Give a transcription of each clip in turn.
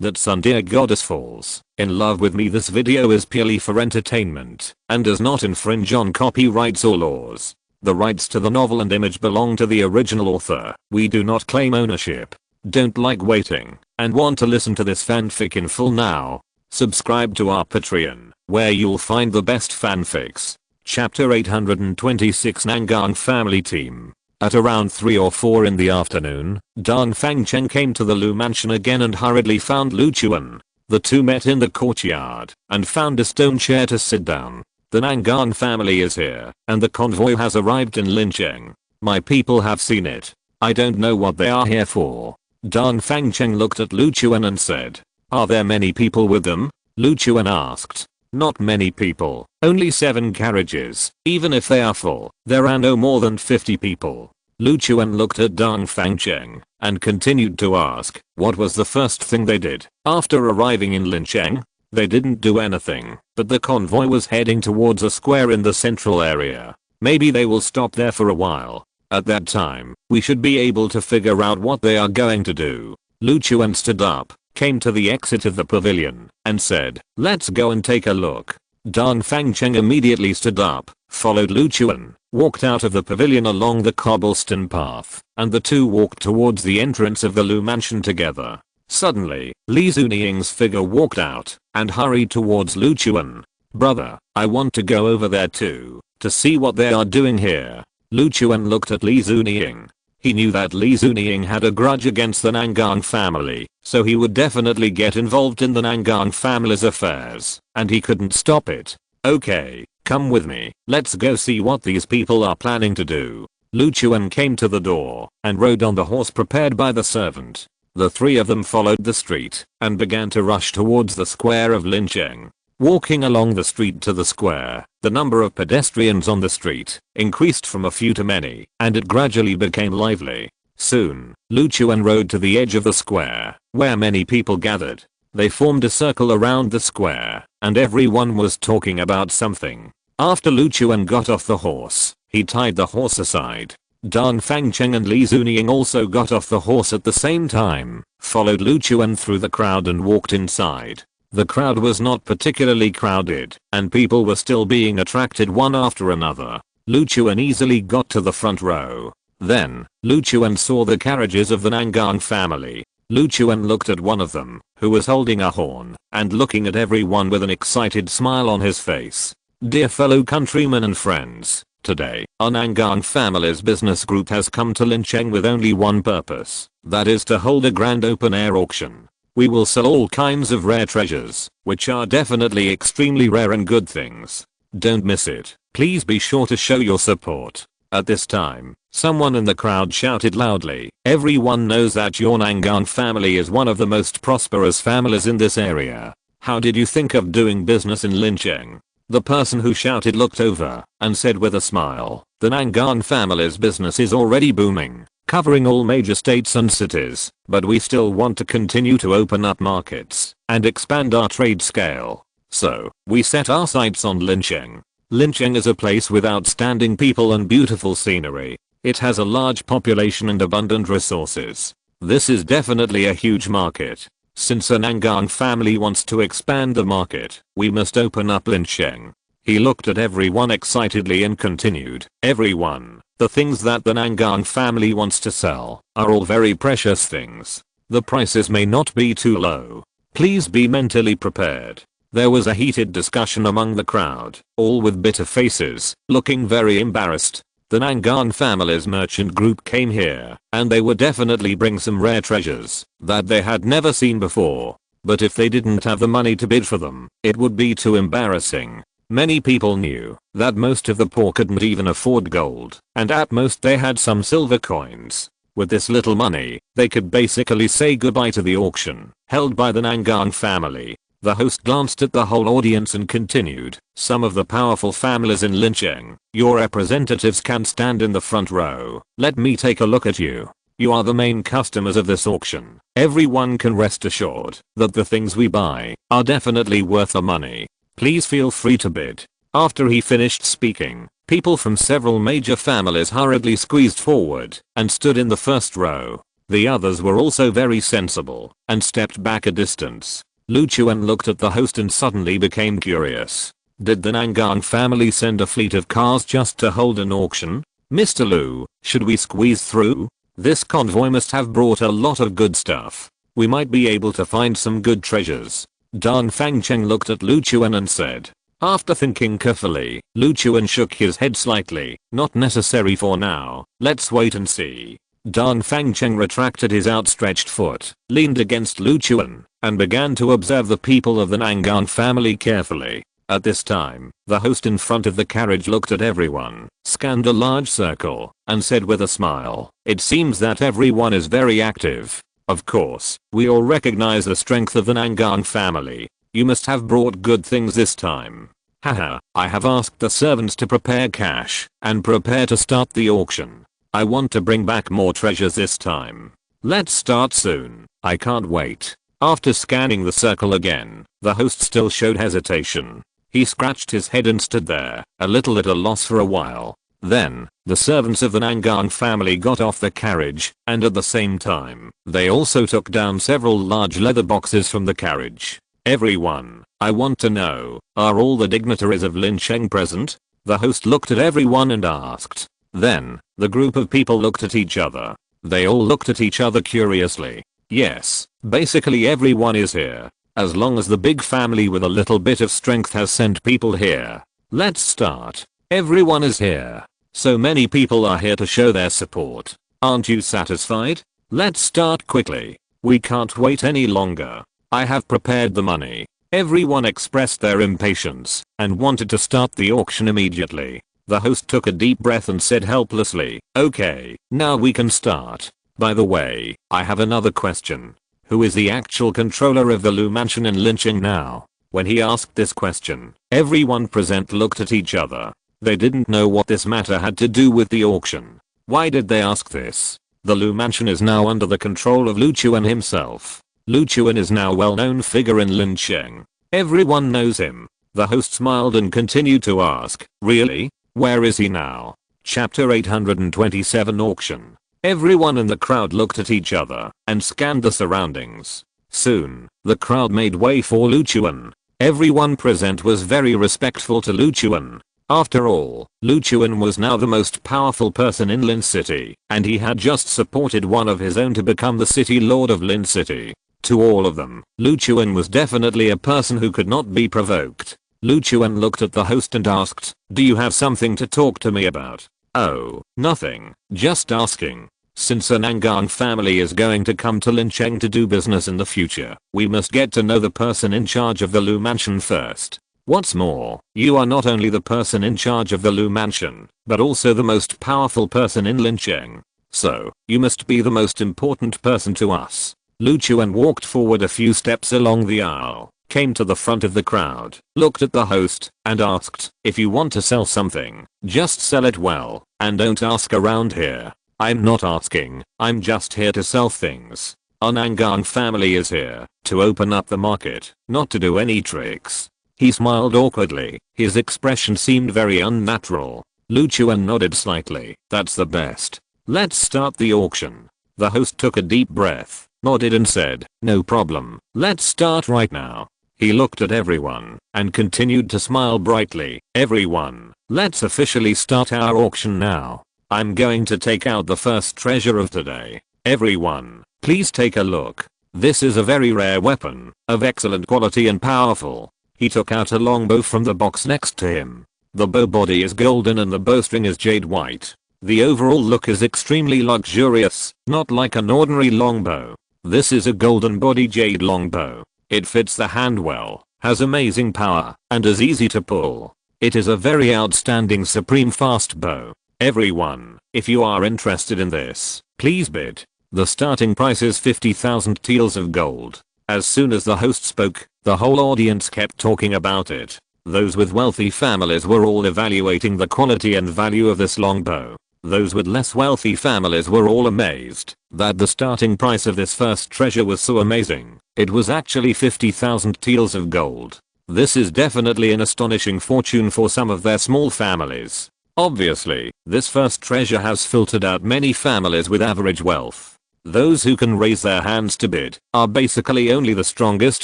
that Tsundere goddess falls in love with me. This video is purely for entertainment and does not infringe on copyrights or laws. The rights to the novel and image belong to the original author. We do not claim ownership. Don't like waiting and want to listen to this fanfic in full now? Subscribe to our Patreon, where you'll find the best fanfics. Chapter 826 Nangang Family Team. At around 3 or 4 in the afternoon, Dong Fangcheng came to the Lu mansion again and hurriedly found Lu Chuan. The two met in the courtyard and found a stone chair to sit down. The Nangang family is here, and the convoy has arrived in Lincheng. My people have seen it. I don't know what they are here for. Dong Fangcheng looked at Lu Chuan and said, "Are there many people with them?" Lu Chuan asked. "Not many people, only 7 carriages. Even if they are full, there are no more than 50 people." Lu Chuan looked at Dong Fangcheng and continued to ask, what was the first thing they did after arriving in Lincheng? They didn't do anything, but the convoy was heading towards a square in the central area. Maybe they will stop there for a while. At that time, we should be able to figure out what they are going to do. Lu Chuan stood up, came to the exit of the pavilion, and said, "Let's go and take a look." Dong Fangcheng immediately stood up, followed Lu Chuan, walked out of the pavilion along the cobblestone path, and the two walked towards the entrance of the Lu mansion together. Suddenly, Li Zuniying's figure walked out and hurried towards Lu Chuan. "Brother, I want to go over there too, to see what they are doing here." Lu Chuan looked at Li Zuniying. He knew that Li Zuniying had a grudge against the Nangang family, so he would definitely get involved in the Nangang family's affairs, and he couldn't stop it. "Okay, come with me, let's go see what these people are planning to do." Lu Chuan came to the door and rode on the horse prepared by the servant. The three of them followed the street and began to rush towards the square of Lincheng. Walking along the street to the square, the number of pedestrians on the street increased from a few to many, and it gradually became lively. Soon, Lu Chuan rode to the edge of the square, where many people gathered. They formed a circle around the square, and everyone was talking about something. After Lu Chuan got off the horse, he tied the horse aside. Dong Fangcheng and Li Zuniying also got off the horse at the same time, followed Lu Chuan through the crowd and walked inside. The crowd was not particularly crowded, and people were still being attracted one after another. Lu Chuan easily got to the front row. Then, Lu Chuan saw the carriages of the Nangang family. Lu Chuan looked at one of them, who was holding a horn, and looking at everyone with an excited smile on his face. "Dear fellow countrymen and friends, today, our Nangang family's business group has come to Lincheng with only one purpose, that is to hold a grand open-air auction. We will sell all kinds of rare treasures, which are definitely extremely rare and good things. Don't miss it. Please be sure to show your support." At this time, someone in the crowd shouted loudly, "Everyone knows that your Nangang family is one of the most prosperous families in this area. How did you think of doing business in Lincheng?" The person who shouted looked over and said with a smile, "The Nangang family's business is already booming, covering all major states and cities, but we still want to continue to open up markets and expand our trade scale. So, we set our sights on Lincheng. Lincheng is a place with outstanding people and beautiful scenery. It has a large population and abundant resources. This is definitely a huge market. Since the Nangang family wants to expand the market, we must open up Lincheng." He looked at everyone excitedly and continued, "Everyone, the things that the Nangang family wants to sell are all very precious things. The prices may not be too low. Please be mentally prepared." There was a heated discussion among the crowd, all with bitter faces, looking very embarrassed. The Nangang family's merchant group came here, and they would definitely bring some rare treasures that they had never seen before. But if they didn't have the money to bid for them, it would be too embarrassing. Many people knew that most of the poor couldn't even afford gold, and at most they had some silver coins. With this little money, they could basically say goodbye to the auction held by the Nangang family. The host glanced at the whole audience and continued, "Some of the powerful families in Lincheng, your representatives can stand in the front row. Let me take a look at you. You are the main customers of this auction. Everyone can rest assured that the things we buy are definitely worth the money. Please feel free to bid." After he finished speaking, people from several major families hurriedly squeezed forward and stood in the first row. The others were also very sensible and stepped back a distance. Lu Chuan looked at the host and suddenly became curious. Did the Nangang family send a fleet of cars just to hold an auction? Mr. Lu, should we squeeze through? This convoy must have brought a lot of good stuff. We might be able to find some good treasures. Dong Fangcheng looked at Lu Chuan and said. After thinking carefully, Lu Chuan shook his head slightly. Not necessary for now. Let's wait and see. Dong Fangcheng retracted his outstretched foot, leaned against Lu Chuan, and began to observe the people of the Nangang family carefully. At this time, the host in front of the carriage looked at everyone, scanned a large circle, and said with a smile, "It seems that everyone is very active. Of course, we all recognize the strength of the Nangang family. You must have brought good things this time. Haha, I have asked the servants to prepare cash, and prepare to start the auction. I want to bring back more treasures this time. Let's start soon. I can't wait." After scanning the circle again, the host still showed hesitation. He scratched his head and stood there, a little at a loss for a while. Then, the servants of the Nangang family got off the carriage, and at the same time, they also took down several large leather boxes from the carriage. "Everyone, I want to know, are all the dignitaries of Lincheng present?" The host looked at everyone and asked. Then, the group of people looked at each other. They all looked at each other curiously. Yes, basically everyone is here. As long as the big family with a little bit of strength has sent people here. Let's start. Everyone is here. So many people are here to show their support. Aren't you satisfied? Let's start quickly. We can't wait any longer. I have prepared the money. Everyone expressed their impatience and wanted to start the auction immediately. The host took a deep breath and said helplessly, "Okay, now we can start. By the way, I have another question. Who is the actual controller of the Lu mansion in Lincheng now?" When he asked this question, everyone present looked at each other. They didn't know what this matter had to do with the auction. Why did they ask this? The Lu mansion is now under the control of Lu Chuan himself. Lu Chuan is now a well-known figure in Lincheng. Everyone knows him. The host smiled and continued to ask, "Really? Where is he now?" Chapter 827 Auction. Everyone in the crowd looked at each other and scanned the surroundings. Soon, the crowd made way for Lu Chuan. Everyone present was very respectful to Lu Chuan. After all, Lu Chuan was now the most powerful person in Lin City, and he had just supported one of his own to become the city lord of Lin City. To all of them, Lu Chuan was definitely a person who could not be provoked. Lu Chuan looked at the host and asked, "Do you have something to talk to me about?" "Oh, nothing, just asking. Since the Nangang family is going to come to Lincheng to do business in the future, we must get to know the person in charge of the Lu mansion first. What's more, you are not only the person in charge of the Lu mansion, but also the most powerful person in Lincheng. So, you must be the most important person to us." Lu Chuan walked forward a few steps along the aisle, came to the front of the crowd, looked at the host, and asked, "If you want to sell something, just sell it well, and don't ask around here." "I'm not asking, I'm just here to sell things. Our Nangang family is here to open up the market, not to do any tricks." He smiled awkwardly, his expression seemed very unnatural. Lu Chuan nodded slightly. "That's the best. Let's start the auction." The host took a deep breath, nodded and said, "No problem, let's start right now." He looked at everyone and continued to smile brightly. "Everyone, let's officially start our auction now. I'm going to take out the first treasure of today. Everyone, please take a look. This is a very rare weapon, of excellent quality and powerful." He took out a longbow from the box next to him. The bow body is golden and the bowstring is jade white. The overall look is extremely luxurious, not like an ordinary longbow. This is a golden body jade longbow. It fits the hand well, has amazing power, and is easy to pull. It is a very outstanding supreme fast bow. Everyone, if you are interested in this, please bid. The starting price is 50,000 taels of gold. As soon as the host spoke, the whole audience kept talking about it. Those with wealthy families were all evaluating the quality and value of this longbow. Those with less wealthy families were all amazed that the starting price of this first treasure was so amazing. It was actually 50,000 taels of gold. This is definitely an astonishing fortune for some of their small families. Obviously, this first treasure has filtered out many families with average wealth. Those who can raise their hands to bid are basically only the strongest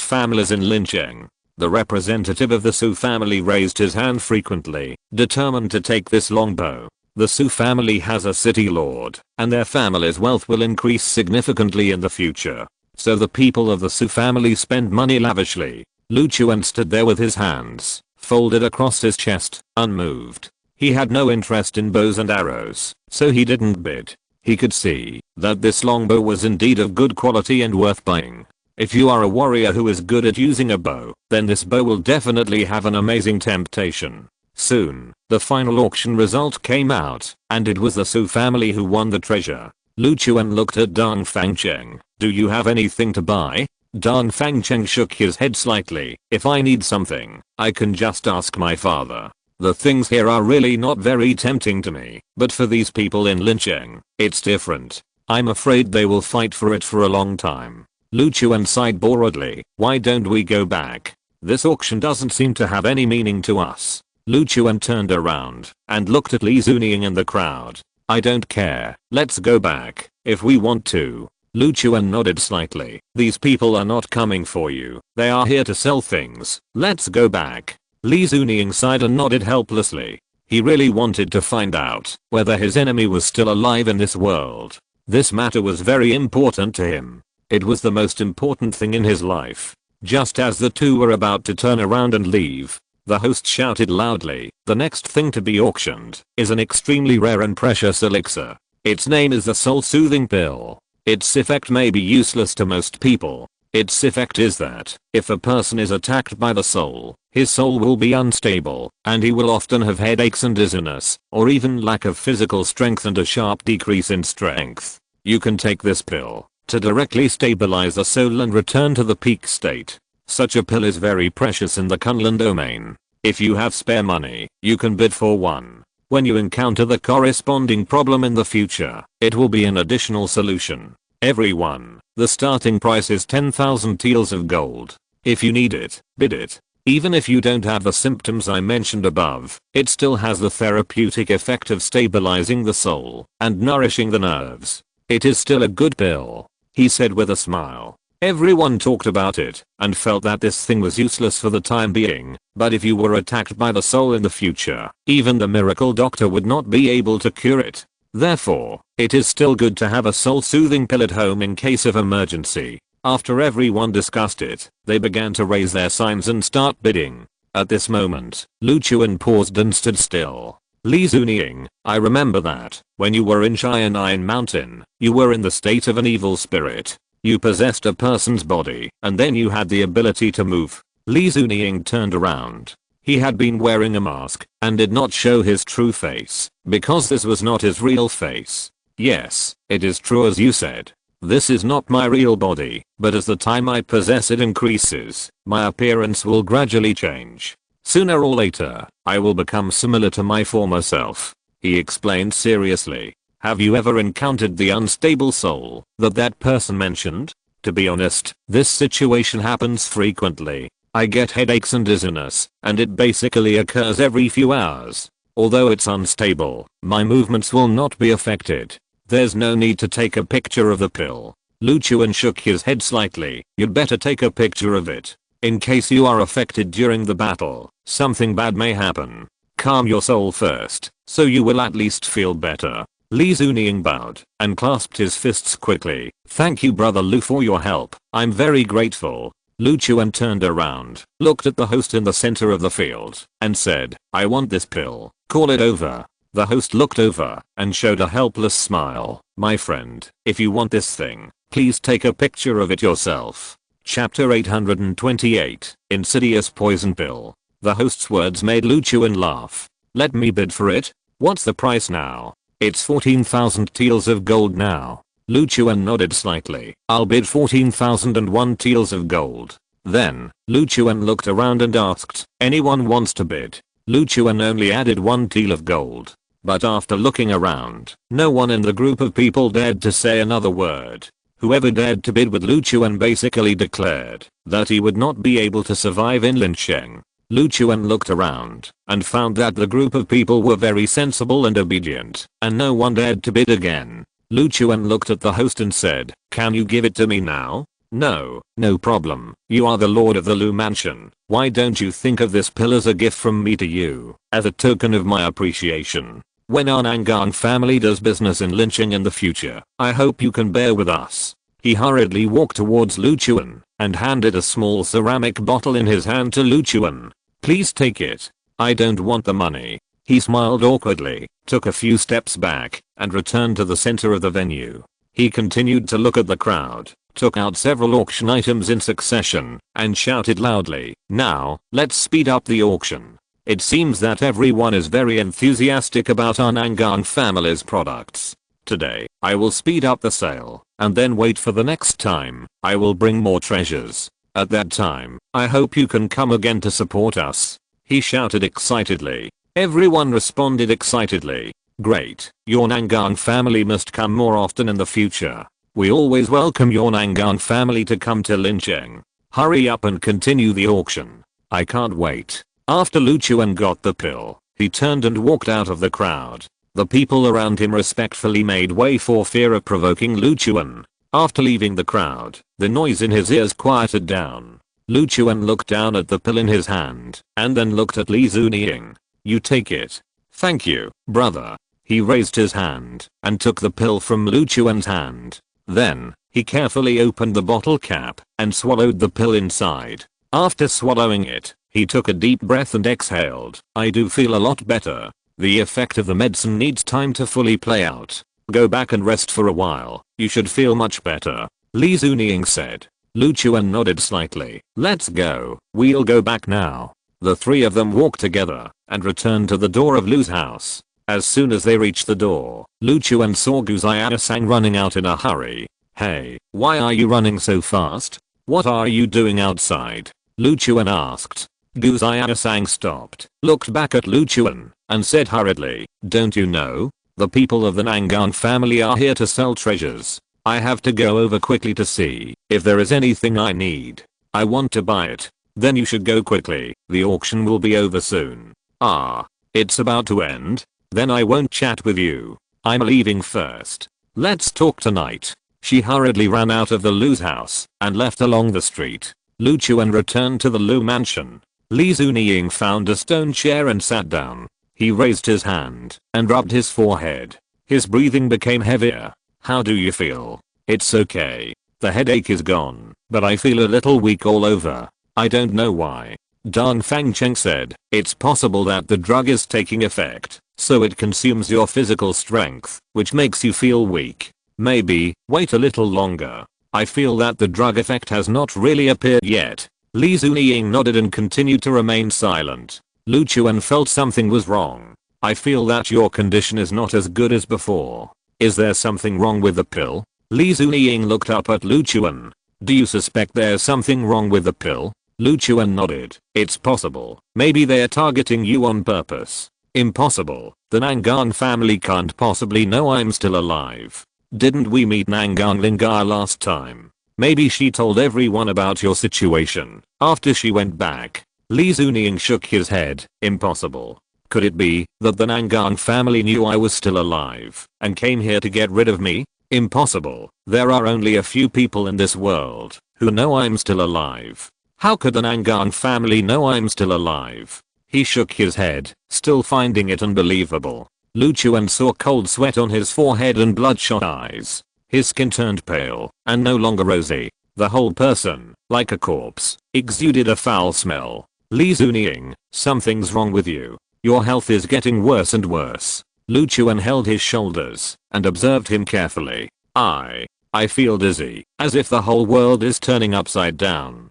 families in Lincheng. The representative of the Su family raised his hand frequently, determined to take this longbow. The Su family has a city lord, and their family's wealth will increase significantly in the future. So the people of the Su family spend money lavishly. Lu Chuan stood there with his hands folded across his chest, unmoved. He had no interest in bows and arrows, so he didn't bid. He could see that this longbow was indeed of good quality and worth buying. If you are a warrior who is good at using a bow, then this bow will definitely have an amazing temptation. Soon, the final auction result came out, and it was the Su family who won the treasure. Lu Chuan looked at Dong Fangcheng. Do you have anything to buy? Dong Fangcheng shook his head slightly. If I need something, I can just ask my father. The things here are really not very tempting to me, but for these people in Lincheng, it's different. I'm afraid they will fight for it for a long time. Lu Chuan sighed boredly. Why don't we go back? This auction doesn't seem to have any meaning to us. Lu Chuan turned around and looked at Li Zunying and the crowd. I don't care. Let's go back if we want to. Lu Chuan nodded slightly. These people are not coming for you. They are here to sell things. Let's go back. Li Zunying sighed and nodded helplessly. He really wanted to find out whether his enemy was still alive in this world. This matter was very important to him. It was the most important thing in his life. Just as the two were about to turn around and leave, the host shouted loudly, the next thing to be auctioned is an extremely rare and precious elixir. Its name is the Soul Soothing Pill. Its effect may be useless to most people. Its effect is that if a person is attacked by the soul, his soul will be unstable, and he will often have headaches and dizziness, or even lack of physical strength and a sharp decrease in strength. You can take this pill to directly stabilize the soul and return to the peak state. Such a pill is very precious in the Kunlun domain. If you have spare money, you can bid for one. When you encounter the corresponding problem in the future, it will be an additional solution. Everyone, the starting price is 10,000 taels of gold. If you need it, bid it. Even if you don't have the symptoms I mentioned above, it still has the therapeutic effect of stabilizing the soul and nourishing the nerves. It is still a good pill, he said with a smile. Everyone talked about it and felt that this thing was useless for the time being, but if you were attacked by the soul in the future, even the miracle doctor would not be able to cure it. Therefore, it is still good to have a soul-soothing pill at home in case of emergency. After everyone discussed it, they began to raise their signs and start bidding. At this moment, Lu Chuan paused and stood still. Li Zunying, I remember that, when you were in Cheyenne Mountain, you were in the state of an evil spirit. You possessed a person's body, and then you had the ability to move. Li Zunying turned around. He had been wearing a mask and did not show his true face, because this was not his real face. Yes, it is true as you said. This is not my real body, but as the time I possess it increases, my appearance will gradually change. Sooner or later, I will become similar to my former self. He explained seriously. Have you ever encountered the unstable soul that person mentioned? To be honest, this situation happens frequently. I get headaches and dizziness, and it basically occurs every few hours. Although it's unstable, my movements will not be affected. There's no need to take a picture of the pill. Lu Chuan shook his head slightly. You'd better take a picture of it. In case you are affected during the battle, something bad may happen. Calm your soul first, so you will at least feel better. Li Zunying bowed and clasped his fists quickly. Thank you brother Lu for your help. I'm very grateful. Lu Chuan turned around, looked at the host in the center of the field, and said, I want this pill. Call it over. The host looked over and showed a helpless smile. My friend, if you want this thing, please take a picture of it yourself. Chapter 828, Insidious Poison Pill. The host's words made Lu Chuan laugh. Let me bid for it. What's the price now? It's 14,000 taels of gold now. Lu Chuan nodded slightly. I'll bid 14,001 taels of gold. Then, Lu Chuan looked around and asked, anyone wants to bid? Lu Chuan only added 1 tael of gold. But after looking around, no one in the group of people dared to say another word. Whoever dared to bid with Lu Chuan basically declared that he would not be able to survive in Lincheng. Lu Chuan looked around and found that the group of people were very sensible and obedient, and no one dared to bid again. Lu Chuan looked at the host and said, "Can you give it to me now?" "No, no problem. You are the lord of the Lu mansion. Why don't you think of this pill as a gift from me to you, as a token of my appreciation? When our Nangang family does business in lynching in the future, I hope you can bear with us." He hurriedly walked towards Lu Chuan and handed a small ceramic bottle in his hand to Lu Chuan. "Please take it. I don't want the money." He smiled awkwardly, took a few steps back, and returned to the center of the venue. He continued to look at the crowd, took out several auction items in succession, and shouted loudly, "Now, let's speed up the auction. It seems that everyone is very enthusiastic about our Nangang family's products. Today, I will speed up the sale, and then wait for the next time. I will bring more treasures. At that time, I hope you can come again to support us." He shouted excitedly. Everyone responded excitedly. "Great, your Nangang family must come more often in the future. We always welcome your Nangang family to come to Lincheng. Hurry up and continue the auction. I can't wait." After Lu Chuan got the pill, he turned and walked out of the crowd. The people around him respectfully made way for fear of provoking Lu Chuan. After leaving the crowd, the noise in his ears quieted down. Lu Chuan looked down at the pill in his hand, and then looked at Li Zunying. "You take it." "Thank you, brother." He raised his hand and took the pill from Lu Chuan's hand. Then, he carefully opened the bottle cap and swallowed the pill inside. After swallowing it, he took a deep breath and exhaled. "I do feel a lot better. The effect of the medicine needs time to fully play out. Go back and rest for a while. You should feel much better," Li Zunying said. Lu Chuan nodded slightly. "Let's go. We'll go back now." The three of them walked together and returned to the door of Lu's house. As soon as they reached the door, Lu Chuan saw Gu Xiaosang running out in a hurry. "Hey, why are you running so fast? What are you doing outside?" Lu Chuan asked. Gu Xiaosang stopped, looked back at Lu Chuan, and said hurriedly, "Don't you know? The people of the Nangang family are here to sell treasures. I have to go over quickly to see if there is anything I need. I want to buy it. Then you should go quickly. The auction will be over soon." "Ah, it's about to end? Then I won't chat with you. I'm leaving first. Let's talk tonight." She hurriedly ran out of the Lu's house and left along the street. Lu Chuan returned to the Lu mansion. Li Zunying found a stone chair and sat down. He raised his hand and rubbed his forehead. His breathing became heavier. "How do you feel?" "It's okay. The headache is gone, but I feel a little weak all over. I don't know why." Dong Fangcheng said, "It's possible that the drug is taking effect, so it consumes your physical strength, which makes you feel weak. Maybe, wait a little longer. I feel that the drug effect has not really appeared yet." Li Zunying nodded and continued to remain silent. Lu Chuan felt something was wrong. "I feel that your condition is not as good as before. Is there something wrong with the pill?" Li Zunying looked up at Lu Chuan. "Do you suspect there's something wrong with the pill?" Lu Chuan nodded. "It's possible. Maybe they're targeting you on purpose." "Impossible. The Nangang family can't possibly know I'm still alive. Didn't we meet Nangang Lingar last time? Maybe she told everyone about your situation after she went back." Li Zunying shook his head. "Impossible. Could it be that the Nangang family knew I was still alive and came here to get rid of me? Impossible. There are only a few people in this world who know I'm still alive. How could the Nangang family know I'm still alive?" He shook his head, still finding it unbelievable. Lu Chuan saw cold sweat on his forehead and bloodshot eyes. His skin turned pale and no longer rosy. The whole person, like a corpse, exuded a foul smell. "Li Zunying, something's wrong with you. Your health is getting worse and worse." Lu Chuan held his shoulders and observed him carefully. I feel dizzy, as if the whole world is turning upside down.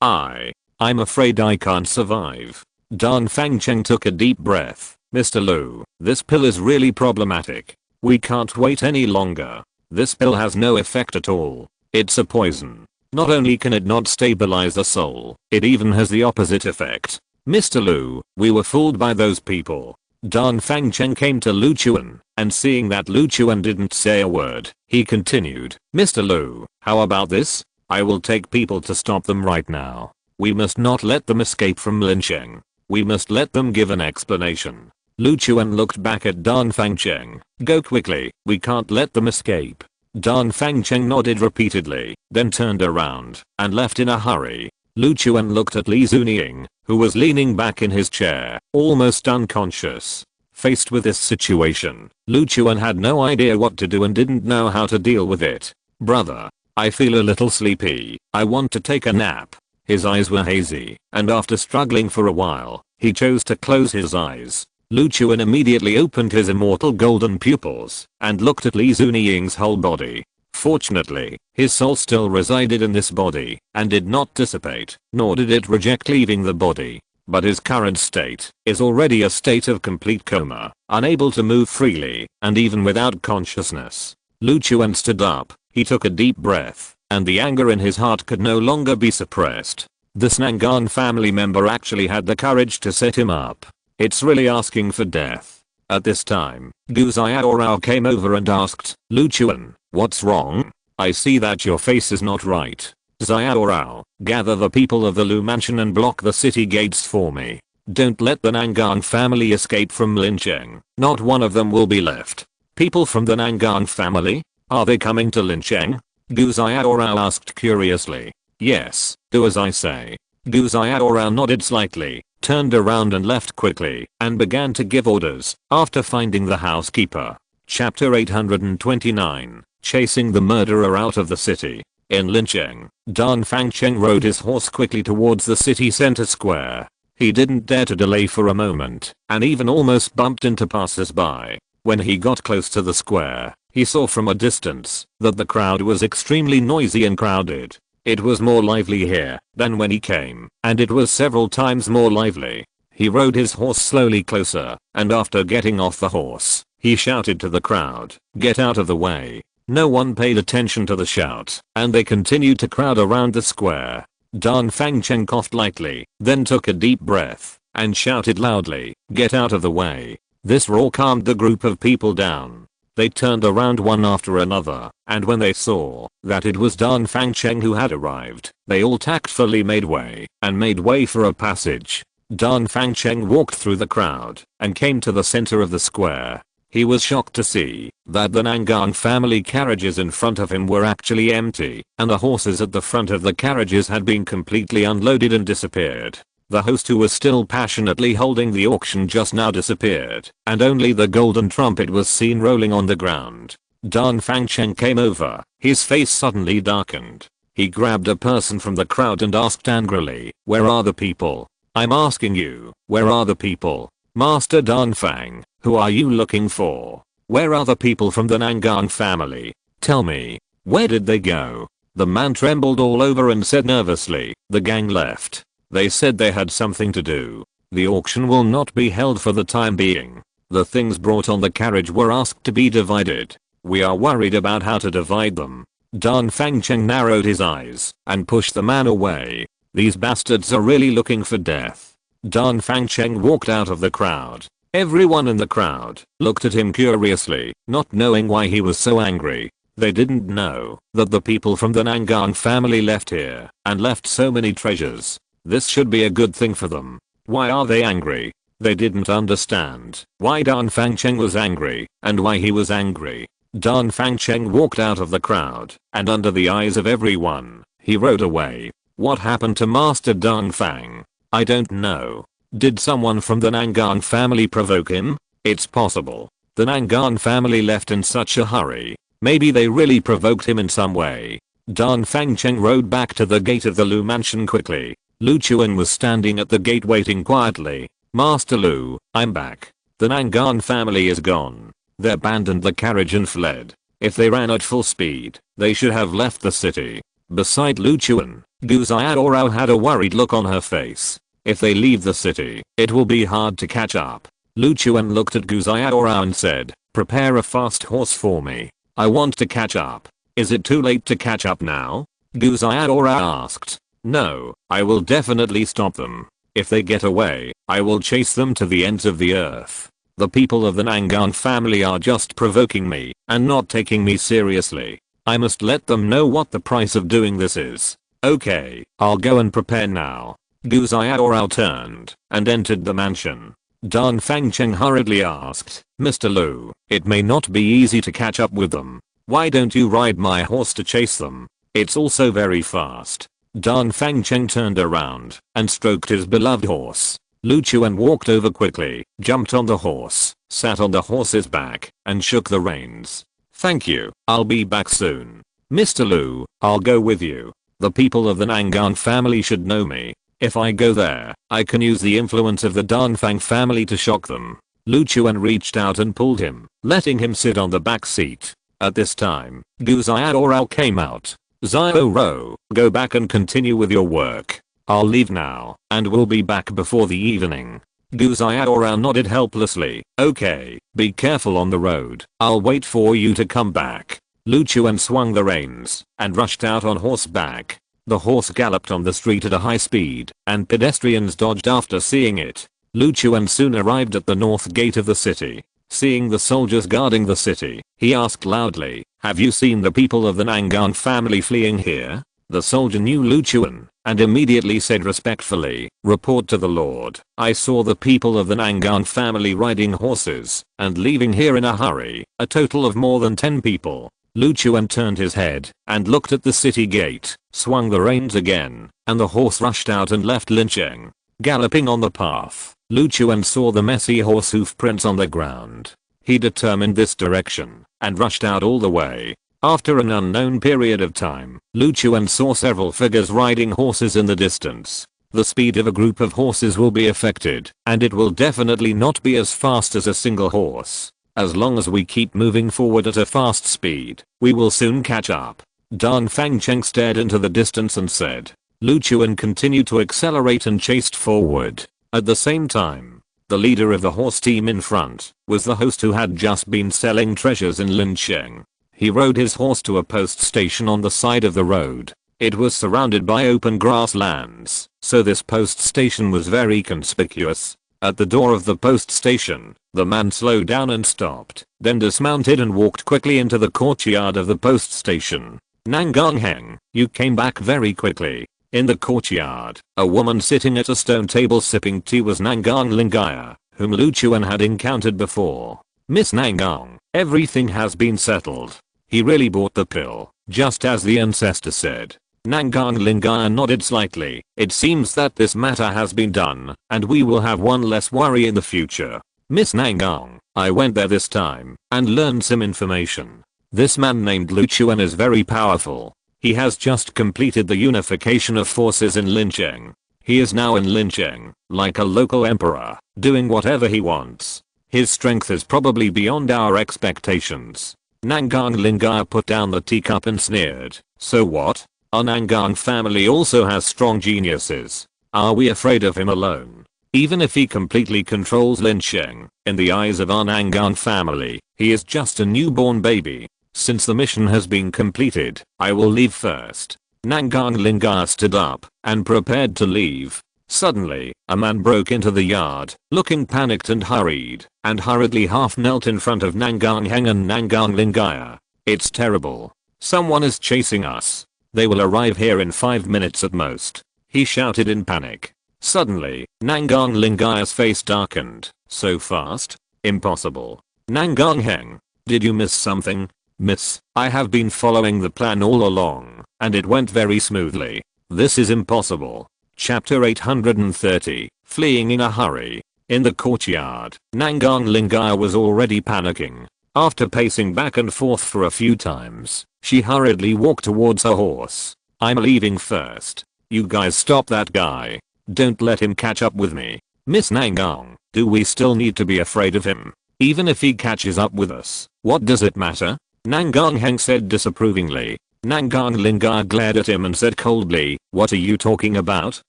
I'm afraid I can't survive." Dong Fangcheng took a deep breath. "Mr. Lu, this pill is really problematic. We can't wait any longer. This pill has no effect at all. It's a poison. Not only can it not stabilize the soul, it even has the opposite effect. Mr. Lu, we were fooled by those people." Dong Fangcheng came to Lu Chuan, and seeing that Lu Chuan didn't say a word, he continued, "Mr. Lu, how about this? I will take people to stop them right now. We must not let them escape from lynching. We must let them give an explanation. Lu Chuan looked back at Dan Fangcheng. Go quickly, we can't let them escape. Dan Fangcheng nodded repeatedly, then turned around and left in a hurry. Lu Chuan looked at Li Zunying, who was leaning back in his chair, almost unconscious. Faced with this situation, Lu Chuan had no idea what to do and didn't know how to deal with it. Brother, I feel a little sleepy. I want to take a nap. His eyes were hazy, and after struggling for a while, he chose to close his eyes. Lu Chuan immediately opened his immortal golden pupils and looked at Li Zunying's whole body. Fortunately, his soul still resided in this body and did not dissipate, nor did it reject leaving the body. But his current state is already a state of complete coma, unable to move freely, and even without consciousness. Lu Chuan stood up, he took a deep breath, and the anger in his heart could no longer be suppressed. This Nangan family member actually had the courage to set him up. It's really asking for death. At this time, Gu Xiaorao came over and asked, Lu Chuan, what's wrong? I see that your face is not right. Xiaorao, gather the people of the Lu mansion and block the city gates for me. Don't let the Nangan family escape from Lincheng. Not one of them will be left. People from the Nangan family? Are they coming to Lincheng? Gu Xiaorao asked curiously. Yes, do as I say. Gu Xiaorao nodded slightly, turned around and left quickly, and began to give orders, after finding the housekeeper. Chapter 829, Chasing the Murderer Out of the City. In Lincheng, Dan Fangcheng rode his horse quickly towards the city center square. He didn't dare to delay for a moment, and even almost bumped into passers-by. When he got close to the square, he saw from a distance that the crowd was extremely noisy and crowded. It was more lively here than when he came, and it was several times more lively. He rode his horse slowly closer, and after getting off the horse, he shouted to the crowd, "Get out of the way." No one paid attention to the shout, and they continued to crowd around the square. Dan Fangcheng coughed lightly, then took a deep breath, and shouted loudly, "Get out of the way." This roar calmed the group of people down. They turned around one after another, and when they saw that it was Dan Fangcheng who had arrived, they all tactfully made way for a passage. Dan Fangcheng walked through the crowd and came to the center of the square. He was shocked to see that the Nangan family carriages in front of him were actually empty, and the horses at the front of the carriages had been completely unloaded and disappeared. The host, who was still passionately holding the auction, just now disappeared, and only the golden trumpet was seen rolling on the ground. Dan Fangcheng came over, his face suddenly darkened. He grabbed a person from the crowd and asked angrily, "Where are the people? I'm asking you, where are the people? Master Dan Fang, who are you looking for? Where are the people from the Nangan family? Tell me, where did they go?" The man trembled all over and said nervously, "The gang left. They said they had something to do. The auction will not be held for the time being. The things brought on the carriage were asked to be divided. We are worried about how to divide them." Dan Fangcheng narrowed his eyes and pushed the man away. These bastards are really looking for death. Dan Fangcheng walked out of the crowd. Everyone in the crowd looked at him curiously, not knowing why he was so angry. They didn't know that the people from the Nangan family left here and left so many treasures. This should be a good thing for them. Why are they angry? They didn't understand why Dan Fangcheng was angry and why he was angry. Dan Fangcheng walked out of the crowd, and under the eyes of everyone, he rode away. What happened to Master Dan Fang? I don't know. Did someone from the Nangan family provoke him? It's possible. The Nangan family left in such a hurry. Maybe they really provoked him in some way. Dan Fangcheng rode back to the gate of the Lu mansion quickly. Lu Chuan was standing at the gate waiting quietly. "Master Lu, I'm back. The Nangan family is gone. They abandoned the carriage and fled. If they ran at full speed, they should have left the city." Beside Lu Chuan, Gu Xiaorao had a worried look on her face. If they leave the city, it will be hard to catch up. Lu Chuan looked at Gu Xiaorao and said, "Prepare a fast horse for me. I want to catch up." "Is it too late to catch up now?" Gu Xiaorao asked. "No, I will definitely stop them. If they get away, I will chase them to the ends of the earth. The people of the Nangan family are just provoking me and not taking me seriously. I must let them know what the price of doing this is." "Okay, I'll go and prepare now." Gu Xiaorao turned and entered the mansion. Dong Fangcheng hurriedly asked, Mr. Lu, it may not be easy to catch up with them. Why don't you ride my horse to chase them? It's also very fast. Dong Fangcheng turned around and stroked his beloved horse. Lu Chuan walked over quickly, jumped on the horse, sat on the horse's back, and shook the reins. Thank you, I'll be back soon. Mr. Lu, I'll go with you. The people of the Nangang family should know me. If I go there, I can use the influence of the Dongfang family to shock them. Lu Chuan reached out and pulled him, letting him sit on the back seat. At this time, Gu Xiaorao came out. Xiaoro, go back and continue with your work. I'll leave now, and we'll be back before the evening. Gu Xiaorao nodded helplessly. Okay, be careful on the road. I'll wait for you to come back. Lu Chuan swung the reins and rushed out on horseback. The horse galloped on the street at a high speed, and pedestrians dodged after seeing it. Lu Chuan soon arrived at the north gate of the city. Seeing the soldiers guarding the city, he asked loudly, have you seen the people of the Nangang family fleeing here? The soldier knew Lu Chuan and immediately said respectfully, report to the Lord. I saw the people of the Nangang family riding horses and leaving here in a hurry, a total of more than 10 people. Lu Chuan turned his head and looked at the city gate, swung the reins again, and the horse rushed out and left Lincheng. Galloping on the path, Lu Chuan saw the messy horse hoof prints on the ground. He determined this direction and rushed out all the way. After an unknown period of time, Lu Chuan saw several figures riding horses in the distance. The speed of a group of horses will be affected, and it will definitely not be as fast as a single horse. As long as we keep moving forward at a fast speed, we will soon catch up. Dong Fangcheng stared into the distance and said. Lu Chuan continued to accelerate and chased forward. At the same time, the leader of the horse team in front was the host who had just been selling treasures in Lincheng. He rode his horse to a post station on the side of the road. It was surrounded by open grasslands, so this post station was very conspicuous. At the door of the post station, the man slowed down and stopped, then dismounted and walked quickly into the courtyard of the post station. Nangang Heng, you came back very quickly. In the courtyard, a woman sitting at a stone table sipping tea was Nangang Lingaya, whom Lu Chuan had encountered before. Miss Nangang, everything has been settled. He really bought the pill, just as the ancestor said. Nangang Lingaya nodded slightly. It seems that this matter has been done, and we will have one less worry in the future. Miss Nangang, I went there this time and learned some information. This man named Lu Chuan is very powerful. He has just completed the unification of forces in Lincheng. He is now in Lincheng, like a local emperor, doing whatever he wants. His strength is probably beyond our expectations. Nangang Lingaya put down the teacup and sneered. So what? Our Nangang family also has strong geniuses. Are we afraid of him alone? Even if he completely controls Lincheng, in the eyes of our Nangang family, he is just a newborn baby. Since the mission has been completed, I will leave first. Nangang Lingaya stood up and prepared to leave. Suddenly, a man broke into the yard, looking panicked and hurriedly half knelt in front of Nangang Heng and Nangang Lingaya. It's terrible. Someone is chasing us. They will arrive here in 5 minutes at most. He shouted in panic. Suddenly, Nangang Lingaya's face darkened. So fast? Impossible. Nangang Heng, did you miss something? Miss, I have been following the plan all along, and it went very smoothly. This is impossible. Chapter 830, Fleeing in a Hurry. In the courtyard, Nangang Lingaya was already panicking. After pacing back and forth for a few times, she hurriedly walked towards her horse. I'm leaving first. You guys stop that guy. Don't let him catch up with me. Miss Nangang, do we still need to be afraid of him? Even if he catches up with us, what does it matter? Nangang Heng said disapprovingly. Nangang Lingaya glared at him and said coldly, what are you talking about?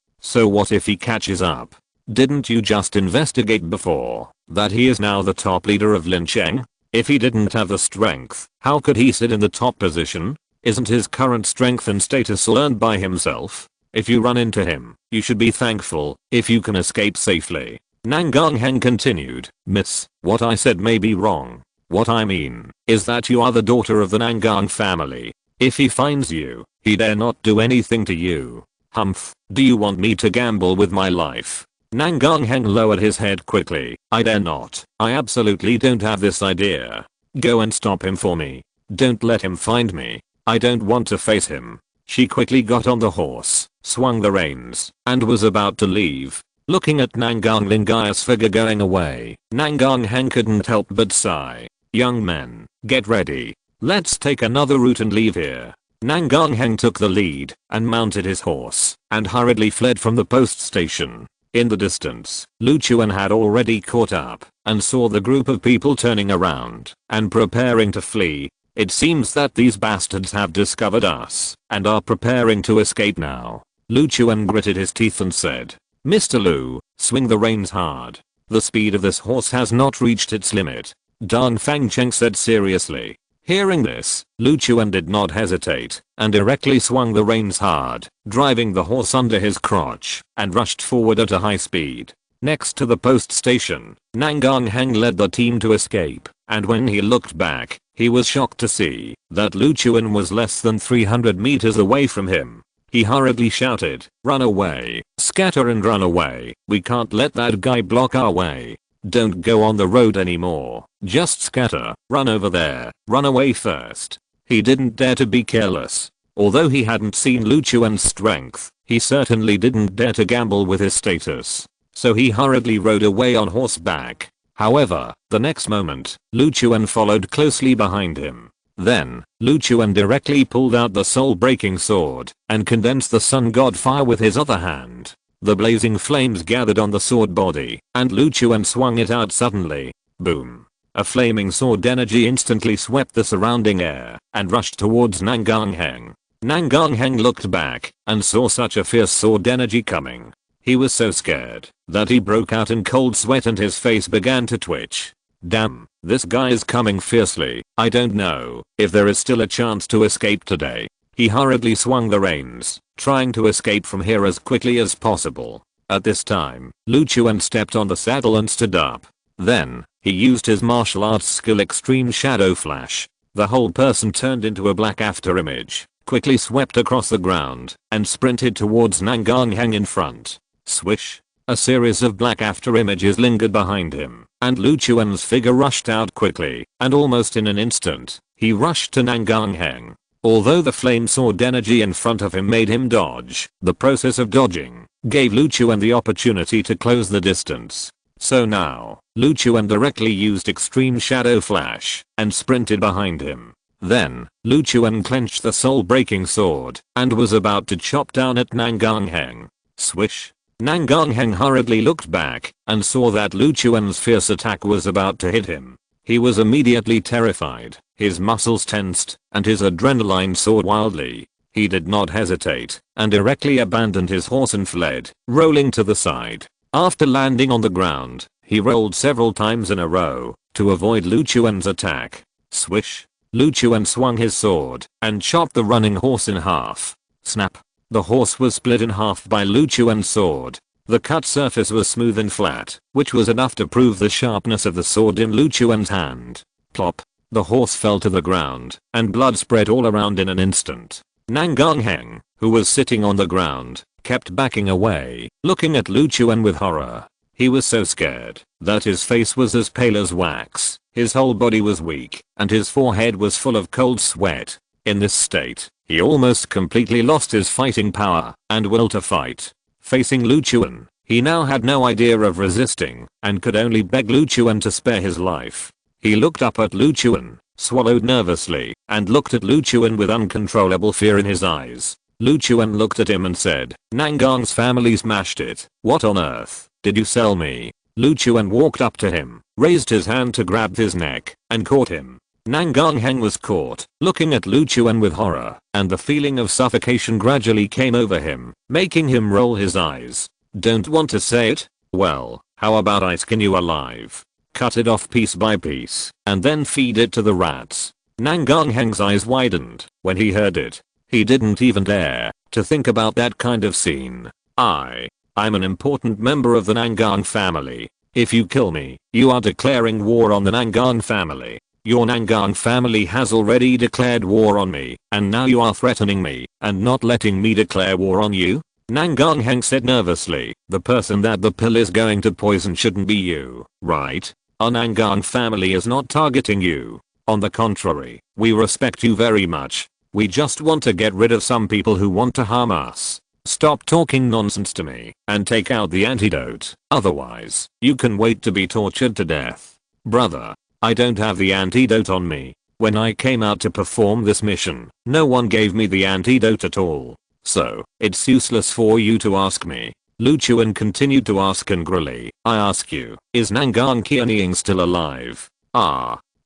So what if he catches up? Didn't you just investigate before that he is now the top leader of Lincheng? If he didn't have the strength, how could he sit in the top position? Isn't his current strength and status earned by himself? If you run into him, you should be thankful if you can escape safely. Nangang Heng continued, Miss, what I said may be wrong. What I mean is that you are the daughter of the Nangang family. If he finds you, he dare not do anything to you. Humph, do you want me to gamble with my life? Nangang Heng lowered his head quickly. I dare not. I absolutely don't have this idea. Go and stop him for me. Don't let him find me. I don't want to face him. She quickly got on the horse, swung the reins, and was about to leave. Looking at Nangang Lingaya's figure going away, Nangang Heng couldn't help but sigh. Young men, get ready. Let's take another route and leave here. Nangang Heng took the lead and mounted his horse and hurriedly fled from the post station. In the distance, Lu Chuan had already caught up and saw the group of people turning around and preparing to flee. It seems that these bastards have discovered us and are preparing to escape now. Lu Chuan gritted his teeth and said, Mr. Lu, swing the reins hard. The speed of this horse has not reached its limit. Dan Fangcheng said seriously. Hearing this, Lu Chuan did not hesitate and directly swung the reins hard, driving the horse under his crotch, and rushed forward at a high speed. Next to the post station, Nangang Heng led the team to escape, and when he looked back, he was shocked to see that Lu Chuan was less than 300 meters away from him. He hurriedly shouted, run away, scatter and run away, we can't let that guy block our way. Don't go on the road anymore, just scatter, run over there, run away first. He didn't dare to be careless. Although he hadn't seen Lu Chuan's strength, he certainly didn't dare to gamble with his status. So he hurriedly rode away on horseback. However, the next moment, Lu Chuan followed closely behind him. Then, Lu Chuan directly pulled out the soul-breaking sword and condensed the sun god fire with his other hand. The blazing flames gathered on the sword body, and Lu Chuan swung it out suddenly. Boom. A flaming sword energy instantly swept the surrounding air and rushed towards Nangang Heng. Nangang Heng looked back and saw such a fierce sword energy coming. He was so scared that he broke out in cold sweat and his face began to twitch. Damn, this guy is coming fiercely. I don't know if there is still a chance to escape today. He hurriedly swung the reins, trying to escape from here as quickly as possible. At this time, Lu Chuan stepped on the saddle and stood up. Then, he used his martial arts skill Extreme Shadow Flash. The whole person turned into a black afterimage, quickly swept across the ground, and sprinted towards Nangang Heng in front. Swish! A series of black afterimages lingered behind him, and Lu Chuan's figure rushed out quickly, and almost in an instant, he rushed to Nangang Heng. Although the flame sword energy in front of him made him dodge, the process of dodging gave Lu Chuan the opportunity to close the distance. So now, Lu Chuan directly used Extreme Shadow Flash and sprinted behind him. Then, Lu Chuan clenched the soul-breaking sword and was about to chop down at Nangang Heng. Swish! Nangang Heng hurriedly looked back and saw that Lu Chuan's fierce attack was about to hit him. He was immediately terrified, his muscles tensed, and his adrenaline soared wildly. He did not hesitate, and directly abandoned his horse and fled, rolling to the side. After landing on the ground, he rolled several times in a row, to avoid Lu Chuan's attack. Swish! Lu Chuan swung his sword, and chopped the running horse in half. Snap! The horse was split in half by Lu Chuan's sword. The cut surface was smooth and flat, which was enough to prove the sharpness of the sword in Lu Chuan's hand. Plop. The horse fell to the ground, and blood spread all around in an instant. Nangang Heng, who was sitting on the ground, kept backing away, looking at Lu Chuan with horror. He was so scared that his face was as pale as wax, his whole body was weak, and his forehead was full of cold sweat. In this state, he almost completely lost his fighting power and will to fight. Facing Lu Chuan, he now had no idea of resisting and could only beg Lu Chuan to spare his life. He looked up at Lu Chuan, swallowed nervously, and looked at Lu Chuan with uncontrollable fear in his eyes. Lu Chuan looked at him and said, Nangang's family smashed it. What on earth did you sell me? Lu Chuan walked up to him, raised his hand to grab his neck, and caught him. Nangang Heng was caught, looking at Lu Chuan with horror, and the feeling of suffocation gradually came over him, making him roll his eyes. Don't want to say it? Well, how about I skin you alive? Cut it off piece by piece, and then feed it to the rats. Nangang Heng's eyes widened when he heard it. He didn't even dare to think about that kind of scene. I'm an important member of the Nangang family. If you kill me, you are declaring war on the Nangang family. Your Nangang family has already declared war on me, and now you are threatening me and not letting me declare war on you? Nangang Heng said nervously. The person that the pill is going to poison shouldn't be you, right? Our Nangang family is not targeting you. On the contrary, we respect you very much. We just want to get rid of some people who want to harm us. Stop talking nonsense to me and take out the antidote. Otherwise, you can wait to be tortured to death. Brother, I don't have the antidote on me. When I came out to perform this mission, no one gave me the antidote at all. So, it's useless for you to ask me. Lu Chuan continued to ask angrily. I ask you, is Nangang Qianying still alive?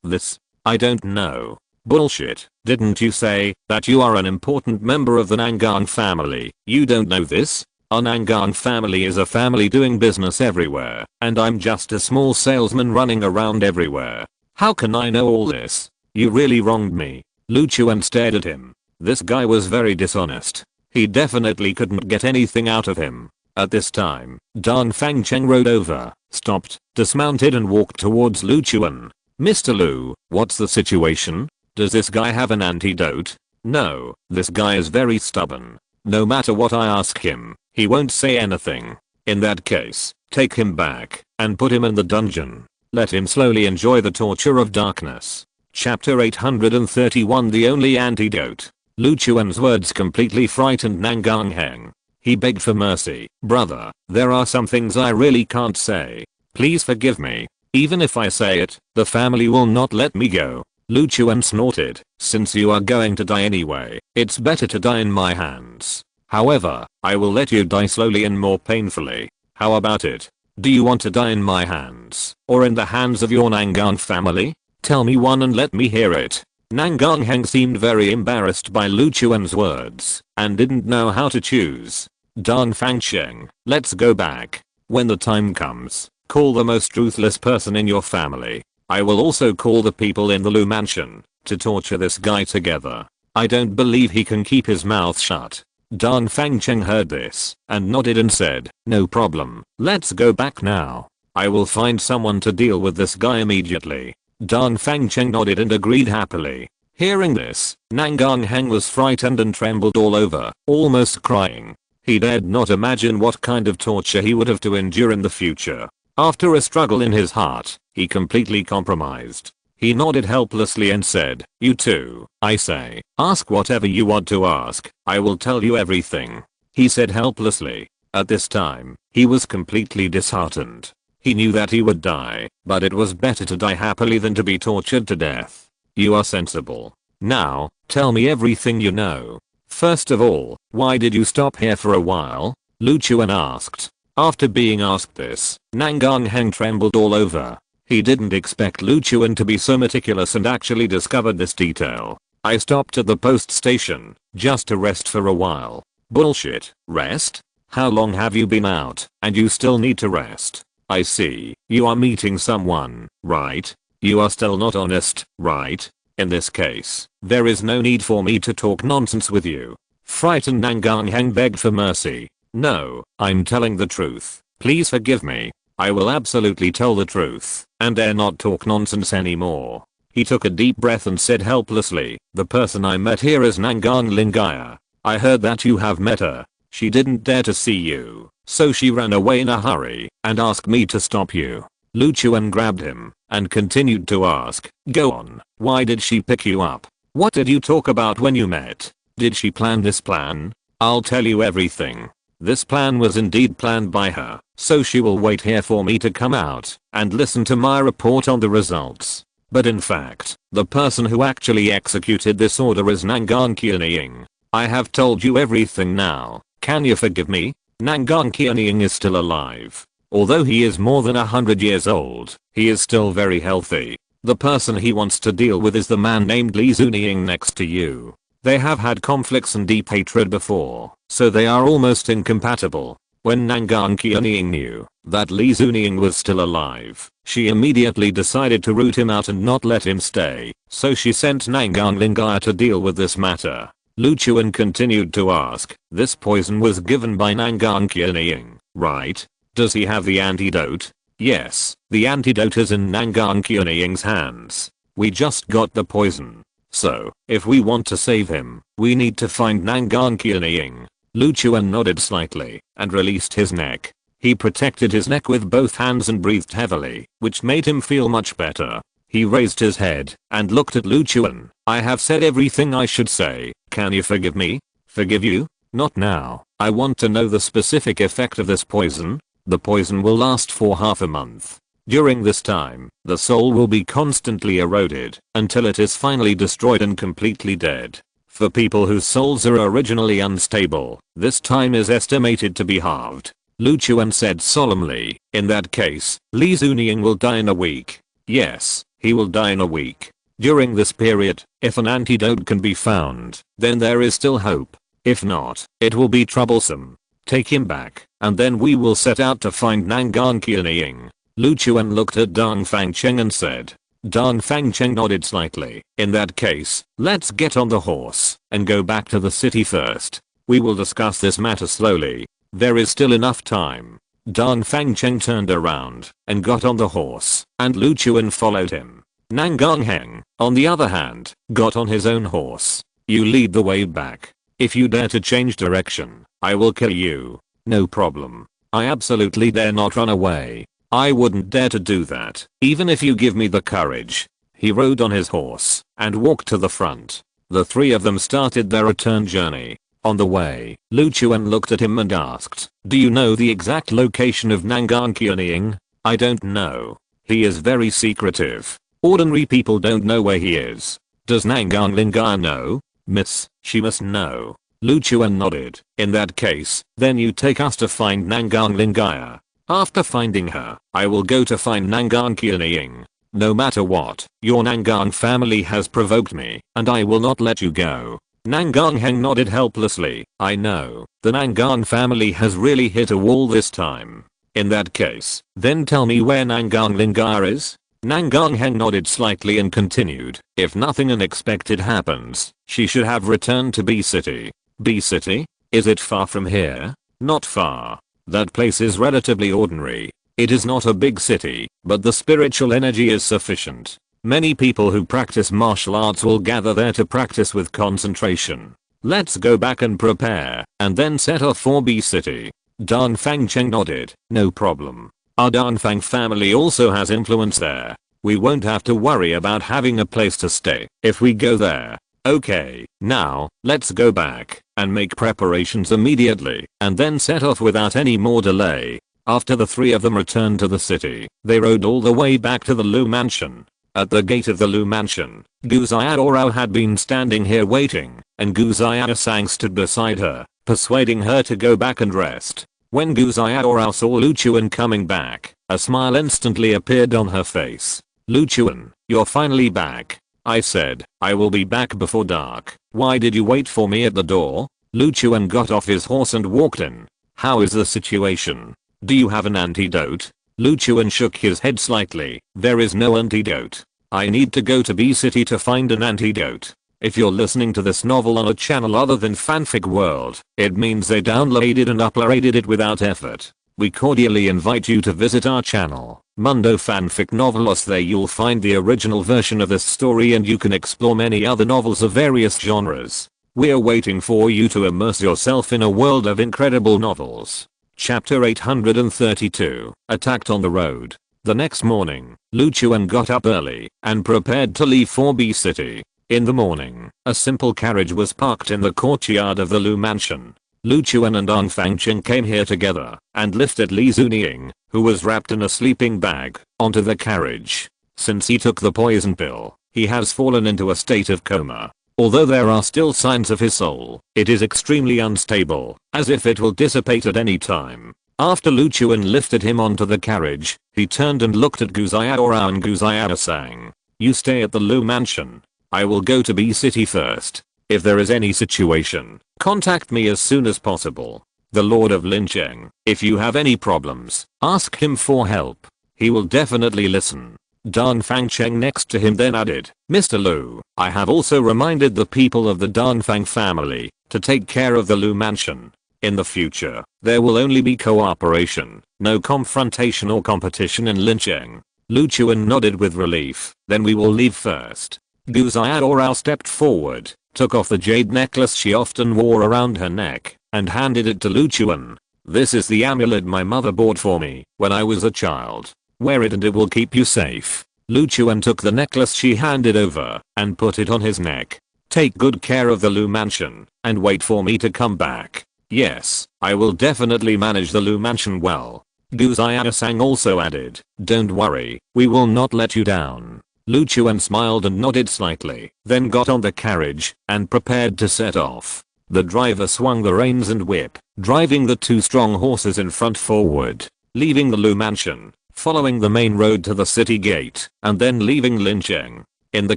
This. I don't know. Bullshit. Didn't you say that you are an important member of the Nangang family? You don't know this? Our Nangang family is a family doing business everywhere, and I'm just a small salesman running around everywhere. How can I know all this? You really wronged me. Lu Chuan stared at him. This guy was very dishonest. He definitely couldn't get anything out of him. At this time, Dan Fangcheng rode over, stopped, dismounted and walked towards Lu Chuan. Mr. Lu, what's the situation? Does this guy have an antidote? No, this guy is very stubborn. No matter what I ask him, he won't say anything. In that case, take him back and put him in the dungeon. Let him slowly enjoy the torture of darkness. Chapter 831 The Only Antidote. Lu Chuan's words completely frightened Nangang Heng. He begged for mercy. Brother, there are some things I really can't say. Please forgive me. Even if I say it, the family will not let me go. Lu Chuan snorted. Since you are going to die anyway, it's better to die in my hands. However, I will let you die slowly and more painfully. How about it? Do you want to die in my hands, or in the hands of your Nangang family? Tell me one and let me hear it. Nangang Heng seemed very embarrassed by Lu Chuan's words, and didn't know how to choose. Dan Fangcheng, let's go back. When the time comes, call the most ruthless person in your family. I will also call the people in the Lu mansion to torture this guy together. I don't believe he can keep his mouth shut. Dan Fangcheng heard this and nodded and said, no problem. Let's go back now. I will find someone to deal with this guy immediately. Dan Fangcheng nodded and agreed happily. Hearing this, Nangang Heng was frightened and trembled all over, almost crying. He dared not imagine what kind of torture he would have to endure in the future. After a struggle in his heart, he completely compromised. He nodded helplessly and said, you too, I say, ask whatever you want to ask, I will tell you everything. He said helplessly. At this time, he was completely disheartened. He knew that he would die, but it was better to die happily than to be tortured to death. You are sensible. Now, tell me everything you know. First of all, why did you stop here for a while? Lu Chuan asked. After being asked this, Nangang Heng trembled all over. He didn't expect Lu Chuan to be so meticulous and actually discovered this detail. I stopped at the post station, just to rest for a while. Bullshit, rest? How long have you been out, and you still need to rest? I see, you are meeting someone, right? You are still not honest, right? In this case, there is no need for me to talk nonsense with you. Frightened Nangang Heng begged for mercy. No, I'm telling the truth. Please forgive me. I will absolutely tell the truth, and dare not talk nonsense anymore. He took a deep breath and said helplessly, the person I met here is Nangang Lingaya. I heard that you have met her. She didn't dare to see you, so she ran away in a hurry and asked me to stop you. Lu Chuan grabbed him and continued to ask, go on, why did she pick you up? What did you talk about when you met? Did she plan this plan? I'll tell you everything. This plan was indeed planned by her, so she will wait here for me to come out and listen to my report on the results. But in fact, the person who actually executed this order is Nangang Qianying. I have told you everything now. Can you forgive me? Nangang Qianying is still alive. Although he is more than 100 years old, he is still very healthy. The person he wants to deal with is the man named Li Zunying next to you. They have had conflicts and deep hatred before, so they are almost incompatible. When Nangang Qianying knew that Li Zunying was still alive, she immediately decided to root him out and not let him stay, so she sent Nangang Lingaya to deal with this matter. Lu Chuan continued to ask, this poison was given by Nangang Qianying, right? Does he have the antidote? Yes, the antidote is in Nangang Qianying's hands. We just got the poison. So, if we want to save him, we need to find Nangang Qianying. Lu Chuan nodded slightly and released his neck. He protected his neck with both hands and breathed heavily, which made him feel much better. He raised his head and looked at Lu Chuan. I have said everything I should say. Can you forgive me? Forgive you? Not now. I want to know the specific effect of this poison. The poison will last for half a month. During this time, the soul will be constantly eroded until it is finally destroyed and completely dead. For people whose souls are originally unstable, this time is estimated to be halved. Lu Chuan said solemnly, in that case, Li Zunying will die in a week. Yes, he will die in a week. During this period, if an antidote can be found, then there is still hope. If not, it will be troublesome. Take him back, and then we will set out to find Nangang Qianying. Lu Chuan looked at Dong Fangcheng and said. Dong Fangcheng nodded slightly. In that case, let's get on the horse and go back to the city first. We will discuss this matter slowly. There is still enough time. Dong Fangcheng turned around and got on the horse, and Lu Chuan followed him. Nangang Heng, on the other hand, got on his own horse. You lead the way back. If you dare to change direction, I will kill you. No problem. I absolutely dare not run away. I wouldn't dare to do that, even if you give me the courage. He rode on his horse and walked to the front. The three of them started their return journey. On the way, Lu Chuan looked at him and asked, do you know the exact location of Nangang Qianying? I don't know. He is very secretive. Ordinary people don't know where he is. Does Nangang Lingaya know? Miss, she must know. Lu Chuan nodded. In that case, then you take us to find Nangang Lingaya. After finding her, I will go to find Nangang Qianying. No matter what, your Nangang family has provoked me, and I will not let you go. Nangang Heng nodded helplessly. I know, the Nangang family has really hit a wall this time. In that case, then tell me where Nangang Lingaya is? Nangang Heng nodded slightly and continued. If nothing unexpected happens, she should have returned to B City. B City? Is it far from here? Not far. That place is relatively ordinary. It is not a big city, but the spiritual energy is sufficient. Many people who practice martial arts will gather there to practice with concentration. Let's go back and prepare, and then set off for B City. Dong Fangcheng nodded. No problem. Our Danfang family also has influence there. We won't have to worry about having a place to stay if we go there. Okay, now, let's go back and make preparations immediately and then set off without any more delay. After the three of them returned to the city, they rode all the way back to the Lu mansion. At the gate of the Lu mansion, Gu Xiaorao had been standing here waiting, and Gu Xiaosang stood beside her, persuading her to go back and rest. When Gu Xiaorao saw Lu Chuan coming back, a smile instantly appeared on her face. Lu Chuan, you're finally back. I said, I will be back before dark. Why did you wait for me at the door? Lu Chuan got off his horse and walked in. How is the situation? Do you have an antidote? Lu Chuan shook his head slightly. There is no antidote. I need to go to B City to find an antidote. If you're listening to this novel on a channel other than Fanfic World, it means they downloaded and uploaded it without effort. We cordially invite you to visit our channel, Mundo Fanfic Novelos. There you'll find the original version of this story and you can explore many other novels of various genres. We're waiting for you to immerse yourself in a world of incredible novels. Chapter 832, Attacked on the Road. The next morning, Lu Chuan got up early and prepared to leave for B City. In the morning, a simple carriage was parked in the courtyard of the Lu mansion. Lu Chuan and Dong Fangcheng came here together and lifted Li Zunying, who was wrapped in a sleeping bag, onto the carriage. Since he took the poison pill, he has fallen into a state of coma. Although there are still signs of his soul, it is extremely unstable, as if it will dissipate at any time. After Lu Chuan lifted him onto the carriage, he turned and looked at Gu Xiaorao and Gu Xiaosang. You stay at the Lu mansion. I will go to B City first. If there is any situation, contact me as soon as possible. The Lord of Lincheng, if you have any problems, ask him for help. He will definitely listen. Dong Fangcheng next to him then added, Mr. Lu, I have also reminded the people of the Danfang family to take care of the Lu mansion. In the future, there will only be cooperation, no confrontation or competition in Lincheng. Lu Chuan nodded with relief. Then we will leave first. Gu Xiaorao stepped forward, took off the jade necklace she often wore around her neck, and handed it to Lu Chuan. "This is the amulet my mother bought for me when I was a child. Wear it and it will keep you safe." Lu Chuan took the necklace she handed over and put it on his neck. "Take good care of the Lu mansion and wait for me to come back." "Yes, I will definitely manage the Lu mansion well." Gu Xiaosang also added, "Don't worry, we will not let you down." Lu Chuan smiled and nodded slightly, then got on the carriage and prepared to set off. The driver swung the reins and whip, driving the two strong horses in front forward, leaving the Lu mansion, following the main road to the city gate, and then leaving Lincheng. In the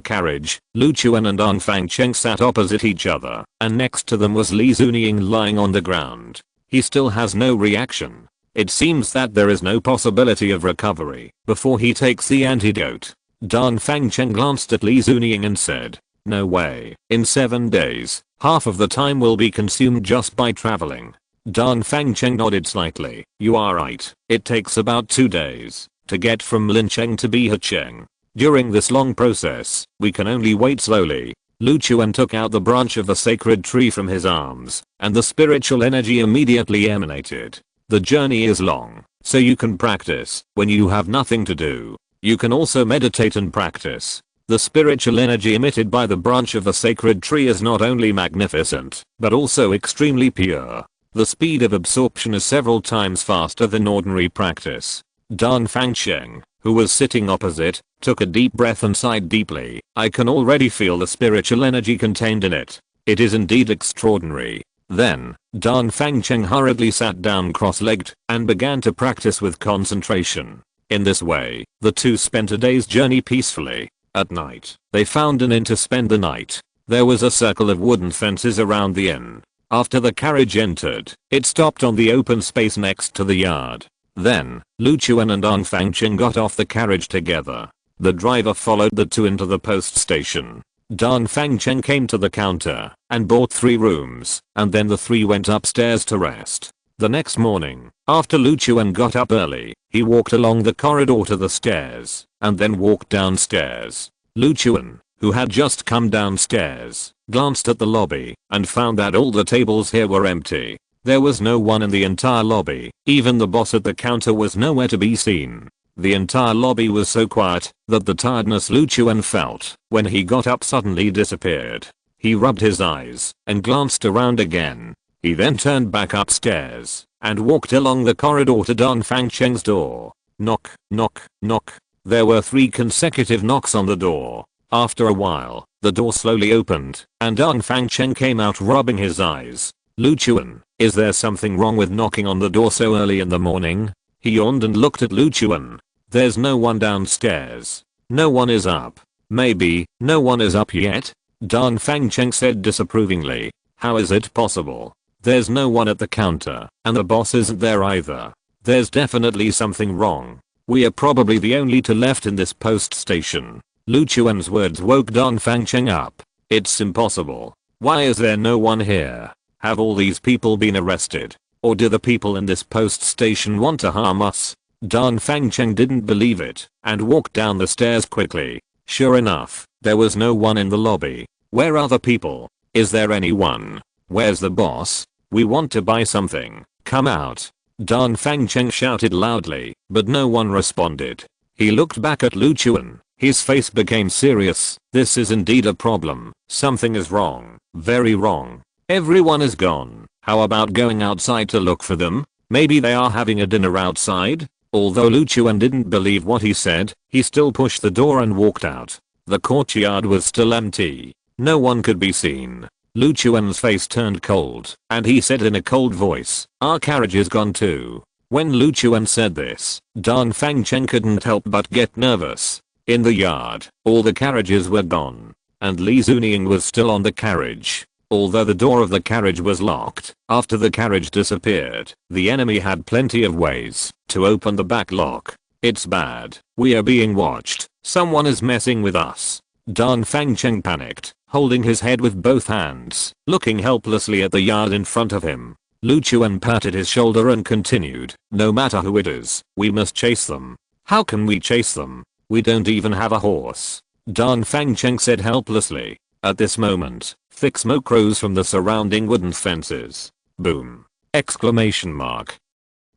carriage, Lu Chuan and An Fangcheng sat opposite each other, and next to them was Li Zunying lying on the ground. He still has no reaction. It seems that there is no possibility of recovery before he takes the antidote. Dan Fangcheng glanced at Li Zunying and said, "No way. In 7 days, half of the time will be consumed just by traveling." Dan Fangcheng nodded slightly. "You are right. It takes about 2 days to get from Lincheng to Bihacheng. During this long process, we can only wait slowly." Lu Chuan took out the branch of the sacred tree from his arms, and the spiritual energy immediately emanated. "The journey is long, so you can practice when you have nothing to do. You can also meditate and practice." The spiritual energy emitted by the branch of the sacred tree is not only magnificent, but also extremely pure. The speed of absorption is several times faster than ordinary practice. Dan Fangcheng, who was sitting opposite, took a deep breath and sighed deeply. "I can already feel the spiritual energy contained in it. It is indeed extraordinary." Then, Dan Fangcheng hurriedly sat down cross-legged and began to practice with concentration. In this way, the two spent a day's journey peacefully. At night, they found an inn to spend the night. There was a circle of wooden fences around the inn. After the carriage entered, it stopped on the open space next to the yard. Then, Lu Chuan and An Fangcheng got off the carriage together. The driver followed the two into the post station. Dan Fangcheng came to the counter and bought 3 rooms, and then the 3 went upstairs to rest. The next morning, after Lu Chuan got up early, he walked along the corridor to the stairs, and then walked downstairs. Lu Chuan, who had just come downstairs, glanced at the lobby and found that all the tables here were empty. There was no one in the entire lobby, even the boss at the counter was nowhere to be seen. The entire lobby was so quiet that the tiredness Lu Chuan felt when he got up suddenly disappeared. He rubbed his eyes and glanced around again. He then turned back upstairs and walked along the corridor to Dan Fangcheng's door. Knock, knock, knock. There were 3 consecutive knocks on the door. After a while, the door slowly opened and Dan Fangcheng came out rubbing his eyes. "Lu Chuan, is there something wrong with knocking on the door so early in the morning?" He yawned and looked at Lu Chuan. "There's no one downstairs. No one is up." "Maybe no one is up yet?" Dan Fangcheng said disapprovingly. "How is it possible? There's no one at the counter, and the boss isn't there either. There's definitely something wrong. We are probably the only 2 left in this post station." Lu Chuan's words woke Dan Fangcheng up. "It's impossible. Why is there no one here? Have all these people been arrested? Or do the people in this post station want to harm us?" Dan Fangcheng didn't believe it and walked down the stairs quickly. Sure enough, there was no one in the lobby. "Where are the people? Is there anyone? Where's the boss? We want to buy something. Come out." Dan Fangcheng shouted loudly, but no one responded. He looked back at Lu Chuan. His face became serious. "This is indeed a problem. Something is wrong. Very wrong. Everyone is gone. How about going outside to look for them? Maybe they are having a dinner outside?" Although Lu Chuan didn't believe what he said, he still pushed the door and walked out. The courtyard was still empty. No one could be seen. Lu Chuan's face turned cold, and he said in a cold voice, "Our carriage is gone too." When Lu Chuan said this, Dan Fangcheng couldn't help but get nervous. In the yard, all the carriages were gone, and Li Zunying was still on the carriage. Although the door of the carriage was locked, after the carriage disappeared, the enemy had plenty of ways to open the back lock. "It's bad. We are being watched. Someone is messing with us." Dan Fangcheng panicked, holding his head with both hands, looking helplessly at the yard in front of him. Lu Chuan patted his shoulder and continued, "No matter who it is, we must chase them." "How can we chase them? We don't even have a horse." Dan Fangcheng said helplessly. At this moment, thick smoke rose from the surrounding wooden fences. Boom! Exclamation mark.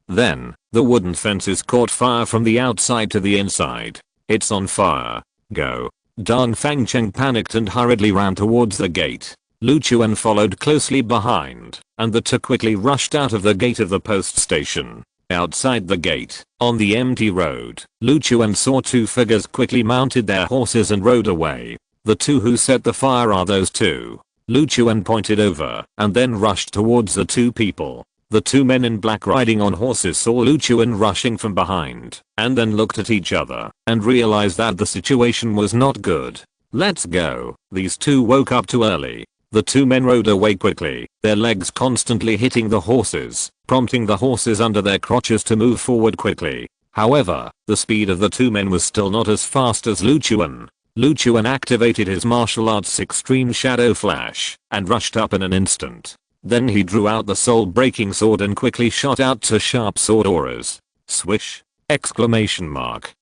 Then, the wooden fences caught fire from the outside to the inside. It's on fire. Go. Dong Fangcheng panicked and hurriedly ran towards the gate. Lu Chuan followed closely behind, and the two quickly rushed out of the gate of the post station. Outside the gate, on the empty road, Lu Chuan saw two figures quickly mounted their horses and rode away. The two who set the fire are those two. Lu Chuan pointed over and then rushed towards the two people. The two men in black riding on horses saw Lu Chuan rushing from behind and then looked at each other and realized that the situation was not good. Let's go. These two woke up too early. The two men rode away quickly, their legs constantly hitting the horses, prompting the horses under their crotches to move forward quickly. However, the speed of the two men was still not as fast as Lu Chuan. Lu Chuan activated his martial arts extreme shadow flash and rushed up in an instant. Then he drew out the soul-breaking sword and quickly shot out two sharp sword auras. Swish! Exclamation mark.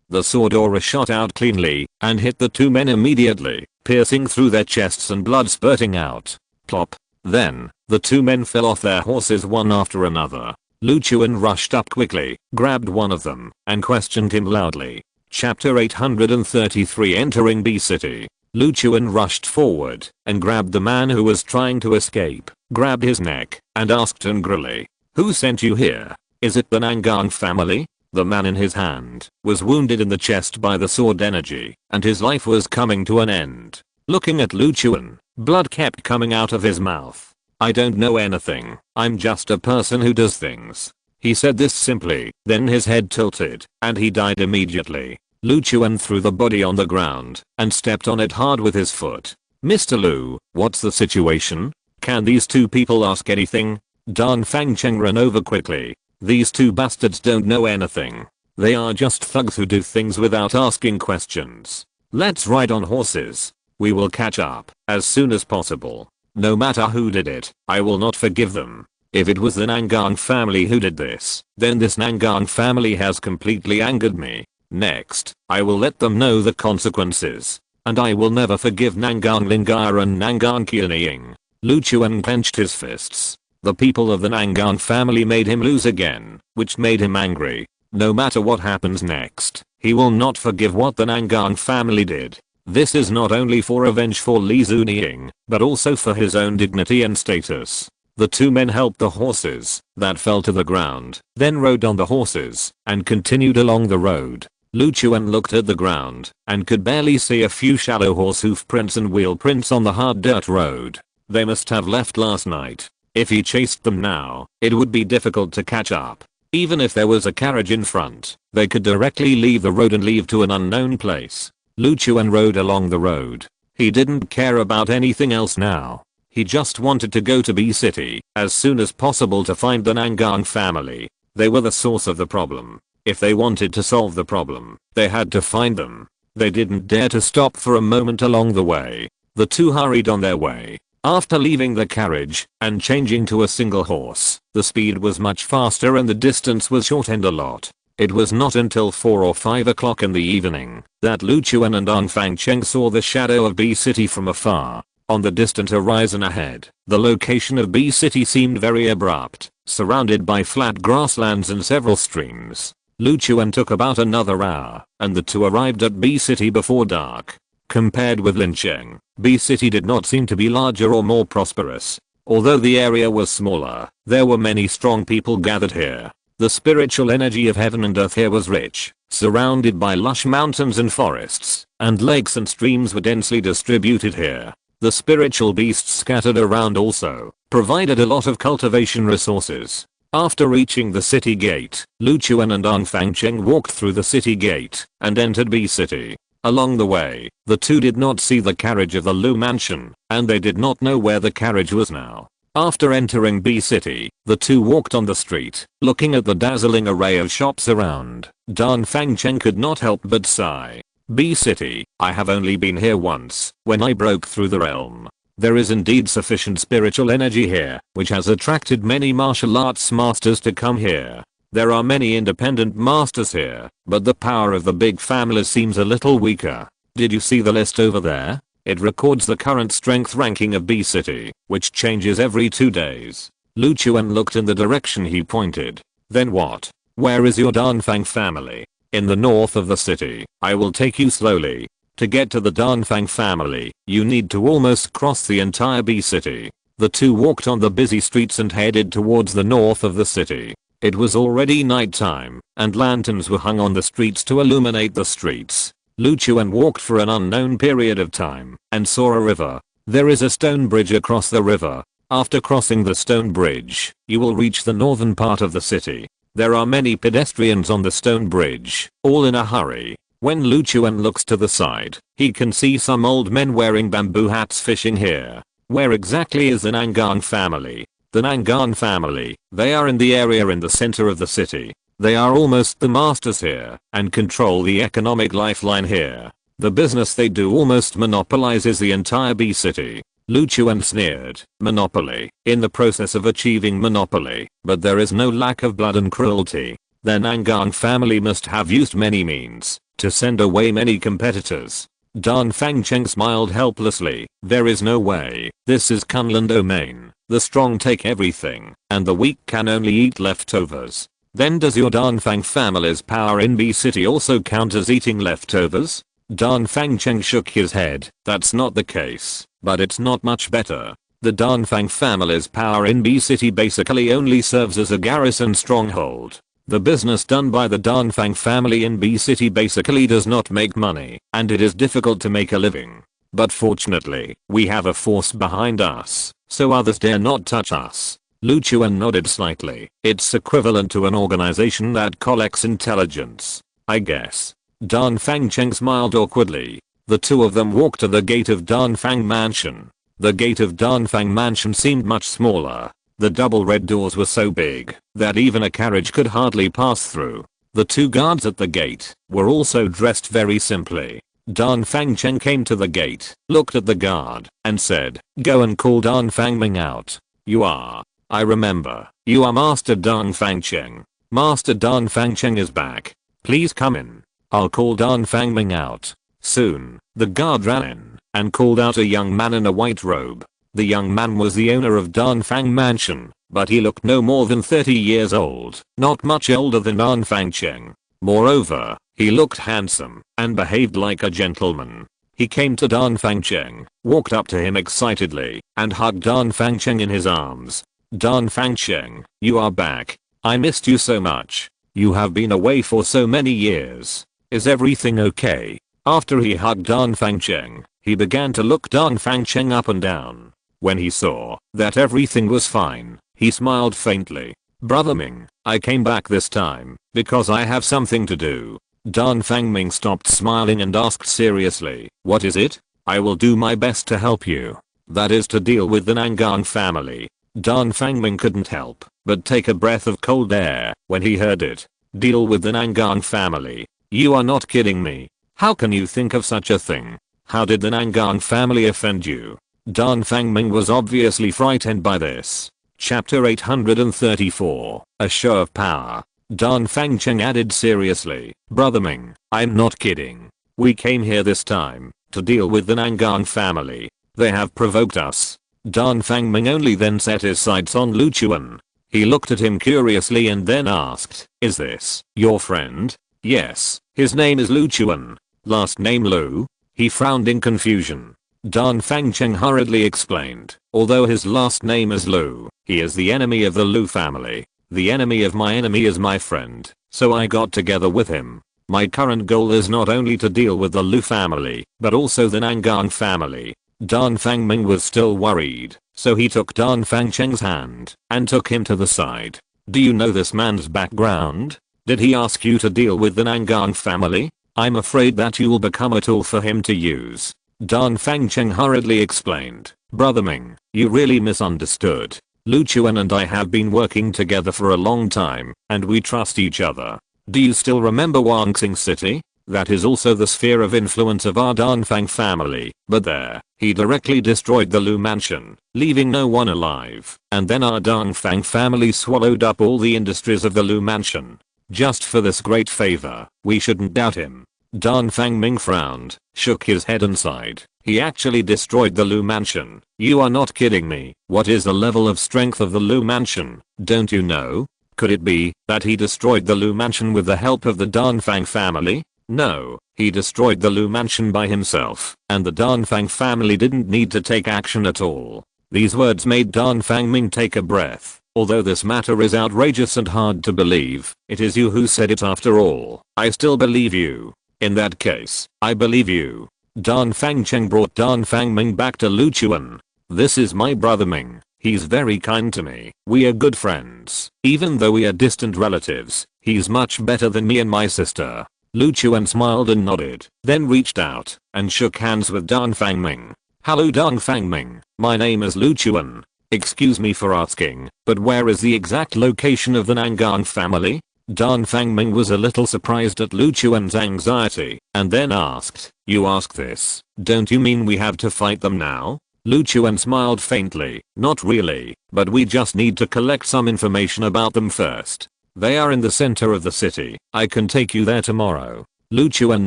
The sword aura shot out cleanly and hit the two men immediately, piercing through their chests and blood spurting out. Plop. Then, the two men fell off their horses one after another. Lu Chuan rushed up quickly, grabbed one of them, and questioned him loudly. Chapter 833 Entering B City. Lu Chuan rushed forward and grabbed the man who was trying to escape, grabbed his neck, and asked angrily, "Who sent you here? Is it the Nangang family?" The man in his hand was wounded in the chest by the sword energy, and his life was coming to an end. Looking at Lu Chuan, blood kept coming out of his mouth. "I don't know anything, I'm just a person who does things." He said this simply, then his head tilted, and he died immediately. Lu Chuan threw the body on the ground and stepped on it hard with his foot. "Mr. Lu, what's the situation? Can these two people ask anything?" Dong Fangcheng ran over quickly. "These two bastards don't know anything. They are just thugs who do things without asking questions. Let's ride on horses. We will catch up as soon as possible. No matter who did it, I will not forgive them. If it was the Nangang family who did this, then this Nangang family has completely angered me. Next, I will let them know the consequences. And I will never forgive Nangang Lingaya and Nangang Qianying." Lu Chuan clenched his fists. The people of the Nangang family made him lose again, which made him angry. No matter what happens next, he will not forgive what the Nangang family did. This is not only for revenge for Li Zunying, but also for his own dignity and status. The two men helped the horses that fell to the ground, then rode on the horses and continued along the road. Lu Chuan looked at the ground and could barely see a few shallow horse hoof prints and wheel prints on the hard dirt road. They must have left last night. If he chased them now, it would be difficult to catch up. Even if there was a carriage in front, they could directly leave the road and leave to an unknown place. Lu Chuan rode along the road. He didn't care about anything else now. He just wanted to go to B City as soon as possible to find the Nangang family. They were the source of the problem. If they wanted to solve the problem, they had to find them. They didn't dare to stop for a moment along the way. The two hurried on their way. After leaving the carriage and changing to a single horse, the speed was much faster and the distance was shortened a lot. It was not until 4 or 5 o'clock in the evening that Lu Chuan and Dong Fangcheng saw the shadow of B City from afar. On the distant horizon ahead, the location of B City seemed very abrupt, surrounded by flat grasslands and several streams. Lu Chuan took about another hour, and the two arrived at B City before dark. Compared with Lincheng, B City did not seem to be larger or more prosperous. Although the area was smaller, there were many strong people gathered here. The spiritual energy of heaven and earth here was rich, surrounded by lush mountains and forests, and lakes and streams were densely distributed here. The spiritual beasts scattered around also provided a lot of cultivation resources. After reaching the city gate, Lu Chuan and Dong Fangcheng walked through the city gate and entered B City. Along the way, the two did not see the carriage of the Lu mansion, and they did not know where the carriage was now. After entering B City, the two walked on the street, looking at the dazzling array of shops around. Dong Fangcheng could not help but sigh. B City, I have only been here once, when I broke through the realm. There is indeed sufficient spiritual energy here, which has attracted many martial arts masters to come here. There are many independent masters here, but the power of the big families seems a little weaker. Did you see the list over there? It records the current strength ranking of B City, which changes every 2 days. Lu Chuan looked in the direction he pointed. Then what? Where is your Danfang family? In the north of the city. I will take you slowly. To get to the Danfang family, you need to almost cross the entire B city. The two walked on the busy streets and headed towards the north of the city. It was already nighttime, and lanterns were hung on the streets to illuminate the streets. Lu Chuan walked for an unknown period of time, and saw a river. There is a stone bridge across the river. After crossing the stone bridge, you will reach the northern part of the city. There are many pedestrians on the stone bridge, all in a hurry. When Lu Chuan looks to the side, he can see some old men wearing bamboo hats fishing here. Where exactly is the Nangang family? The Nangang family, they are in the area in the center of the city. They are almost the masters here, and control the economic lifeline here. The business they do almost monopolizes the entire B city. Lu Chuan sneered. Monopoly. In the process of achieving monopoly, but there is no lack of blood and cruelty. The Nangang family must have used many means to send away many competitors. Dan Fangcheng smiled helplessly. There is no way. This is Kunlun domain. The strong take everything, and the weak can only eat leftovers. Then does your Danfang family's power in B city also count as eating leftovers? Dan Fangcheng shook his head. That's not the case, but it's not much better. The Danfang family's power in B city basically only serves as a garrison stronghold. The business done by the Danfang family in B city basically does not make money, and it is difficult to make a living. But fortunately, we have a force behind us, so others dare not touch us. Lu Chuan nodded slightly. It's equivalent to an organization that collects intelligence, I guess. Dan Fangcheng smiled awkwardly. The two of them walked to the gate of Danfang Mansion. The gate of Danfang Mansion seemed much smaller. The double red doors were so big that even a carriage could hardly pass through. The two guards at the gate were also dressed very simply. Dan Fangcheng came to the gate, looked at the guard, and said, "Go and call Dan Fangming out." "You are. I remember. You are Master Dan Fangcheng. Master Dan Fangcheng is back. Please come in. I'll call Dan Fangming out." Soon, the guard ran in and called out a young man in a white robe. The young man was the owner of Danfang Mansion, but he looked no more than 30 years old, not much older than Dan Fangcheng. Moreover, he looked handsome and behaved like a gentleman. He came to Dan Fangcheng, walked up to him excitedly, and hugged Dan Fangcheng in his arms. "Dan Fangcheng, you are back. I missed you so much. You have been away for so many years. Is everything okay?" After he hugged Dan Fangcheng, he began to look Dan Fangcheng up and down. When he saw that everything was fine, he smiled faintly. "Brother Ming, I came back this time because I have something to do." Dan Fangming stopped smiling and asked seriously, "What is it?" "I will do my best to help you. That is to deal with the Nangang family." Dan Fangming couldn't help but take a breath of cold air when he heard it. "Deal with the Nangang family? You are not kidding me. How can you think of such a thing? How did the Nangang family offend you?" Dan Fangming was obviously frightened by this. Chapter 834, A Show of Power. Dan Fangcheng added seriously, "Brother Ming, I'm not kidding. We came here this time to deal with the Nangang family. They have provoked us." Dan Fangming only then set his sights on Lu Chuan. He looked at him curiously and then asked, "Is this your friend?" "Yes, his name is Lu Chuan. Last name Lu?" He frowned in confusion. Dan Fangcheng hurriedly explained, "Although his last name is Lu, he is the enemy of the Lu family. The enemy of my enemy is my friend, so I got together with him. My current goal is not only to deal with the Lu family, but also the Nangang family." Dan Fangming was still worried, so he took Dan Fangcheng's hand and took him to the side. "Do you know this man's background? Did he ask you to deal with the Nangang family? I'm afraid that you will become a tool for him to use." Dan Fangcheng hurriedly explained, "Brother Ming, you really misunderstood. Lu Chuan and I have been working together for a long time, and we trust each other. Do you still remember Wangxing City? That is also the sphere of influence of our Danfang family, but there, he directly destroyed the Lu mansion, leaving no one alive, and then our Danfang family swallowed up all the industries of the Lu mansion. Just for this great favor, we shouldn't doubt him." Dan Fangming frowned, shook his head and sighed. He actually destroyed the Lu Mansion. You are not kidding me. What is the level of strength of the Lu Mansion? Don't you know? Could it be that he destroyed the Lu Mansion with the help of the Danfang family? No, he destroyed the Lu Mansion by himself, and the Danfang family didn't need to take action at all. These words made Danfang Ming take a breath. Although this matter is outrageous and hard to believe, it is you who said it after all. I still believe you. In that case, I believe you. Danfang Cheng brought Danfang Ming back to Lu Chuan. This is my brother Ming. He's very kind to me. We are good friends. Even though we are distant relatives, he's much better than me and my sister. Lu Chuan smiled and nodded, then reached out and shook hands with Danfang Ming. Hello Danfang Ming, my name is Lu Chuan. Excuse me for asking, but where is the exact location of the Nangang family? Danfang Ming was a little surprised at Lu Chuan's anxiety, and then asked, you ask this, don't you mean we have to fight them now? Lu Chuan smiled faintly, not really, but we just need to collect some information about them first. They are in the center of the city. I can take you there tomorrow. Lu Chuan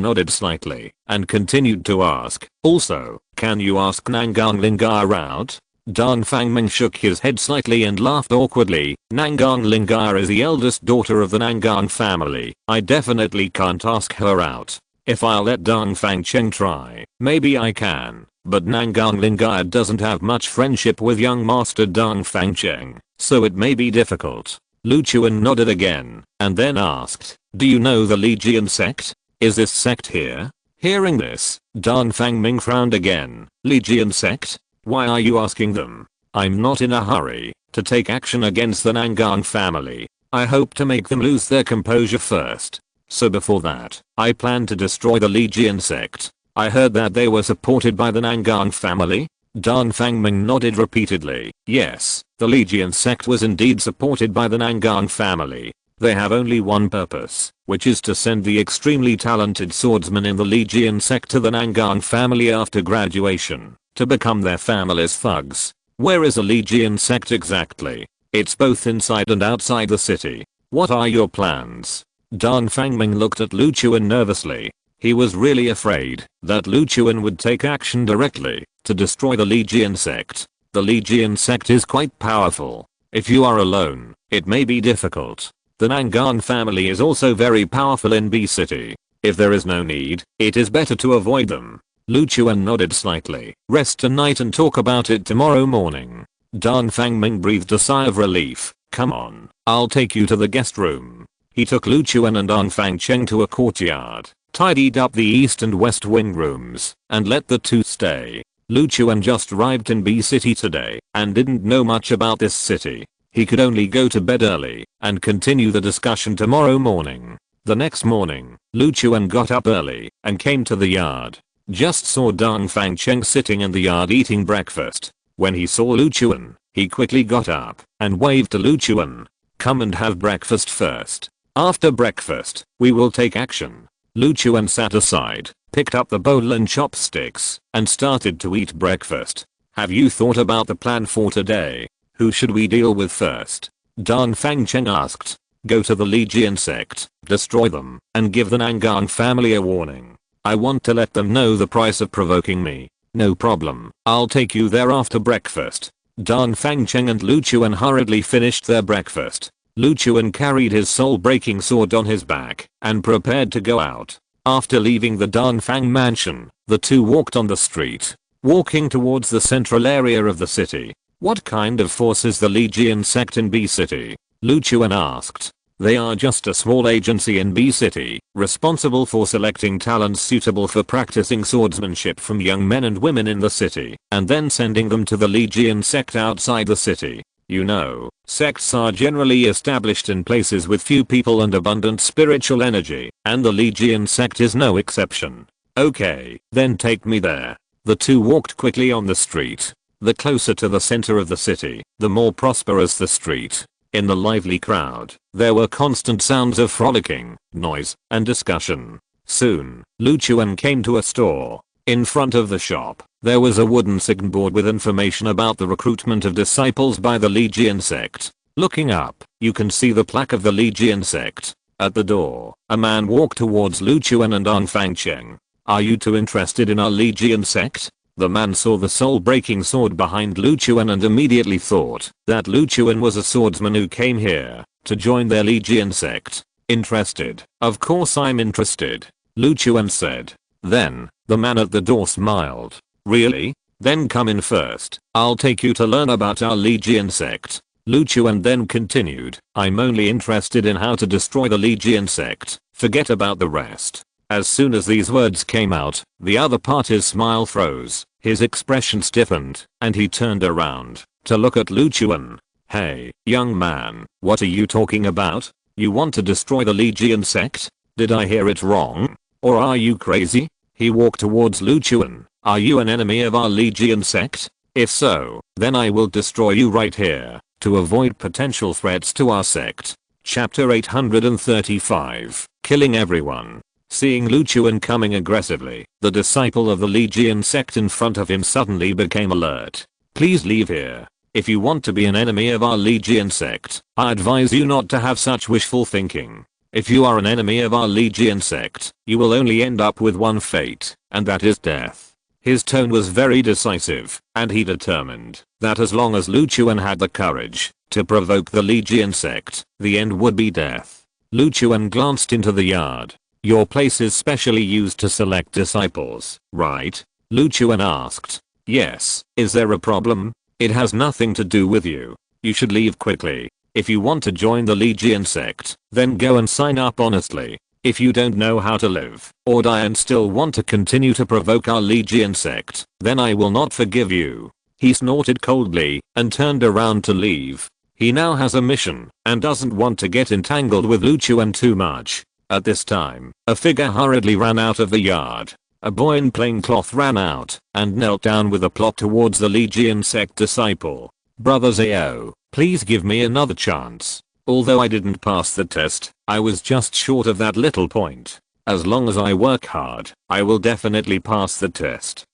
nodded slightly and continued to ask, also, can you ask Nangang Lingar out? Danfang Ming shook his head slightly and laughed awkwardly. Nangang Lingar is the eldest daughter of the Nangang family. I definitely can't ask her out. If I'll let Danfang Cheng try, maybe I can. But Nangang Lingar doesn't have much friendship with young master Danfang Cheng, so it may be difficult. Lu Chuan nodded again, and then asked, do you know the Legion sect? Is this sect here? Hearing this, Danfang Ming frowned again. Legion sect? Why are you asking them? I'm not in a hurry to take action against the Nangang family. I hope to make them lose their composure first. So before that, I plan to destroy the Legion sect. I heard that they were supported by the Nangang family. Danfang Ming nodded repeatedly. Yes, the Legion sect was indeed supported by the Nangang family. They have only one purpose, which is to send the extremely talented swordsman in the Legion sect to the Nangang family after graduation, to become their family's thugs. Where is the Legion sect exactly? It's both inside and outside the city. What are your plans? Danfang Ming looked at Lu Chuan nervously. He was really afraid that Lu Chuan would take action directly to destroy the Legion sect. The Legion sect is quite powerful. If you are alone, it may be difficult. The Nangang family is also very powerful in B City. If there is no need, it is better to avoid them. Lu Chuan nodded slightly. Rest tonight and talk about it tomorrow morning. Danfang Ming breathed a sigh of relief. Come on, I'll take you to the guest room. He took Lu Chuan and Danfang Cheng to a courtyard, tidied up the east and west wing rooms, and let the two stay. Lu Chuan just arrived in B City today and didn't know much about this city. He could only go to bed early and continue the discussion tomorrow morning. The next morning, Lu Chuan got up early and came to the yard. Just saw Danfang Cheng sitting in the yard eating breakfast. When he saw Lu Chuan, he quickly got up and waved to Lu Chuan. Come and have breakfast first. After breakfast, we will take action. Lu Chuan sat aside, picked up the bowl and chopsticks, and started to eat breakfast. Have you thought about the plan for today? Who should we deal with first? Danfang Cheng asked. Go to the Legion sect, destroy them, and give the Nangang family a warning. I want to let them know the price of provoking me. No problem, I'll take you there after breakfast. Danfang Cheng and Lu Chuan hurriedly finished their breakfast. Lu Chuan carried his soul-breaking sword on his back and prepared to go out. After leaving the Danfang mansion, the two walked on the street, walking towards the central area of the city. What kind of force is the Legion sect in B City? Lu Chuan asked. They are just a small agency in B City, responsible for selecting talents suitable for practicing swordsmanship from young men and women in the city, and then sending them to the Legion sect outside the city. You know, sects are generally established in places with few people and abundant spiritual energy, and the Legion sect is no exception. Okay, then take me there. The two walked quickly on the street. The closer to the center of the city, the more prosperous the street. In the lively crowd, there were constant sounds of frolicking, noise, and discussion. Soon, Lu Chuan came to a store. In front of the shop, there was a wooden signboard with information about the recruitment of disciples by the Legion sect. Looking up, you can see the plaque of the Legion sect. At the door, a man walked towards Lu Chuan and Danfang Cheng. Are you two interested in our Legion sect? The man saw the soul-breaking sword behind Lu Chuan and immediately thought that Lu Chuan was a swordsman who came here to join their Legion sect. Interested? Of course I'm interested, Lu Chuan said. Then, the man at the door smiled. Really? Then come in first. I'll take you to learn about our Legion sect. Lu Chuan then continued, I'm only interested in how to destroy the Legion sect. Forget about the rest. As soon as these words came out, the other party's smile froze, his expression stiffened, and he turned around to look at Lu Chuan. Hey, young man, what are you talking about? You want to destroy the Legion sect? Did I hear it wrong? Or are you crazy? He walked towards Lu Chuan. Are you an enemy of our Legion sect? If so, then I will destroy you right here to avoid potential threats to our sect. Chapter 835, Killing Everyone. Seeing Lu Chuan coming aggressively, the disciple of the Legion sect in front of him suddenly became alert. Please leave here. If you want to be an enemy of our Legion sect, I advise you not to have such wishful thinking. If you are an enemy of our Legion sect, you will only end up with one fate, and that is death. His tone was very decisive, and he determined that as long as Lu Chuan had the courage to provoke the Legion sect, the end would be death. Lu Chuan glanced into the yard. Your place is specially used to select disciples, right? Lu Chuan asked. Yes. Is there a problem? It has nothing to do with you. You should leave quickly. If you want to join the Legion sect, then go and sign up honestly. If you don't know how to live or die and still want to continue to provoke our Legion sect, then I will not forgive you. He snorted coldly and turned around to leave. He now has a mission and doesn't want to get entangled with Lu Chuan too much. At this time, a figure hurriedly ran out of the yard. A boy in plain cloth ran out and knelt down with a plot towards the Legion sect disciple. Brother Zao, please give me another chance. Although I didn't pass the test, I was just short of that little point. As long as I work hard, I will definitely pass the test.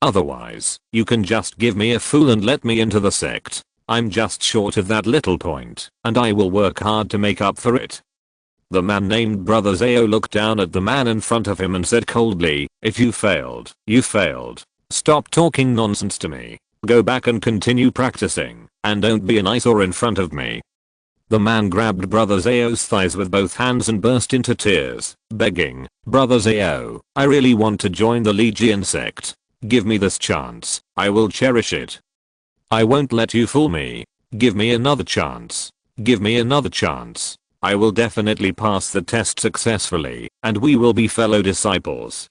Otherwise, you can just give me a fool and let me into the sect. I'm just short of that little point, and I will work hard to make up for it. The man named Brother Zao looked down at the man in front of him and said coldly, if you failed, you failed. Stop talking nonsense to me. Go back and continue practicing, and don't be an eyesore in front of me. The man grabbed Brother Zao's thighs with both hands and burst into tears, begging, Brother Zao, I really want to join the Legion sect. Give me this chance. I will cherish it. I won't let you fool me. Give me another chance. Give me another chance. I will definitely pass the test successfully, and we will be fellow disciples.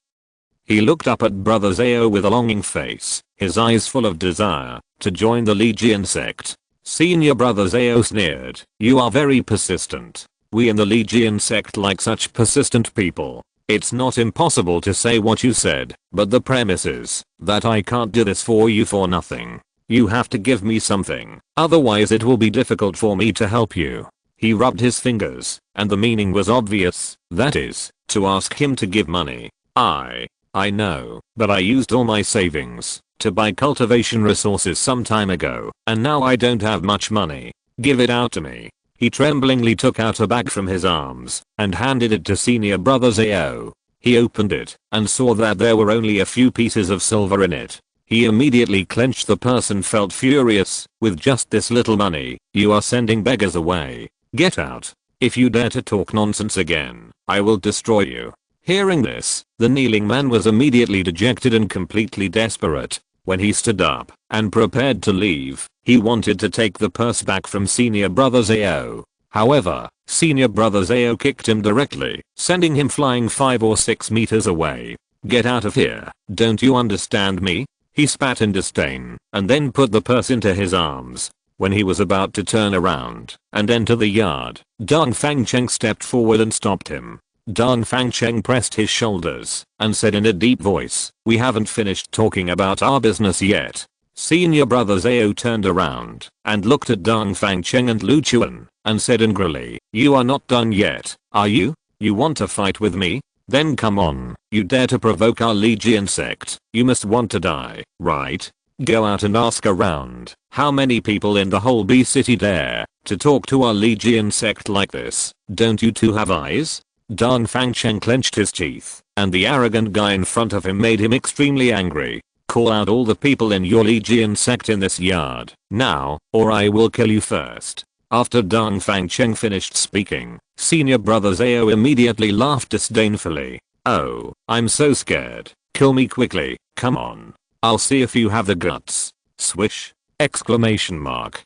He looked up at Brother Zao with a longing face, his eyes full of desire to join the Legion sect. Senior Brother Zao sneered, you are very persistent. We in the Legion sect like such persistent people. It's not impossible to say what you said, but the premise is that I can't do this for you for nothing. You have to give me something, otherwise it will be difficult for me to help you. He rubbed his fingers, and the meaning was obvious, that is, to ask him to give money. I know, but I used all my savings to buy cultivation resources some time ago, and now I don't have much money. Give it out to me. He tremblingly took out a bag from his arms and handed it to Senior Brother Zao. He opened it and saw that there were only a few pieces of silver in it. He immediately clenched. The person felt furious. With just this little money, you are sending beggars away. Get out. If you dare to talk nonsense again, I will destroy you. Hearing this, the kneeling man was immediately dejected and completely desperate. When he stood up and prepared to leave, he wanted to take the purse back from Senior Brother Zao. However, Senior Brother Zao kicked him directly, sending him flying 5 or 6 meters away. Get out of here, don't you understand me? He spat in disdain, and then put the purse into his arms. When he was about to turn around and enter the yard, Dong Fangcheng stepped forward and stopped him. Dong Fangcheng pressed his shoulders and said in a deep voice, we haven't finished talking about our business yet. Senior Brother Zao turned around and looked at Dong Fangcheng and Lu Chuan and said angrily, you are not done yet, are you? You want to fight with me? Then come on, you dare to provoke our Legion sect, you must want to die, right? Go out and ask around, how many people in the whole B city dare to talk to our Legion sect like this? Don't you two have eyes? Dong Fangcheng clenched his teeth, and the arrogant guy in front of him made him extremely angry. Call out all the people in your Legion sect in this yard, now, or I will kill you first. After Dong Fangcheng finished speaking, senior brother Zhao immediately laughed disdainfully. Oh, I'm so scared. Kill me quickly, come on. I'll see if you have the guts. Swish! Exclamation mark.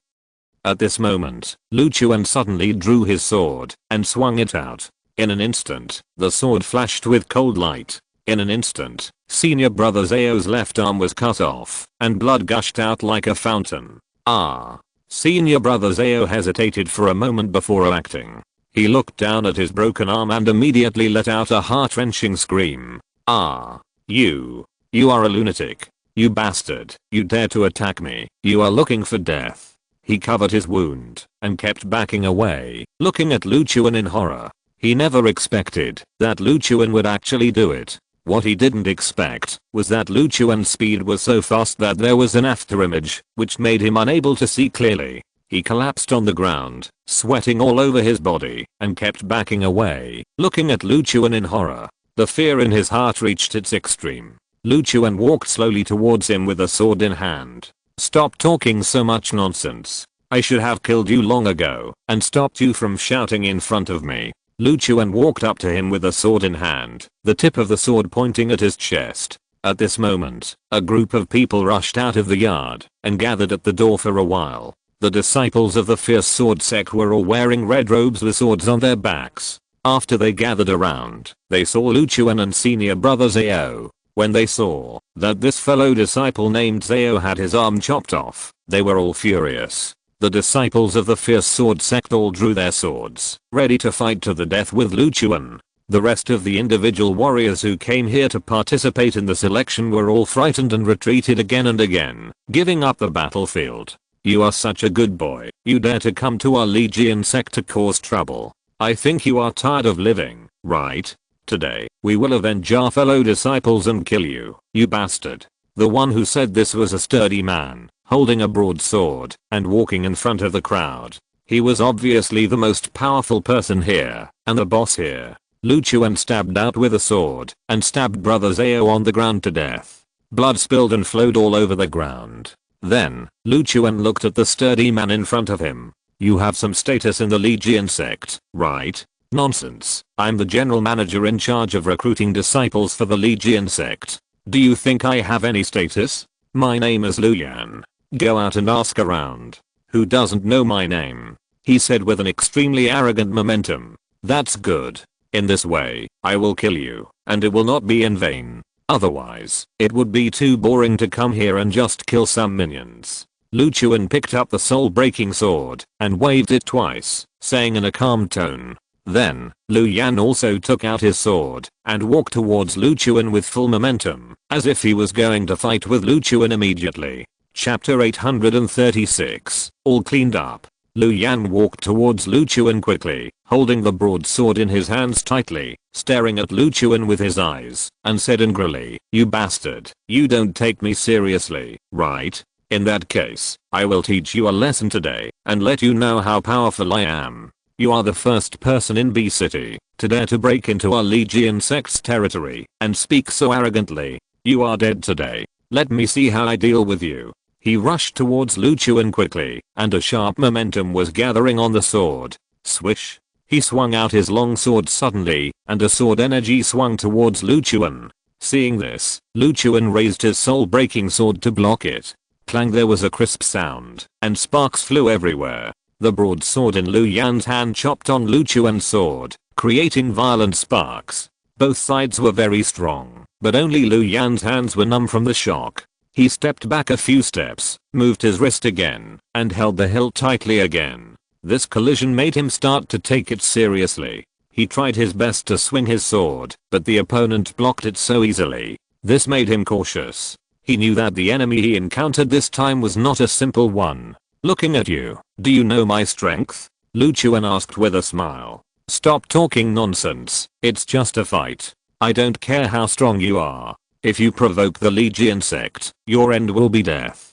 At this moment, Lu Chuan suddenly drew his sword and swung it out. In an instant, the sword flashed with cold light. In an instant, senior brother Zhao's left arm was cut off and blood gushed out like a fountain. Ah! Senior brother Zhao hesitated for a moment before acting. He looked down at his broken arm and immediately let out a heart-wrenching scream. Ah! You are a lunatic. You bastard. You dare to attack me. You are looking for death. He covered his wound and kept backing away, looking at Lu Chuan in horror. He never expected that Lu Chuan would actually do it. What he didn't expect was that Lu Chuan's speed was so fast that there was an afterimage, which made him unable to see clearly. He collapsed on the ground, sweating all over his body, and kept backing away, looking at Lu Chuan in horror. The fear in his heart reached its extreme. Lu Chuan walked slowly towards him with a sword in hand. Stop talking so much nonsense. I should have killed you long ago and stopped you from shouting in front of me. Lu Chuan walked up to him with a sword in hand, the tip of the sword pointing at his chest. At this moment, a group of people rushed out of the yard and gathered at the door for a while. The disciples of the fierce sword sect were all wearing red robes with swords on their backs. After they gathered around, they saw Lu Chuan and senior brother Zhao. When they saw that this fellow disciple named Zhao had his arm chopped off, they were all furious. The disciples of the fierce sword sect all drew their swords, ready to fight to the death with Lu Chuan. The rest of the individual warriors who came here to participate in the selection were all frightened and retreated again and again, giving up the battlefield. You are such a good boy. You dare to come to our Legion sect to cause trouble. I think you are tired of living, right? Today, we will avenge our fellow disciples and kill you, you bastard. The one who said this was a sturdy man, holding a broadsword and walking in front of the crowd. He was obviously the most powerful person here and the boss here. Lu Chuan stabbed out with a sword and stabbed brother Zhao on the ground to death. Blood spilled and flowed all over the ground. Then, Lu Chuan looked at the sturdy man in front of him. You have some status in the Legion sect, right? Nonsense. I'm the general manager in charge of recruiting disciples for the Legion sect. Do you think I have any status? My name is Lu Yan. Go out and ask around. Who doesn't know my name? He said with an extremely arrogant momentum. That's good. In this way, I will kill you, and it will not be in vain. Otherwise, it would be too boring to come here and just kill some minions. Lu Chuan picked up the soul-breaking sword and waved it twice, saying in a calm tone. Then, Lu Yan also took out his sword and walked towards Lu Chuan with full momentum, as if he was going to fight with Lu Chuan immediately. Chapter 836, all cleaned up. Lu Yan walked towards Lu Chuan quickly, holding the broadsword in his hands tightly, staring at Lu Chuan with his eyes, and said angrily, you bastard, you don't take me seriously, right? In that case, I will teach you a lesson today, and let you know how powerful I am. You are the first person in B City to dare to break into our Legion sect's territory and speak so arrogantly. You are dead today. Let me see how I deal with you. He rushed towards Lu Chuan quickly, and a sharp momentum was gathering on the sword. Swish! He swung out his long sword suddenly, and a sword energy swung towards Lu Chuan. Seeing this, Lu Chuan raised his soul-breaking sword to block it. Clang, there was a crisp sound, and sparks flew everywhere. The broadsword in Lu Yan's hand chopped on Lu Chuan's sword, creating violent sparks. Both sides were very strong, but only Lu Yan's hands were numb from the shock. He stepped back a few steps, moved his wrist again, and held the hilt tightly again. This collision made him start to take it seriously. He tried his best to swing his sword, but the opponent blocked it so easily. This made him cautious. He knew that the enemy he encountered this time was not a simple one. Looking at you, do you know my strength? Lu Chuan asked with a smile. Stop talking nonsense, it's just a fight. I don't care how strong you are. If you provoke the Legion sect, your end will be death.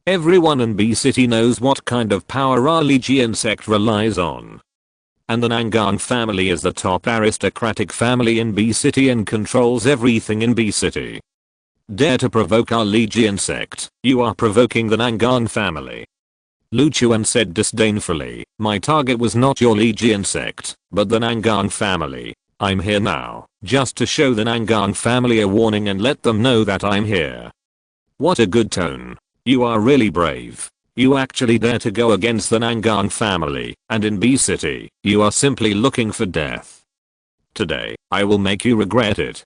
Everyone in B City knows what kind of power our Legion sect relies on. And the Nangang family is the top aristocratic family in B City and controls everything in B City. Dare to provoke our Legion sect. You are provoking the Nangan family. Lu Chuan said disdainfully, my target was not your Legion sect, but the Nangan family. I'm here now, just to show the Nangan family a warning and let them know that I'm here. What a good tone. You are really brave. You actually dare to go against the Nangan family, and in B City, you are simply looking for death. Today, I will make you regret it.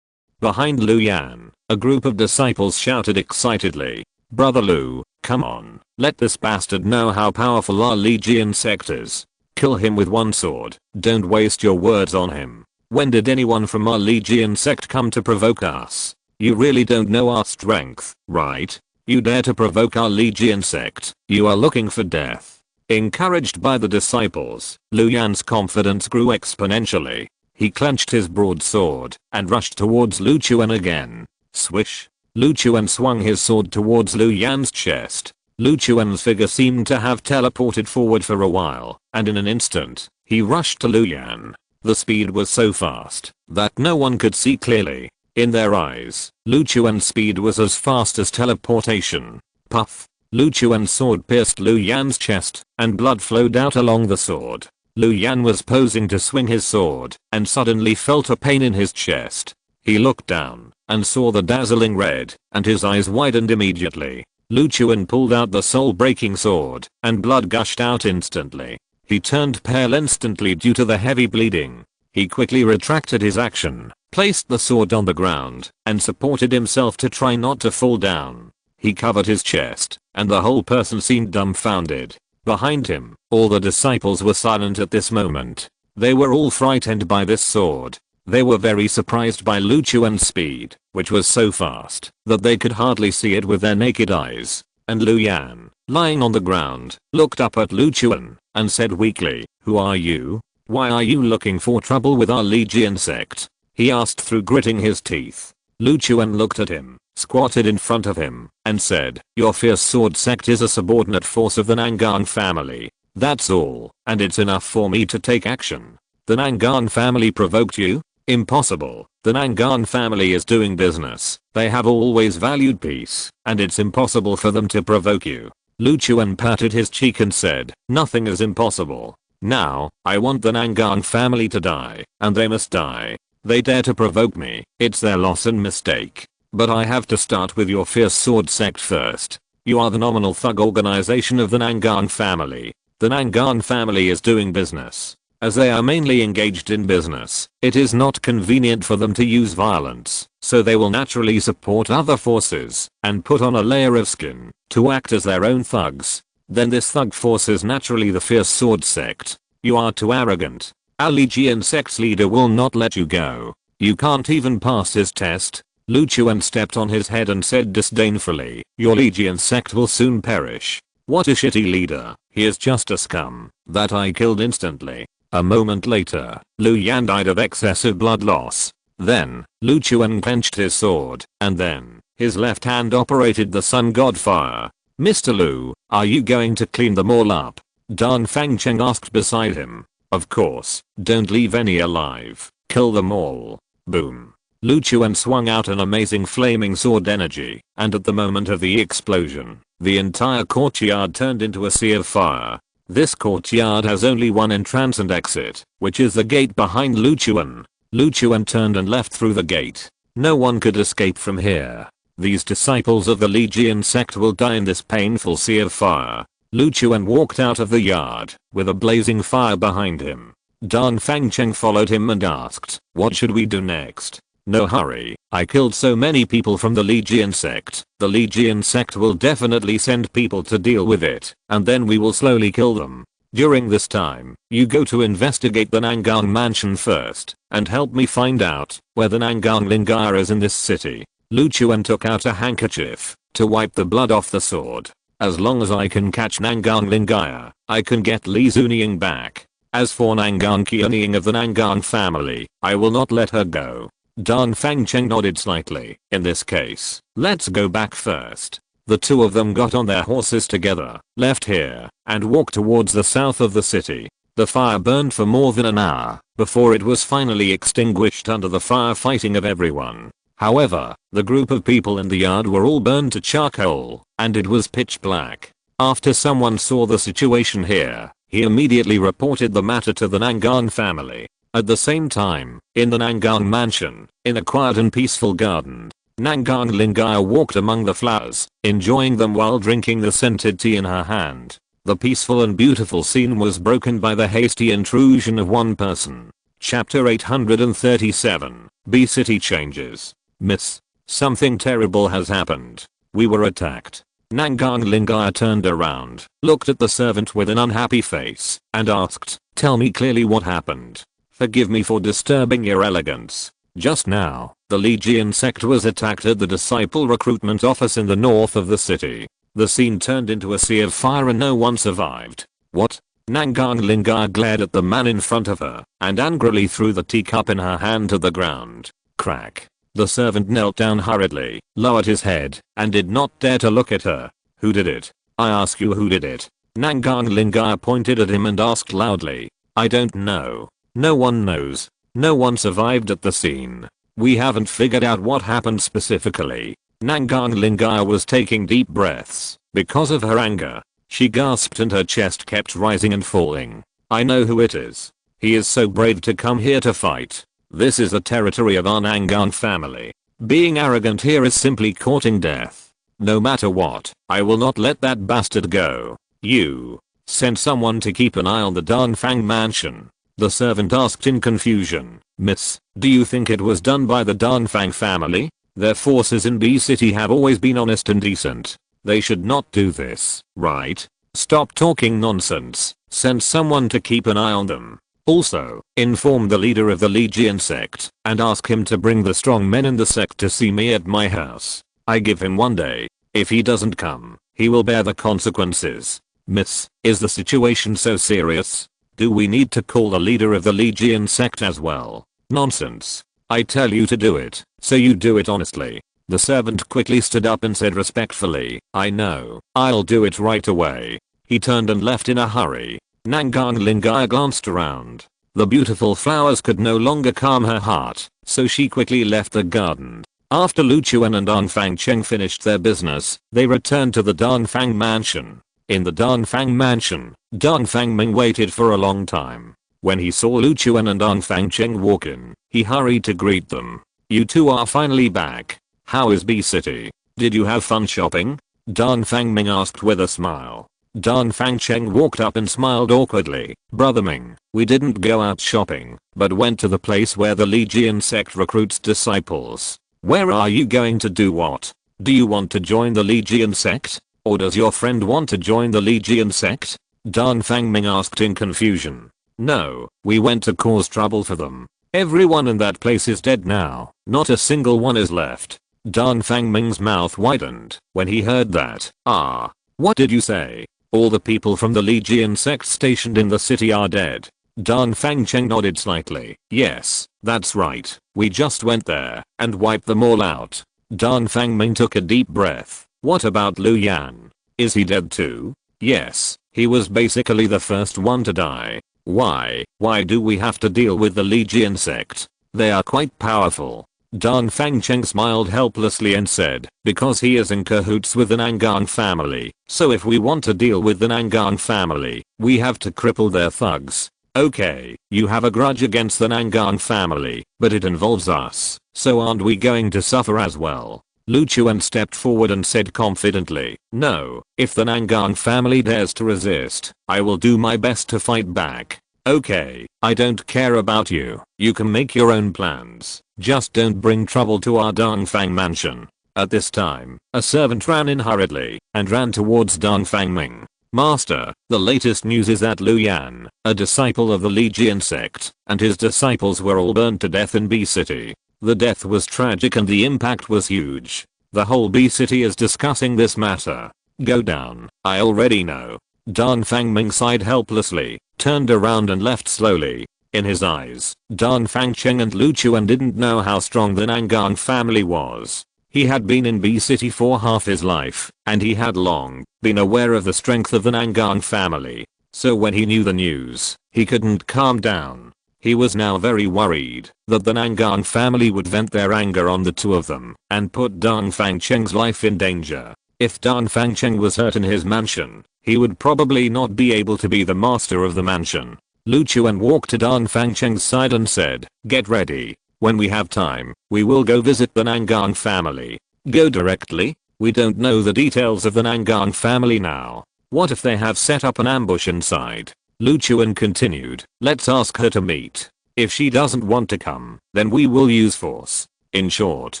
Behind Lu Yan, a group of disciples shouted excitedly, Brother Lu, come on, let this bastard know how powerful our Legion sect is. Kill him with one sword, don't waste your words on him. When did anyone from our Legion sect come to provoke us? You really don't know our strength, right? You dare to provoke our Legion sect, you are looking for death. Encouraged by the disciples, Lu Yan's confidence grew exponentially. He clenched his broadsword and rushed towards Lu Chuan again. Swish. Lu Chuan swung his sword towards Lu Yan's chest. Lu Chuan's figure seemed to have teleported forward for a while, and in an instant, he rushed to Lu Yan. The speed was so fast that no one could see clearly. In their eyes, Lu Chuan's speed was as fast as teleportation. Puff. Lu Chuan's sword pierced Lu Yan's chest, and blood flowed out along the sword. Lu Yan was posing to swing his sword, and suddenly felt a pain in his chest. He looked down, and saw the dazzling red, and his eyes widened immediately. Lu Chuan pulled out the soul-breaking sword, and blood gushed out instantly. He turned pale instantly due to the heavy bleeding. He quickly retracted his action, placed the sword on the ground, and supported himself to try not to fall down. He covered his chest, and the whole person seemed dumbfounded. Behind him, all the disciples were silent at this moment. They were all frightened by this sword. They were very surprised by Lu Chuan's speed, which was so fast that they could hardly see it with their naked eyes. And Lu Yan, lying on the ground, looked up at Lu Chuan and said weakly, "Who are you? Why are you looking for trouble with our Legion sect?" he asked through gritting his teeth. Lu Chuan looked at him, squatted in front of him, and said, "Your fierce sword sect is a subordinate force of the Nangan family. That's all, and it's enough for me to take action. The Nangan family provoked you? Impossible. The Nangan family is doing business. They have always valued peace, and it's impossible for them to provoke you." Lu Chuan patted his cheek and said, "Nothing is impossible. Now, I want the Nangan family to die, and they must die. They dare to provoke me, it's their loss and mistake. But I have to start with your fierce sword sect first. You are the nominal thug organization of the Nangan family. The Nangan family is doing business. As they are mainly engaged in business, it is not convenient for them to use violence, so they will naturally support other forces and put on a layer of skin to act as their own thugs. Then this thug force is naturally the fierce sword sect. You are too arrogant. Our Legion sect's leader will not let you go. You can't even pass his test." Lu Chuan stepped on his head and said disdainfully, "Your Legion sect will soon perish. What a shitty leader. He is just a scum that I killed instantly." A moment later, Lu Yan died of excessive blood loss. Then, Lu Chuan clenched his sword, and then, his left hand operated the sun god fire. "Mr. Lu, are you going to clean them all up?" Dan Fangcheng asked beside him. "Of course, don't leave any alive. Kill them all." Boom. Lu Chuan swung out an amazing flaming sword energy, and at the moment of the explosion, the entire courtyard turned into a sea of fire. This courtyard has only one entrance and exit, which is the gate behind Lu Chuan. Lu Chuan turned and left through the gate. No one could escape from here. These disciples of the Legion sect will die in this painful sea of fire. Lu Chuan walked out of the yard, with a blazing fire behind him. Dan Fangcheng followed him and asked, "What should we do next?" "No hurry, I killed so many people from the Legion sect. The Legion sect will definitely send people to deal with it, and then we will slowly kill them. During this time, you go to investigate the Nangang mansion first, and help me find out where the Nangang Lingaya is in this city." Lu Chuan took out a handkerchief to wipe the blood off the sword. "As long as I can catch Nangang Lingaya, I can get Li Zunying back. As for Nangang Qianying of the Nangang family, I will not let her go." Dan Fangcheng nodded slightly. "In this case, let's go back first." The two of them got on their horses together, left here, and walked towards the south of the city. The fire burned for more than an hour before it was finally extinguished under the firefighting of everyone. However, the group of people in the yard were all burned to charcoal, and it was pitch black. After someone saw the situation here, he immediately reported the matter to the Nangang family. At the same time, in the Nangang mansion, in a quiet and peaceful garden, Nangang Lingaya walked among the flowers, enjoying them while drinking the scented tea in her hand. The peaceful and beautiful scene was broken by the hasty intrusion of one person. Chapter 837, B-City changes. Miss, something terrible has happened. We were attacked. Nangang Lingaya turned around, looked at the servant with an unhappy face, and asked, "Tell me clearly what happened. Forgive me for disturbing your elegance. Just now, the Legion sect was attacked at the disciple recruitment office in the north of the city. The scene turned into a sea of fire and no one survived." What? Nangang Lingaya glared at the man in front of her, and angrily threw the teacup in her hand to the ground. Crack. The servant knelt down hurriedly, lowered his head, and did not dare to look at her. "Who did it? I ask you, who did it?" Nangang Lingaya pointed at him and asked loudly. "I don't know. No one knows. No one survived at the scene. We haven't figured out what happened specifically." Nangang Lingaya was taking deep breaths. Because of her anger, she gasped and her chest kept rising and falling. "I know who it is. He is so brave to come here to fight. This is the territory of our Nangang family. Being arrogant here is simply courting death. No matter what, I will not let that bastard go. You send someone to keep an eye on the Danfang mansion." The servant asked in confusion. "Miss, do you think it was done by the Danfang family? Their forces in B City have always been honest and decent. They should not do this, right? Stop talking nonsense. Send someone to keep an eye on them. Also, inform the leader of the Legion sect and ask him to bring the strong men in the sect to see me at my house. I give him 1 day. If he doesn't come, he will bear the consequences." "Miss, is the situation so serious? Do we need to call the leader of the Legion sect as well?" "Nonsense. I tell you to do it, so you do it honestly." The servant quickly stood up and said respectfully, "I know. I'll do it right away." He turned and left in a hurry. Nangang Lingaya glanced around. The beautiful flowers could no longer calm her heart, so she quickly left the garden. After Lu Chuan and Danfang Cheng finished their business, they returned to the Danfang mansion. In the Danfang mansion, Danfang Ming waited for a long time. When he saw Lu Chuan and Danfang Cheng walk in, he hurried to greet them. "You two are finally back. How is B City? Did you have fun shopping?" Danfang Ming asked with a smile. Danfang Cheng walked up and smiled awkwardly. "Brother Ming, we didn't go out shopping, but went to the place where the Legion sect recruits disciples." "Where are you going to do what? Do you want to join the Legion sect? Or does your friend want to join the Legion sect?" Danfang Ming asked in confusion. "No, we went to cause trouble for them. Everyone in that place is dead now. Not a single one is left." Danfang Ming's mouth widened when he heard that. "Ah, what did you say? All the people from the Legion sect stationed in the city are dead?" Danfang Cheng nodded slightly. "Yes, that's right. We just went there and wiped them all out." Danfang Ming took a deep breath. "What about Lu Yan? Is he dead too?" "Yes, he was basically the first one to die." Why do we have to deal with the Legion sect? They are quite powerful." Danfang Cheng smiled helplessly and said, "Because he is in cahoots with the Nangang family, so if we want to deal with the Nangang family, we have to cripple their thugs." "Okay, you have a grudge against the Nangang family, but it involves us, so aren't we going to suffer as well?" Lu Chuan stepped forward and said confidently, "No, if the Nangang family dares to resist, I will do my best to fight back." "Okay, I don't care about you. You can make your own plans. Just don't bring trouble to our Danfang mansion." At this time, a servant ran in hurriedly and ran towards Danfang Ming. "Master, the latest news is that Lu Yan, a disciple of the Legion sect, and his disciples were all burned to death in B City. The death was tragic and the impact was huge. The whole B City is discussing this matter. Go down. I already know." Danfang Ming sighed helplessly, turned around and left slowly. In his eyes, Danfang Cheng and Lu Chuan didn't know how strong the Nangang family was. He had been in B City for half his life, and he had long been aware of the strength of the Nangang family. So when he knew the news, he couldn't calm down. He was now very worried that the Nangang family would vent their anger on the two of them and put Dong Fangcheng's life in danger. If Dong Fangcheng was hurt in his mansion, he would probably not be able to be the master of the mansion. Lu Chuan walked to Dong Fangcheng's side and said, "Get ready. When we have time, we will go visit the Nangang family." "Go directly? We don't know the details of the Nangang family now. What if they have set up an ambush inside?" Lu Chuan continued, "Let's ask her to meet. If she doesn't want to come, then we will use force. In short,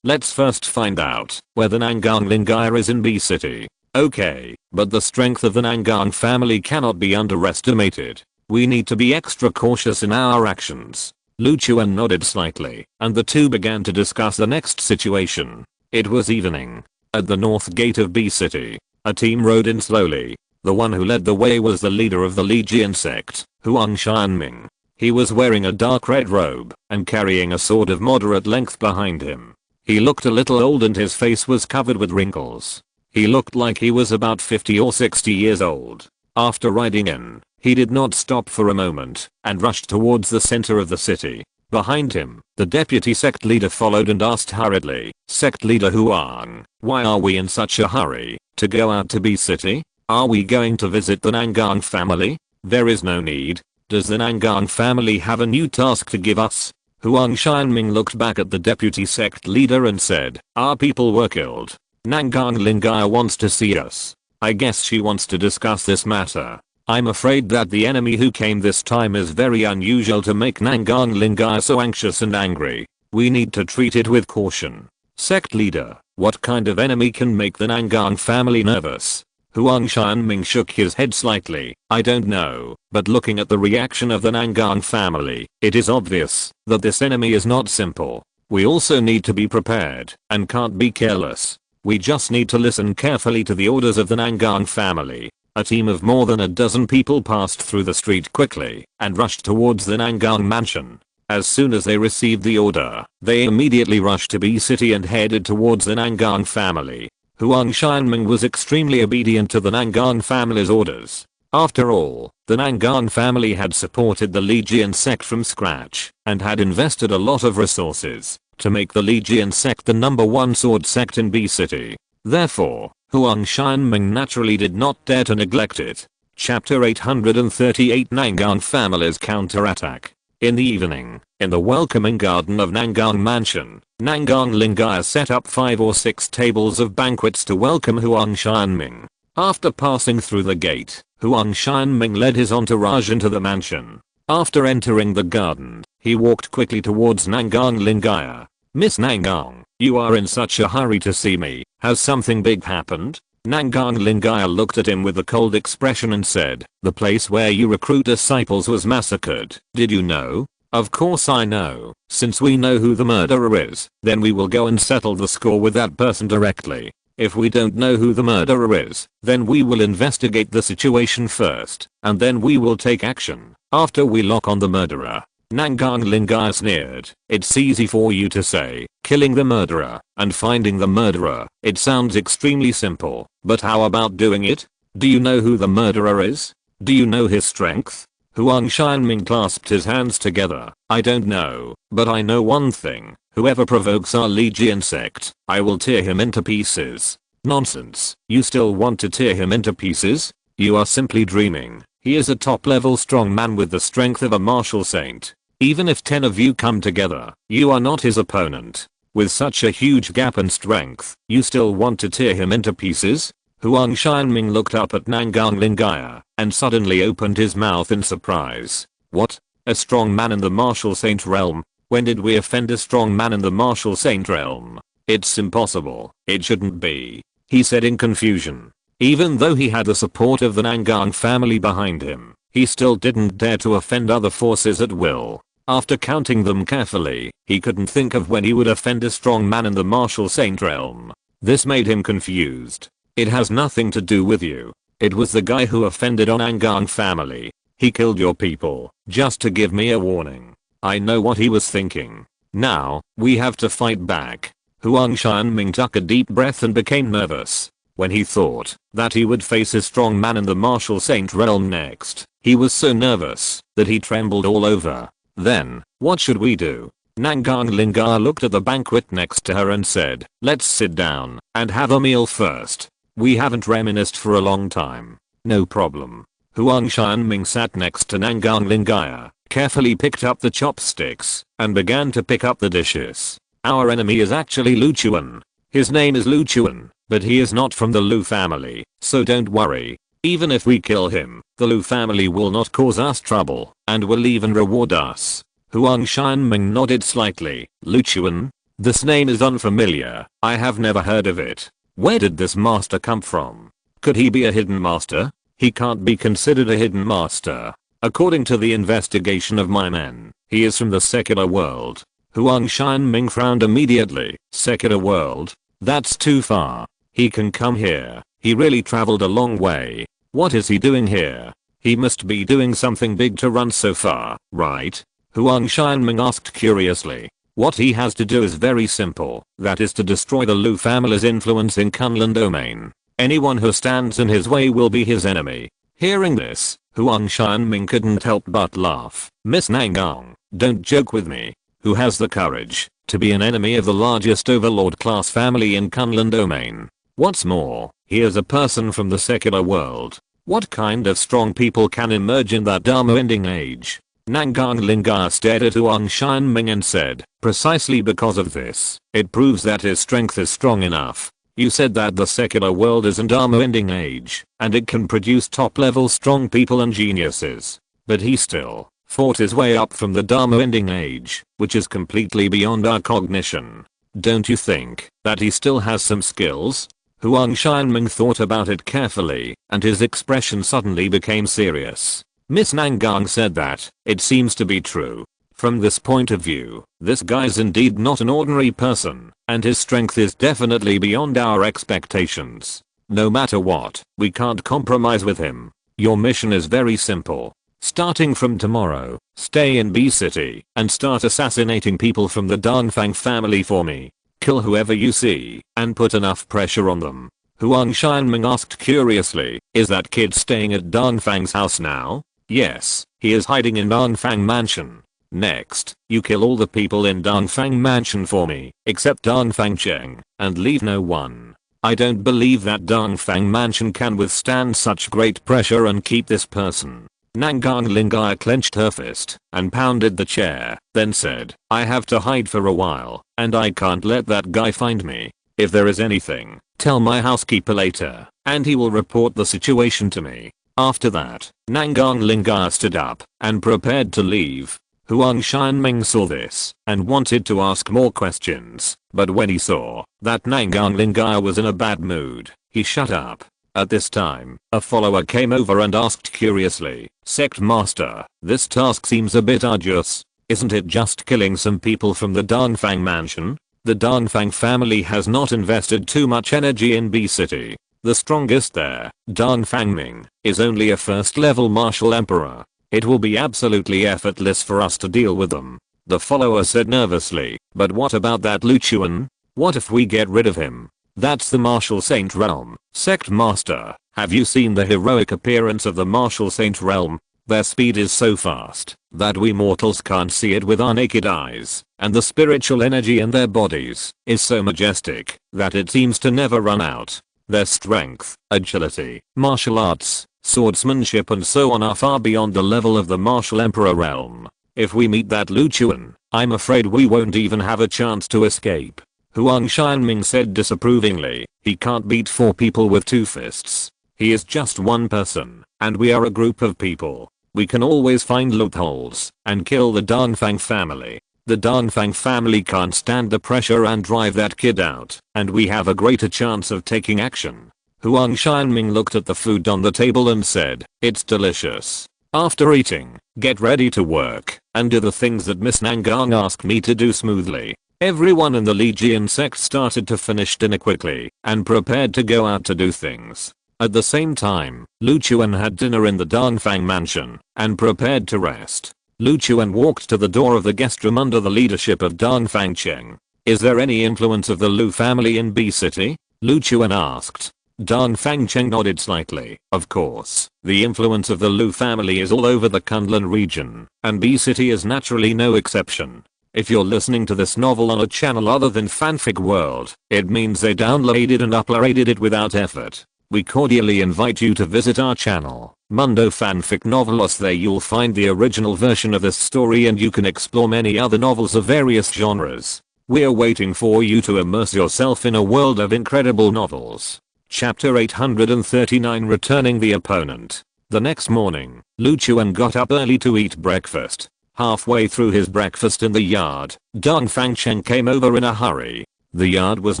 let's first find out where the Nangang Lingaya is in B City." "Okay, but the strength of the Nangang family cannot be underestimated. We need to be extra cautious in our actions." Lu Chuan nodded slightly, and the two began to discuss the next situation. It was evening. At the north gate of B City, a team rode in slowly. The one who led the way was the leader of the Legion sect, Huang Xianming. He was wearing a dark red robe and carrying a sword of moderate length behind him. He looked a little old and his face was covered with wrinkles. He looked like he was about 50 or 60 years old. After riding in, he did not stop for a moment and rushed towards the center of the city. Behind him, the deputy sect leader followed and asked hurriedly, "Sect leader Huang, why are we in such a hurry to go out to B City? Are we going to visit the Nangang family?" "There is no need. Does the Nangang family have a new task to give us?" Huang Xianming looked back at the deputy sect leader and said, "Our people were killed. Nangang Lingaya wants to see us. I guess she wants to discuss this matter. I'm afraid that the enemy who came this time is very unusual to make Nangang Lingaya so anxious and angry. We need to treat it with caution." "Sect leader, what kind of enemy can make the Nangang family nervous?" Huang Xianming shook his head slightly. "I don't know, but looking at the reaction of the Nangang family, it is obvious that this enemy is not simple. We also need to be prepared and can't be careless. We just need to listen carefully to the orders of the Nangang family." A team of more than a dozen people passed through the street quickly and rushed towards the Nangang mansion. As soon as they received the order, they immediately rushed to B City and headed towards the Nangang family. Huang Xianming was extremely obedient to the Nangang family's orders. After all, the Nangang family had supported the Legion sect from scratch and had invested a lot of resources to make the Legion sect the #1 sword sect in B City. Therefore, Huang Xianming naturally did not dare to neglect it. Chapter 838 Nangang Family's Counterattack. In the evening, in the welcoming garden of Nangang Mansion, Nangang Lingaya set up 5 or 6 tables of banquets to welcome Huang Xianming. After passing through the gate, Huang Xianming led his entourage into the mansion. After entering the garden, he walked quickly towards Nangang Lingaya. "Miss Nangang, you are in such a hurry to see me. Has something big happened?" Nangang Lingaya looked at him with a cold expression and said, "The place where you recruit disciples was massacred. Did you know?" "Of course I know. Since we know who the murderer is, then we will go and settle the score with that person directly. If we don't know who the murderer is, then we will investigate the situation first, and then we will take action after we lock on the murderer." Nangang Lingaya sneered. "It's easy for you to say, killing the murderer and finding the murderer. It sounds extremely simple, but how about doing it? Do you know who the murderer is? Do you know his strength?" Huang Xianming clasped his hands together. "I don't know, but I know one thing. Whoever provokes our Legion sect, I will tear him into pieces." "Nonsense. You still want to tear him into pieces? You are simply dreaming. He is a top-level strong man with the strength of a martial saint. Even if 10 of you come together, you are not his opponent. With such a huge gap in strength, you still want to tear him into pieces?" Huang Xianming looked up at Nangang Lingaya and suddenly opened his mouth in surprise. "What? A strong man in the martial saint realm? When did we offend a strong man in the martial saint realm? It's impossible. It shouldn't be," he said in confusion. Even though he had the support of the Nangang family behind him, he still didn't dare to offend other forces at will. After counting them carefully, he couldn't think of when he would offend a strong man in the martial saint realm. This made him confused. "It has nothing to do with you. It was the guy who offended our Nangang family. He killed your people, just to give me a warning. I know what he was thinking. Now, we have to fight back." Huang Xianming took a deep breath and became nervous. When he thought that he would face a strong man in the martial saint realm next, he was so nervous that he trembled all over. Then, what should we do? Nangang Lingar looked at the banquet next to her and said, let's sit down and have a meal first. We haven't reminisced for a long time. No problem. Huang Xianming sat next to Nangang Lingai, carefully picked up the chopsticks, and began to pick up the dishes. Our enemy is actually Lu Chuan. His name is Lu Chuan, but he is not from the Lu family, so don't worry. Even if we kill him, the Lu family will not cause us trouble, and will even reward us. Huang Xianming nodded slightly. Lu Chuan? This name is unfamiliar. I have never heard of it. Where did this master come from? Could he be a hidden master? He can't be considered a hidden master. According to the investigation of my men, he is from the secular world. Huang Xianming frowned immediately. Secular world? That's too far. He can come here. He really traveled a long way. What is he doing here? He must be doing something big to run so far, right? Huang Xianming asked curiously. What he has to do is very simple. That is to destroy the Lu family's influence in Kunlun domain. Anyone who stands in his way will be his enemy. Hearing this, Huang Xianming couldn't help but laugh. Miss Nangang, don't joke with me. Who has the courage to be an enemy of the largest overlord class family in Kunlun domain? What's more, he is a person from the secular world. What kind of strong people can emerge in that Dharma ending age? Nangang Lingai stared at Huang Xianming and said, precisely because of this, it proves that his strength is strong enough. You said that the secular world is an Dharma ending age, and it can produce top level strong people and geniuses. But he still fought his way up from the Dharma ending age, which is completely beyond our cognition. Don't you think that he still has some skills? Huang Xianming thought about it carefully, and his expression suddenly became serious. Miss Nangang said that, it seems to be true. From this point of view, this guy's indeed not an ordinary person, and his strength is definitely beyond our expectations. No matter what, we can't compromise with him. Your mission is very simple. Starting from tomorrow, stay in B City and start assassinating people from the Dongfang family for me. Kill whoever you see and put enough pressure on them. Huang Xianming asked curiously, is that kid staying at Dongfang's house now? Yes, he is hiding in Dongfang Mansion. Next, you kill all the people in Dongfang Mansion for me, except Dongfang Cheng, and leave no one. I don't believe that Dongfang Mansion can withstand such great pressure and keep this person. Nangang Lingai clenched her fist and pounded the chair, then said, I have to hide for a while, and I can't let that guy find me. If there is anything, tell my housekeeper later, and he will report the situation to me. After that, Nangang Lingai stood up and prepared to leave. Huang Xianming saw this and wanted to ask more questions, but when he saw that Nangang Lingai was in a bad mood, he shut up. At this time, a follower came over and asked curiously, Sect Master, this task seems a bit arduous. Isn't it just killing some people from the Dongfang Mansion? The Dongfang family has not invested too much energy in B City. The strongest there, Dongfang Ming, is only a first level martial emperor. It will be absolutely effortless for us to deal with them. The follower said nervously, but what about that Lu Chuan? What if we get rid of him? That's the Martial Saint Realm. Sect Master, have you seen the heroic appearance of the Martial Saint Realm? Their speed is so fast that we mortals can't see it with our naked eyes, and the spiritual energy in their bodies is so majestic that it seems to never run out. Their strength, agility, martial arts, swordsmanship and so on are far beyond the level of the Martial Emperor realm. If we meet that Lu Chuan, I'm afraid we won't even have a chance to escape. Huang Xianming said disapprovingly, he can't beat 4 people with 2 fists. He is just one person, and we are a group of people. We can always find loopholes and kill the Dongfang family. The Dongfang family can't stand the pressure and drive that kid out, and we have a greater chance of taking action. Huang Xianming looked at the food on the table and said, it's delicious. After eating, get ready to work and do the things that Miss Nangang asked me to do smoothly. Everyone in the Legion sect started to finish dinner quickly and prepared to go out to do things. At the same time, Lu Chuan had dinner in the Dongfang Mansion and prepared to rest. Lu Chuan walked to the door of the guest room under the leadership of Dongfang Cheng. Is there any influence of the Lu family in B City? Lu Chuan asked. Dan Fangcheng nodded slightly. Of course, the influence of the Lu family is all over the Kunlun region, and B City is naturally no exception. If you're listening to this novel on a channel other than Fanfic World, it means they downloaded and uploaded it without effort. We cordially invite you to visit our channel, Mundo Fanfic Novelos. There you'll find the original version of this story and you can explore many other novels of various genres. We're waiting for you to immerse yourself in a world of incredible novels. Chapter 839, Returning the Opponent. The next morning, Lu Chuan got up early to eat breakfast. Halfway through his breakfast in the yard, Dan Fangcheng came over in a hurry. The yard was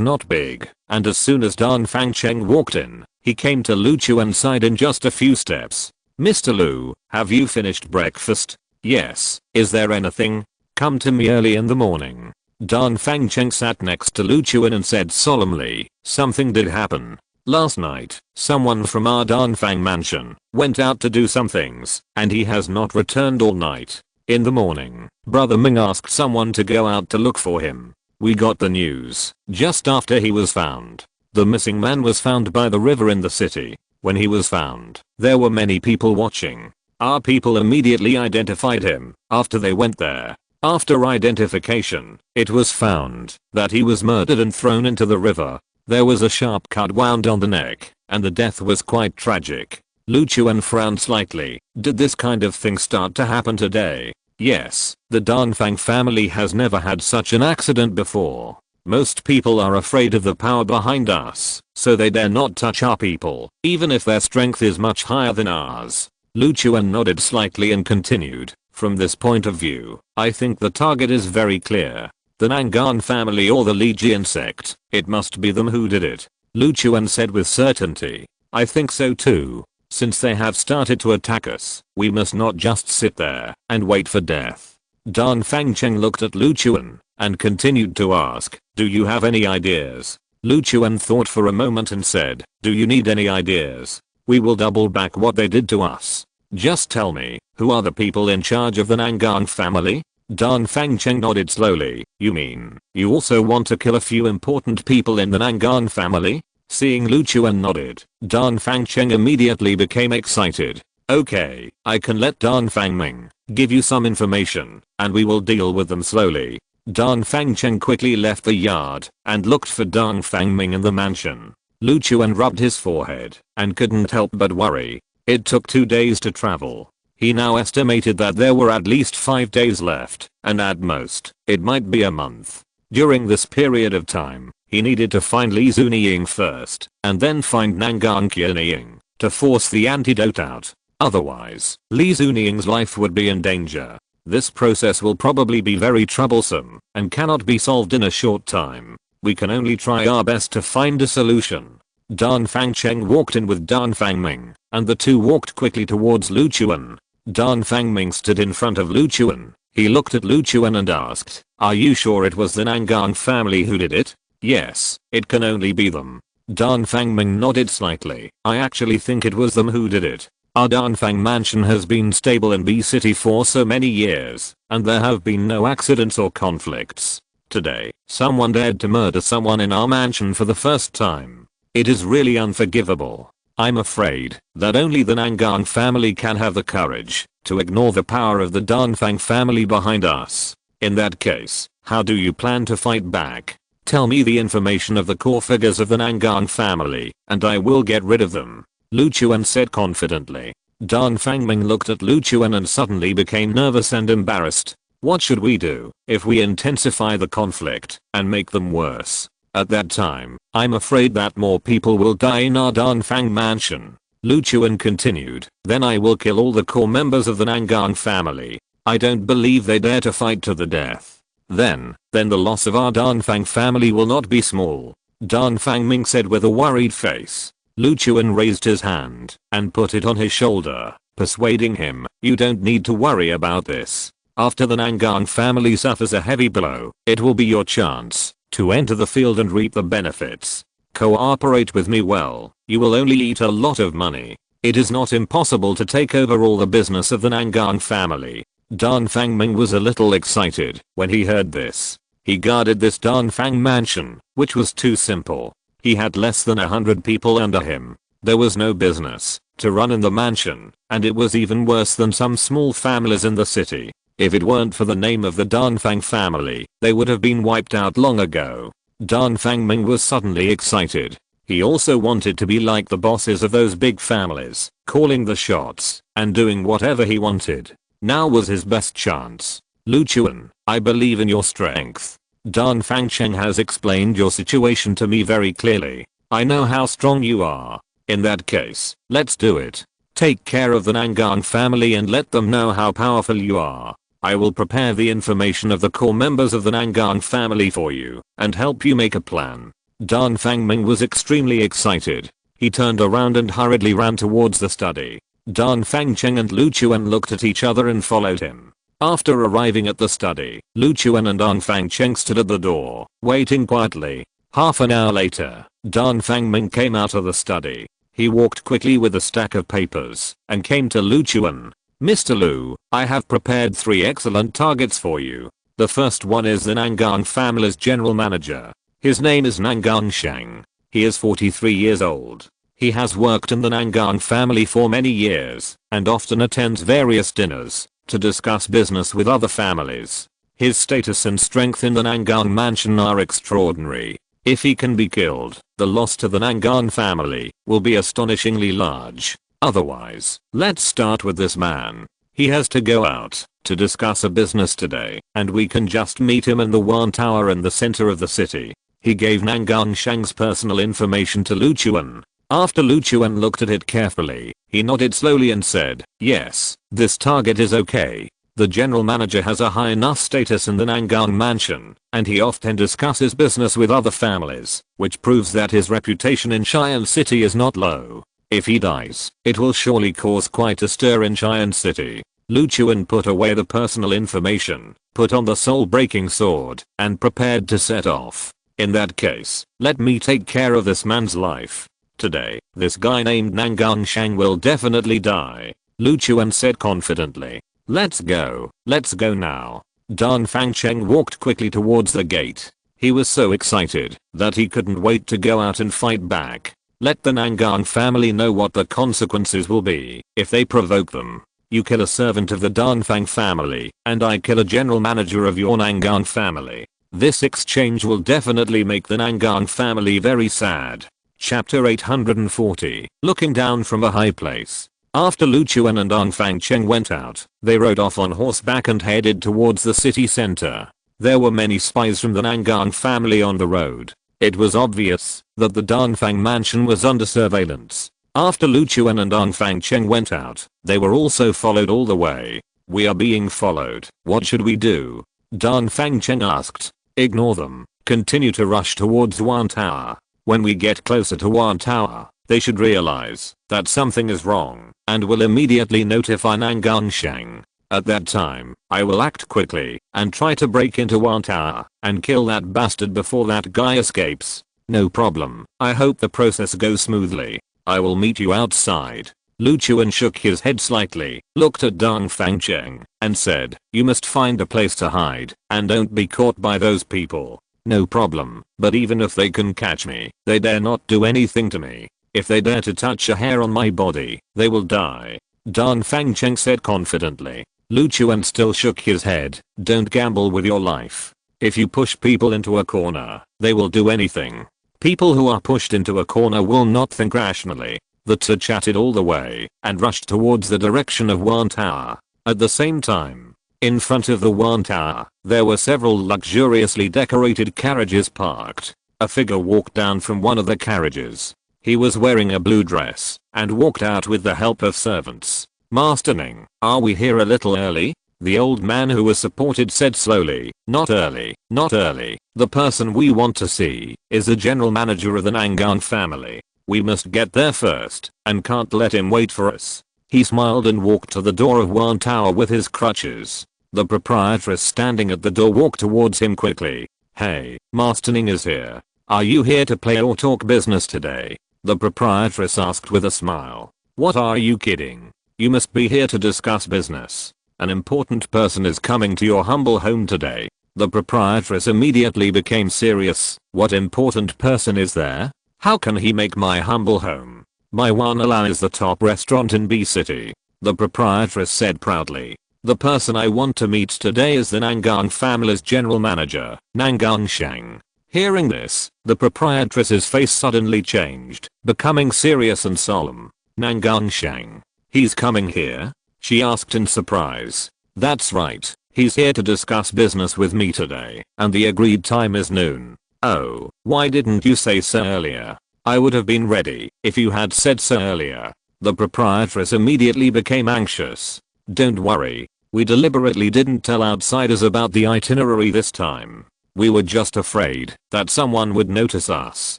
not big, and as soon as Dan Fangcheng walked in, he came to Lu Chuan's side in just a few steps. "Mr. Lu, have you finished breakfast?" "Yes. Is there anything?" "Come to me early in the morning." Dan Fangcheng sat next to Lu Chuan and said solemnly, "Something did happen. Last night, someone from our Danfang mansion went out to do some things, and he has not returned all night. In the morning, Brother Ming asked someone to go out to look for him. We got the news just after he was found. The missing man was found by the river in the city. When he was found, there were many people watching. Our people immediately identified him after they went there. After identification, it was found that he was murdered and thrown into the river. There was a sharp cut wound on the neck, and the death was quite tragic." Lu Chuan frowned slightly. "Did this kind of thing start to happen today?" "Yes, the Danfang family has never had such an accident before. Most people are afraid of the power behind us, so they dare not touch our people, even if their strength is much higher than ours." Lu Chuan nodded slightly and continued, "From this point of view, I think the target is very clear. The Nangan family or the Legion sect. It must be them who did it." Lu Chuan said with certainty. "I think so too. Since they have started to attack us, we must not just sit there and wait for death." Dan Fangcheng looked at Lu Chuan and continued to ask, "Do you have any ideas?" Lu Chuan thought for a moment and said, "Do you need any ideas? We will double back what they did to us. Just tell me, who are the people in charge of the Nangang family?" Dan Fangcheng nodded slowly. "You mean, you also want to kill a few important people in the Nangan family?" Seeing Lu Chuan nodded, Dan Fangcheng immediately became excited. "Okay, I can let Dan Fangming give you some information, and we will deal with them slowly." Dan Fangcheng quickly left the yard and looked for Dan Fangming in the mansion. Lu Chuan rubbed his forehead and couldn't help but worry. It took 2 days to travel. He now estimated that there were at least 5 days left, and at most, it might be a month. During this period of time, he needed to find Li Zuniying first, and then find Nangang Qianying to force the antidote out. Otherwise, Li Zuniying's life would be in danger. This process will probably be very troublesome, and cannot be solved in a short time. We can only try our best to find a solution. Dan Fangcheng walked in with Dan Fangming, and the two walked quickly towards Lu Chuan. Dan Fangming stood in front of Lu Chuan. He looked at Lu Chuan and asked, "Are you sure it was the Nangang family who did it?" "Yes, it can only be them." Dan Fangming nodded slightly. "I actually think it was them who did it. Our Danfang mansion has been stable in B City for so many years, and there have been no accidents or conflicts. Today, someone dared to murder someone in our mansion for the first time. It is really unforgivable. I'm afraid that only the Nangang family can have the courage to ignore the power of the Danfang family behind us. In that case, how do you plan to fight back? Tell me the information of the core figures of the Nangang family, and I will get rid of them." Lu Chuan said confidently. Dan Fangming looked at Lu Chuan and suddenly became nervous and embarrassed. "What should we do if we intensify the conflict and make them worse? At that time, I'm afraid that more people will die in our Danfang mansion." Lu Chuan continued, "Then I will kill all the core members of the Nangang family. I don't believe they dare to fight to the death. Then the loss of our Danfang family will not be small." Dan Fangming said with a worried face. Lu Chuan raised his hand and put it on his shoulder, persuading him, "You don't need to worry about this. After the Nangang family suffers a heavy blow, it will be your chance to enter the field and reap the benefits. Cooperate with me well, you will only eat a lot of money. It is not impossible to take over all the business of the Nangang family." Dan Fangming was a little excited when he heard this. He guarded this Danfang mansion, which was too simple. He had less than 100 people under him. There was no business to run in the mansion, and it was even worse than some small families in the city. If it weren't for the name of the Danfang family, they would have been wiped out long ago. Dan Fangming was suddenly excited. He also wanted to be like the bosses of those big families, calling the shots and doing whatever he wanted. Now was his best chance. Lu Chuan, I believe in your strength. Dan Fangcheng has explained your situation to me very clearly. I know how strong you are. In that case, let's do it. Take care of the Nangang family and let them know how powerful you are. I will prepare the information of the core members of the Nangang family for you and help you make a plan. Dan Fangming was extremely excited. He turned around and hurriedly ran towards the study. Dan Fangcheng and Lu Chuan looked at each other and followed him. After arriving at the study, Lu Chuan and Dan Fangcheng stood at the door, waiting quietly. Half an hour later, Dan Fangming came out of the study. He walked quickly with a stack of papers and came to Lu Chuan. Mr. Lu, I have prepared 3 excellent targets for you. The first one is the Nangang family's general manager. His name is Nangang Shang. He is 43 years old. He has worked in the Nangang family for many years and often attends various dinners to discuss business with other families. His status and strength in the Nangang mansion are extraordinary. If he can be killed, the loss to the Nangang family will be astonishingly large. Otherwise, let's start with this man. He has to go out to discuss a business today, and we can just meet him in the Wan Tower in the center of the city. He gave Nangang Shang's personal information to Lu Chuan. After Lu Chuan looked at it carefully, he nodded slowly and said, yes, this target is okay. The general manager has a high enough status in the Nangang mansion, and he often discusses business with other families, which proves that his reputation in Cheyenne City is not low. If he dies, it will surely cause quite a stir in Cheyenne City. Lu Chuan put away the personal information, put on the soul-breaking sword, and prepared to set off. In that case, let me take care of this man's life. Today, this guy named Nangang Shang will definitely die. Lu Chuan said confidently. Let's go now. Dan Fangcheng walked quickly towards the gate. He was so excited that he couldn't wait to go out and fight back. Let the Nangang family know what the consequences will be if they provoke them. You kill a servant of the Danfang family, and I kill a general manager of your Nangang family. This exchange will definitely make the Nangang family very sad. Chapter 840, Looking Down from a High Place. After Lu Chuan and Dan Fangcheng went out, they rode off on horseback and headed towards the city center. There were many spies from the Nangang family on the road. It was obvious that the Danfang mansion was under surveillance. After Lu Chuan and Dan Fangcheng went out, they were also followed all the way. We are being followed. What should we do? Dan Fangcheng asked. Ignore them. Continue to rush towards Wan Tower. When we get closer to Wan Tower, they should realize that something is wrong and will immediately notify Nangang Shang. At that time, I will act quickly and try to break into Wan Tower and kill that bastard before that guy escapes. No problem. I hope the process goes smoothly. I will meet you outside. Lu Chuan shook his head slightly, looked at Dan Fangcheng, and said, you must find a place to hide and don't be caught by those people. No problem, but even if they can catch me, they dare not do anything to me. If they dare to touch a hair on my body, they will die. Dan Fangcheng said confidently. Lu Chuan still shook his head. Don't gamble with your life. If you push people into a corner, they will do anything. People who are pushed into a corner will not think rationally. The two chatted all the way and rushed towards the direction of Wan Tower. At the same time, in front of the Wan Tower, there were several luxuriously decorated carriages parked. A figure walked down from one of the carriages. He was wearing a blue dress and walked out with the help of servants. Master Ning, are we here a little early? The old man who was supported said slowly. Not early, not early. The person we want to see is the general manager of the Nangang family. We must get there first and can't let him wait for us. He smiled and walked to the door of Wan Tower with his crutches. The proprietress standing at the door walked towards him quickly. Hey, Master Ning is here. Are you here to play or talk business today? The proprietress asked with a smile. What, are you kidding? You must be here to discuss business. An important person is coming to your humble home today. The proprietress immediately became serious. What important person is there? How can he make my humble home? My Wanala is the top restaurant in B City, the proprietress said proudly. The person I want to meet today is the Nangang family's general manager, Nangang Shang. Hearing this, the proprietress's face suddenly changed, becoming serious and solemn. Nangang Shang. He's coming here? She asked in surprise. That's right. He's here to discuss business with me today, and the agreed time is noon. Oh, why didn't you say so earlier? I would have been ready if you had said so earlier. The proprietress immediately became anxious. Don't worry. We deliberately didn't tell outsiders about the itinerary this time. We were just afraid that someone would notice us.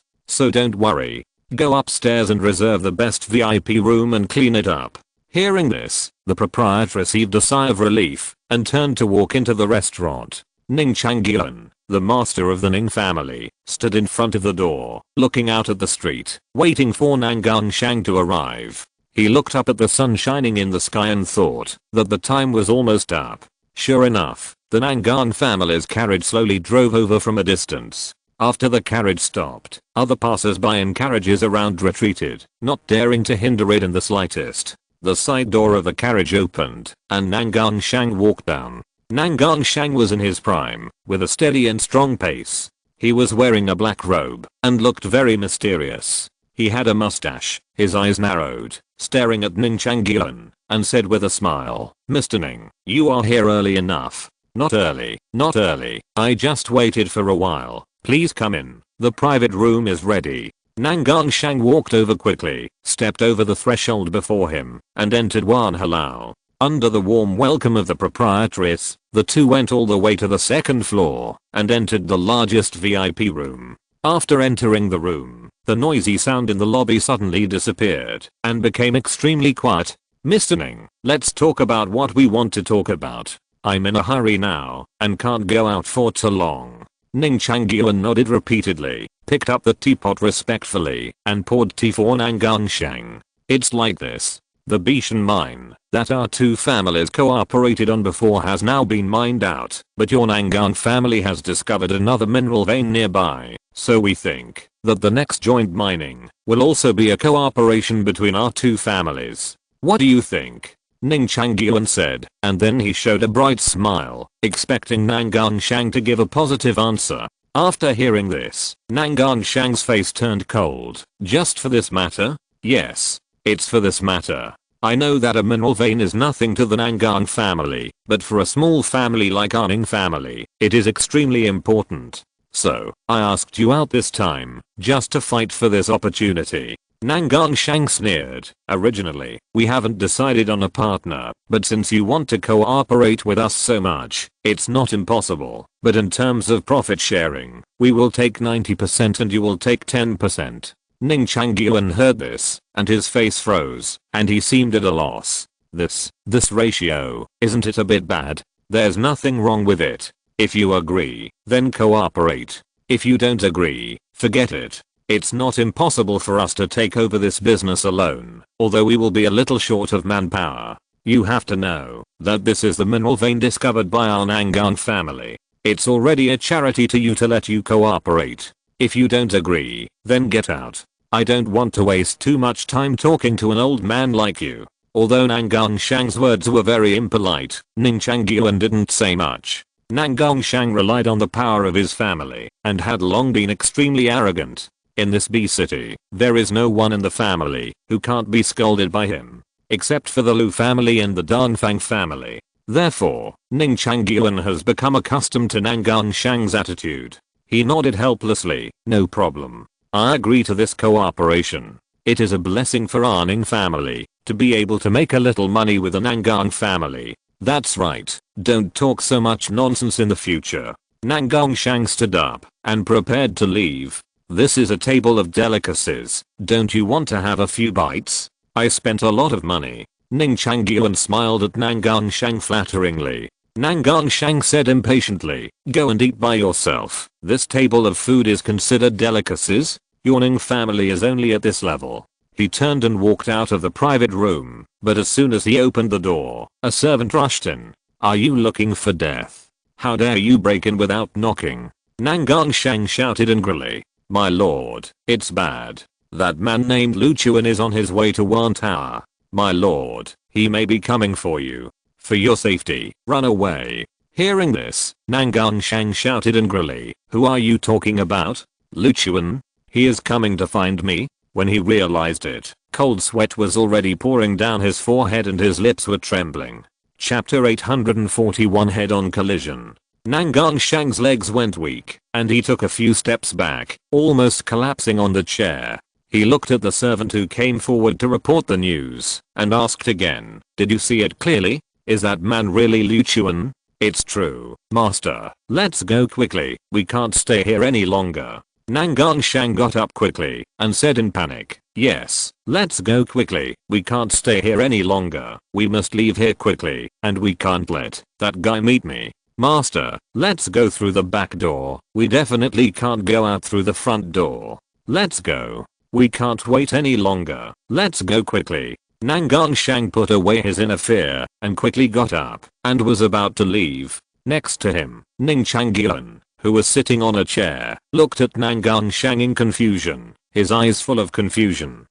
So don't worry. Go upstairs and reserve the best VIP room and clean it up. Hearing this, the proprietress heaved a sigh of relief and turned to walk into the restaurant. Ning Changyun, the master of the Ning family, stood in front of the door, looking out at the street, waiting for Nangang Shang to arrive. He looked up at the sun shining in the sky and thought that the time was almost up. Sure enough, the Nangang family's carriage slowly drove over from a distance. After the carriage stopped, other passers-by and carriages around retreated, not daring to hinder it in the slightest. The side door of the carriage opened, and Nangang Shang walked down. Nangang Shang was in his prime, with a steady and strong pace. He was wearing a black robe, and looked very mysterious. He had a mustache, his eyes narrowed, staring at Ning Changyun, and said with a smile, Mr. Ning, you are here early enough. Not early, not early, I just waited for a while. Please come in, the private room is ready. Nangang Shang walked over quickly, stepped over the threshold before him, and entered Wan Halao. Under the warm welcome of the proprietress, the two went all the way to the second floor, and entered the largest VIP room. After entering the room, the noisy sound in the lobby suddenly disappeared, and became extremely quiet. Mr. Ning, let's talk about what we want to talk about. I'm in a hurry now, and can't go out for too long. Ning Changyun nodded repeatedly, picked up the teapot respectfully, and poured tea for Nangang Shang. It's like this. The Bishan mine that our two families cooperated on before has now been mined out, but your Nangang family has discovered another mineral vein nearby, so we think that the next joint mining will also be a cooperation between our two families. What do you think? Ning Changyun said, and then he showed a bright smile, expecting Nangang Shang to give a positive answer. After hearing this, Nangang Shang's face turned cold. Just for this matter? Yes, it's for this matter. I know that a mineral vein is nothing to the Nangang family, but for a small family like our Ning family, it is extremely important. So, I asked you out this time, just to fight for this opportunity. Nangang Shang sneered. Originally, we haven't decided on a partner, but since you want to cooperate with us so much, it's not impossible. But in terms of profit sharing, we will take 90% and you will take 10%. Ning Changyun heard this, and his face froze, and he seemed at a loss. This ratio, isn't it a bit bad? There's nothing wrong with it. If you agree, then cooperate. If you don't agree, forget it. It's not impossible for us to take over this business alone, although we will be a little short of manpower. You have to know that this is the mineral vein discovered by our Nangang family. It's already a charity to you to let you cooperate. If you don't agree, then get out. I don't want to waste too much time talking to an old man like you. Although Nangang Shang's words were very impolite, Ning Changyun didn't say much. Nangang Shang relied on the power of his family, and had long been extremely arrogant. In this B city, there is no one in the family who can't be scolded by him, except for the Lu family and the Danfang family. Therefore, Ning Changyun has become accustomed to Nangang Shang's attitude. He nodded helplessly. No problem. I agree to this cooperation. It is a blessing for our Ning family to be able to make a little money with the Nangang family. That's right. Don't talk so much nonsense in the future. Nangang Shang stood up and prepared to leave. This is a table of delicacies. Don't you want to have a few bites? I spent a lot of money. Ning Changyun smiled at Nangang Shang flatteringly. Nangang Shang said impatiently, go and eat by yourself. This table of food is considered delicacies? Your Ning family is only at this level. He turned and walked out of the private room, but as soon as he opened the door, a servant rushed in. Are you looking for death? How dare you break in without knocking? Nangang Shang shouted angrily. My lord, it's bad. That man named Lu Chuan is on his way to Wan Tower. My lord, he may be coming for you. For your safety, run away. Hearing this, Nangan Shang shouted angrily, who are you talking about? Lu Chuan? He is coming to find me? When he realized it, cold sweat was already pouring down his forehead and his lips were trembling. Chapter 841 Head-on collision. Nangan Shang's legs went weak, and he took a few steps back, almost collapsing on the chair. He looked at the servant who came forward to report the news, and asked again, did you see it clearly? Is that man really Lu Chuan? It's true, master. Let's go quickly, we can't stay here any longer. Nangan Shang got up quickly, and said in panic, yes, let's go quickly, we can't stay here any longer, we must leave here quickly, and we can't let that guy meet me. Master, let's go through the back door, we definitely can't go out through the front door. Let's go. We can't wait any longer, let's go quickly. Nangan Shang put away his inner fear, and quickly got up, and was about to leave. Next to him, Ning Changyuan, who was sitting on a chair, looked at Nangan Shang in confusion, his eyes full of confusion.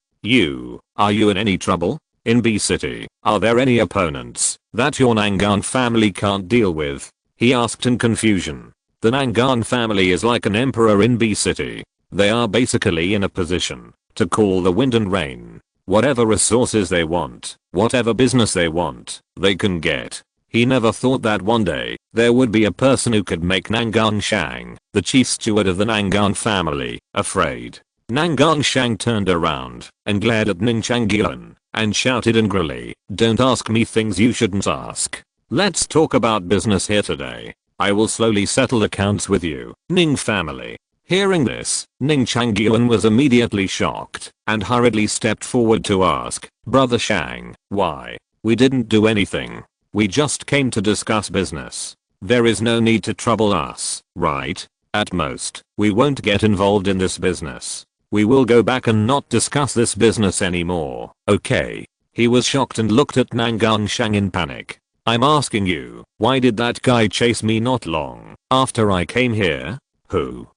Are you in any trouble? In B City, are there any opponents that your Nangan family can't deal with? He asked in confusion. The Nangan family is like an emperor in B City. They are basically in a position to call the wind and rain. Whatever resources they want, whatever business they want, they can get. He never thought that one day, there would be a person who could make Nangan Shang, the chief steward of the Nangan family, afraid. Nangan Shang turned around, and glared at Ning Changyuan, and shouted angrily, don't ask me things you shouldn't ask. Let's talk about business here today. I will slowly settle accounts with you, Ning family. Hearing this, Ning Changyuan was immediately shocked, and hurriedly stepped forward to ask, Brother Shang, why? We didn't do anything. We just came to discuss business. There is no need to trouble us, right? At most, we won't get involved in this business. We will go back and not discuss this business anymore, okay? He was shocked and looked at Nangan Shang in panic. I'm asking you, why did that guy chase me not long after I came here? Who?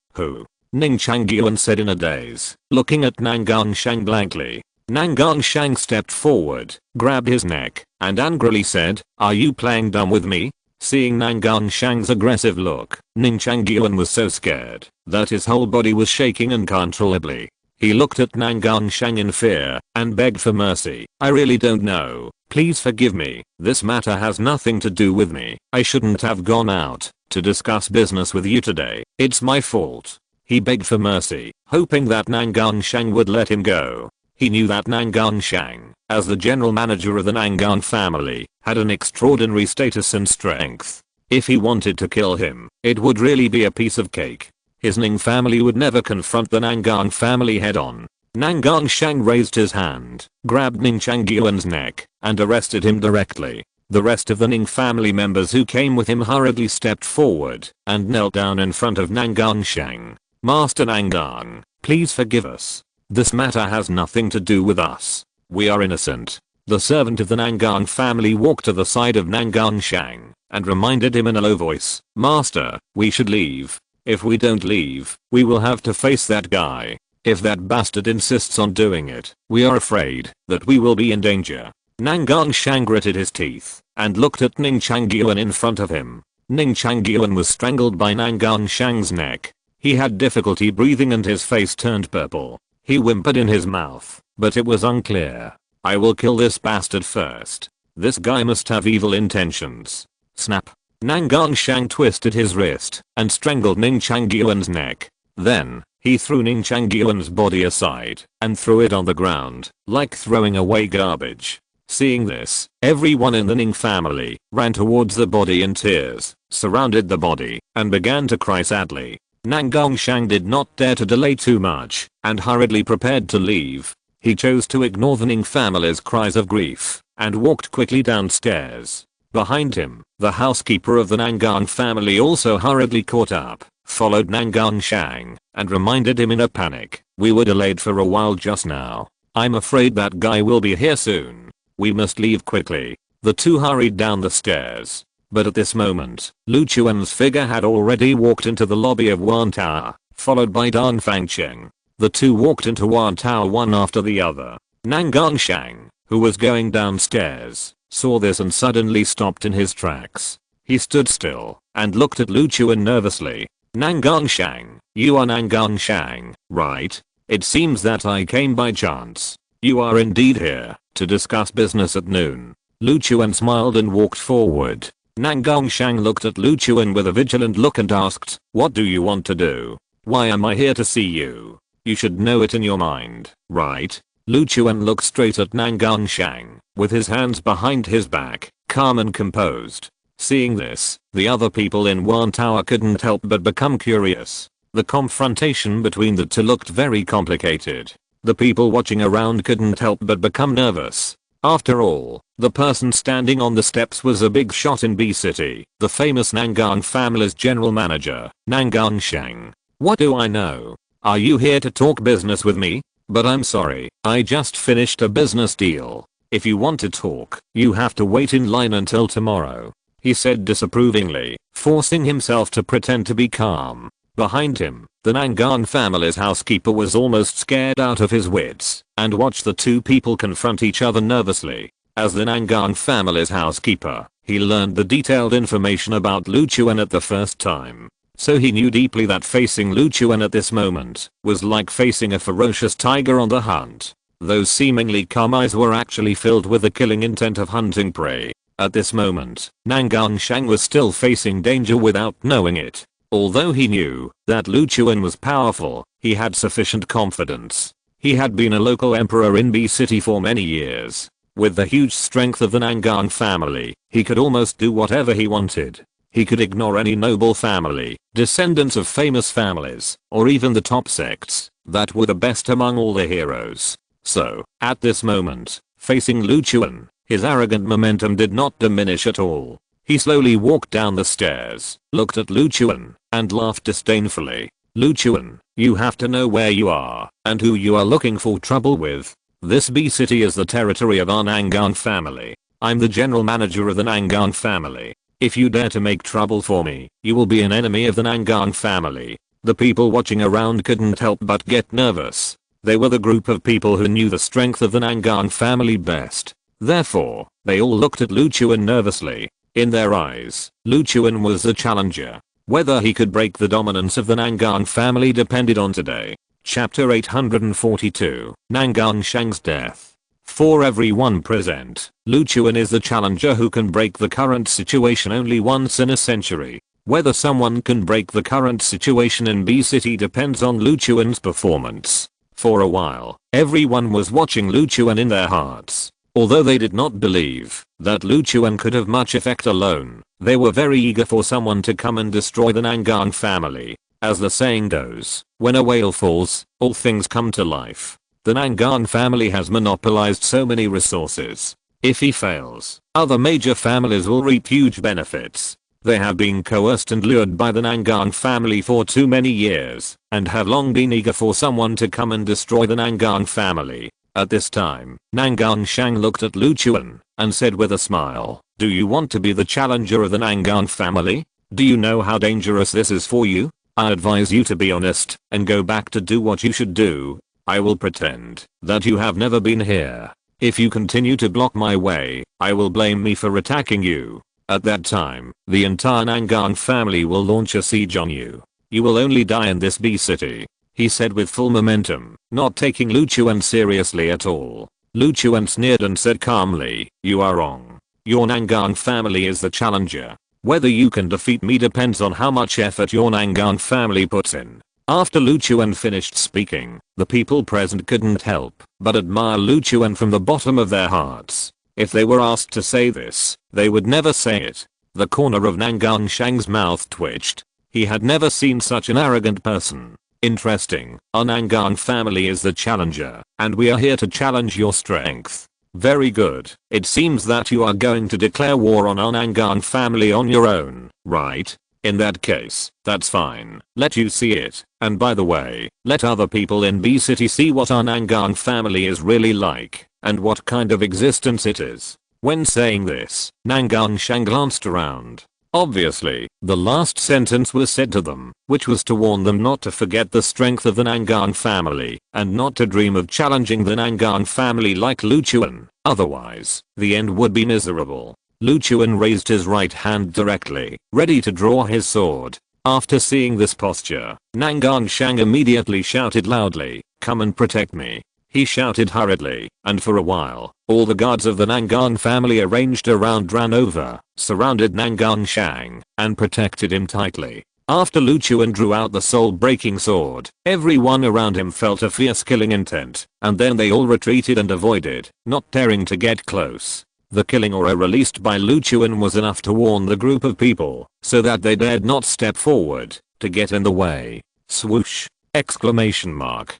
Ning Changyuan said in a daze, looking at Nangan Shang blankly. Nangan Shang stepped forward, grabbed his neck, and angrily said, are you playing dumb with me? Seeing Nangan Shang's aggressive look, Ning Changyuan was so scared that his whole body was shaking uncontrollably. He looked at Nangan Shang in fear, and begged for mercy. I really don't know. Please forgive me. This matter has nothing to do with me. I shouldn't have gone out to discuss business with you today. It's my fault. He begged for mercy, hoping that Nangan Shang would let him go. He knew that Nangan Shang, as the general manager of the Nangan family, had an extraordinary status and strength. If he wanted to kill him, it would really be a piece of cake. His Ning family would never confront the Nangan family head-on. Nangan Shang raised his hand, grabbed Ning Changyuan's neck, and arrested him directly. The rest of the Ning family members who came with him hurriedly stepped forward and knelt down in front of Nangan Shang. Master Nangan, please forgive us. This matter has nothing to do with us. We are innocent. The servant of the Nangan family walked to the side of Nangan Shang and reminded him in a low voice, Master, we should leave. If we don't leave, we will have to face that guy. If that bastard insists on doing it, we are afraid that we will be in danger. Nangan Shang gritted his teeth and looked at Ning Changyuan in front of him. Ning Changyuan was strangled by Nangan Shang's neck. He had difficulty breathing and his face turned purple. He whimpered in his mouth, but it was unclear. I will kill this bastard first. This guy must have evil intentions. Snap. Nangan Shang twisted his wrist and strangled Ning Changyuan's neck. Then, he threw Ning Changyuan's body aside and threw it on the ground, like throwing away garbage. Seeing this, everyone in the Ning family ran towards the body in tears, surrounded the body, and began to cry sadly. Nangan Shang did not dare to delay too much, and hurriedly prepared to leave. He chose to ignore the Ning family's cries of grief, and walked quickly downstairs. Behind him, the housekeeper of the Nangan family also hurriedly caught up, followed Nangan Shang, and reminded him in a panic, we were delayed for a while just now. I'm afraid that guy will be here soon. We must leave quickly. The two hurried down the stairs. But at this moment, Lu Chuan's figure had already walked into the lobby of Wan Tower. followed by Dan Fangcheng. The two walked into Wan Tower one after the other. Nangang Shang, who was going downstairs, saw this and suddenly stopped in his tracks. He stood still and looked at Lu Chuan nervously. Nangang Shang, you are Nangang Shang, right? It seems that I came by chance. You are indeed here to discuss business at noon. Lu Chuan smiled and walked forward. Nangang Shang looked at Lu Chuan with a vigilant look and asked, what do you want to do? Why am I here to see you? You should know it in your mind, right? Lu Chuan looked straight at Nangang Shang, with his hands behind his back, calm and composed. Seeing this, the other people in Wan Tower couldn't help but become curious. The confrontation between the two looked very complicated. The people watching around couldn't help but become nervous. After all, the person standing on the steps was a big shot in B City, the famous Nangang family's general manager, Nangang Shang. What do I know? Are you here to talk business with me? But I'm sorry, I just finished a business deal. If you want to talk, you have to wait in line until tomorrow, he said disapprovingly, forcing himself to pretend to be calm. Behind him, the Nangang family's housekeeper was almost scared out of his wits and watched the two people confront each other nervously. As the Nangang family's housekeeper, he learned the detailed information about Lu Chuan at the first time. So he knew deeply that facing Lu Chuan at this moment was like facing a ferocious tiger on the hunt. Those seemingly calm eyes were actually filled with the killing intent of hunting prey. At this moment, Nangang Shang was still facing danger without knowing it. Although he knew that Lu Chuan was powerful, he had sufficient confidence. He had been a local emperor in B City for many years. With the huge strength of the Nangang family, he could almost do whatever he wanted. He could ignore any noble family, descendants of famous families, or even the top sects that were the best among all the heroes. So, at this moment, facing Lu Chuan, his arrogant momentum did not diminish at all. He slowly walked down the stairs, looked at Lu Chuan, and laughed disdainfully. Lu Chuan, you have to know where you are and who you are looking for trouble with. This B City is the territory of our Nangang family. I'm the general manager of the Nangang family. If you dare to make trouble for me, you will be an enemy of the Nangang family. The people watching around couldn't help but get nervous. They were the group of people who knew the strength of the Nangang family best. Therefore, they all looked at Lu Chuan nervously. In their eyes, Lu Chuan was a challenger. Whether he could break the dominance of the Nangang family depended on today. Chapter 842, Nangang Shang's death. For everyone present, Lu Chuan is the challenger who can break the current situation only once in a century. Whether someone can break the current situation in B City depends on Lu Chuan's performance. For a while, everyone was watching Lu Chuan in their hearts. Although they did not believe that Lu Chuan could have much effect alone, they were very eager for someone to come and destroy the Nangang family. As the saying goes, when a whale falls, all things come to life. The Nangang family has monopolized so many resources. If he fails, other major families will reap huge benefits. They have been coerced and lured by the Nangang family for too many years, and have long been eager for someone to come and destroy the Nangang family. At this time, Nangang Shang looked at Lu Chuan and said with a smile, do you want to be the challenger of the Nangang family? Do you know how dangerous this is for you? I advise you to be honest and go back to do what you should do. I will pretend that you have never been here. If you continue to block my way, I will blame me for attacking you. At that time, the entire Nangang family will launch a siege on you. You will only die in this B City, he said with full momentum, not taking Lu Chuan seriously at all. Lu Chuan sneered and said calmly, you are wrong. Your Nangang family is the challenger. Whether you can defeat me depends on how much effort your Nangang family puts in. After Lu Chuan finished speaking, the people present couldn't help but admire Lu Chuan from the bottom of their hearts. If they were asked to say this, they would never say it. The corner of Nangang Shang's mouth twitched. He had never seen such an arrogant person. Interesting, our Nangang family is the challenger, and we are here to challenge your strength. Very good. It seems that you are going to declare war on our Nangang family on your own, right? In that case, that's fine. Let you see it. And by the way, let other people in B City see what our Nangang family is really like, and what kind of existence it is. When saying this, Nangang Shang glanced around. Obviously, the last sentence was said to them, which was to warn them not to forget the strength of the Nangang family, and not to dream of challenging the Nangang family like Lu Chuan, otherwise, the end would be miserable. Lu Chuan raised his right hand directly, ready to draw his sword. After seeing this posture, Nangang Shang immediately shouted loudly, "Come and protect me." He shouted hurriedly, and for a while, all the guards of the Nangang family arranged around ran over, surrounded Nangang Shang, and protected him tightly. After Lu Chuan drew out the soul-breaking sword, everyone around him felt a fierce killing intent, and then they all retreated and avoided, not daring to get close. The killing aura released by Lu Chuan was enough to warn the group of people, so that they dared not step forward, to get in the way. Swoosh! Exclamation mark.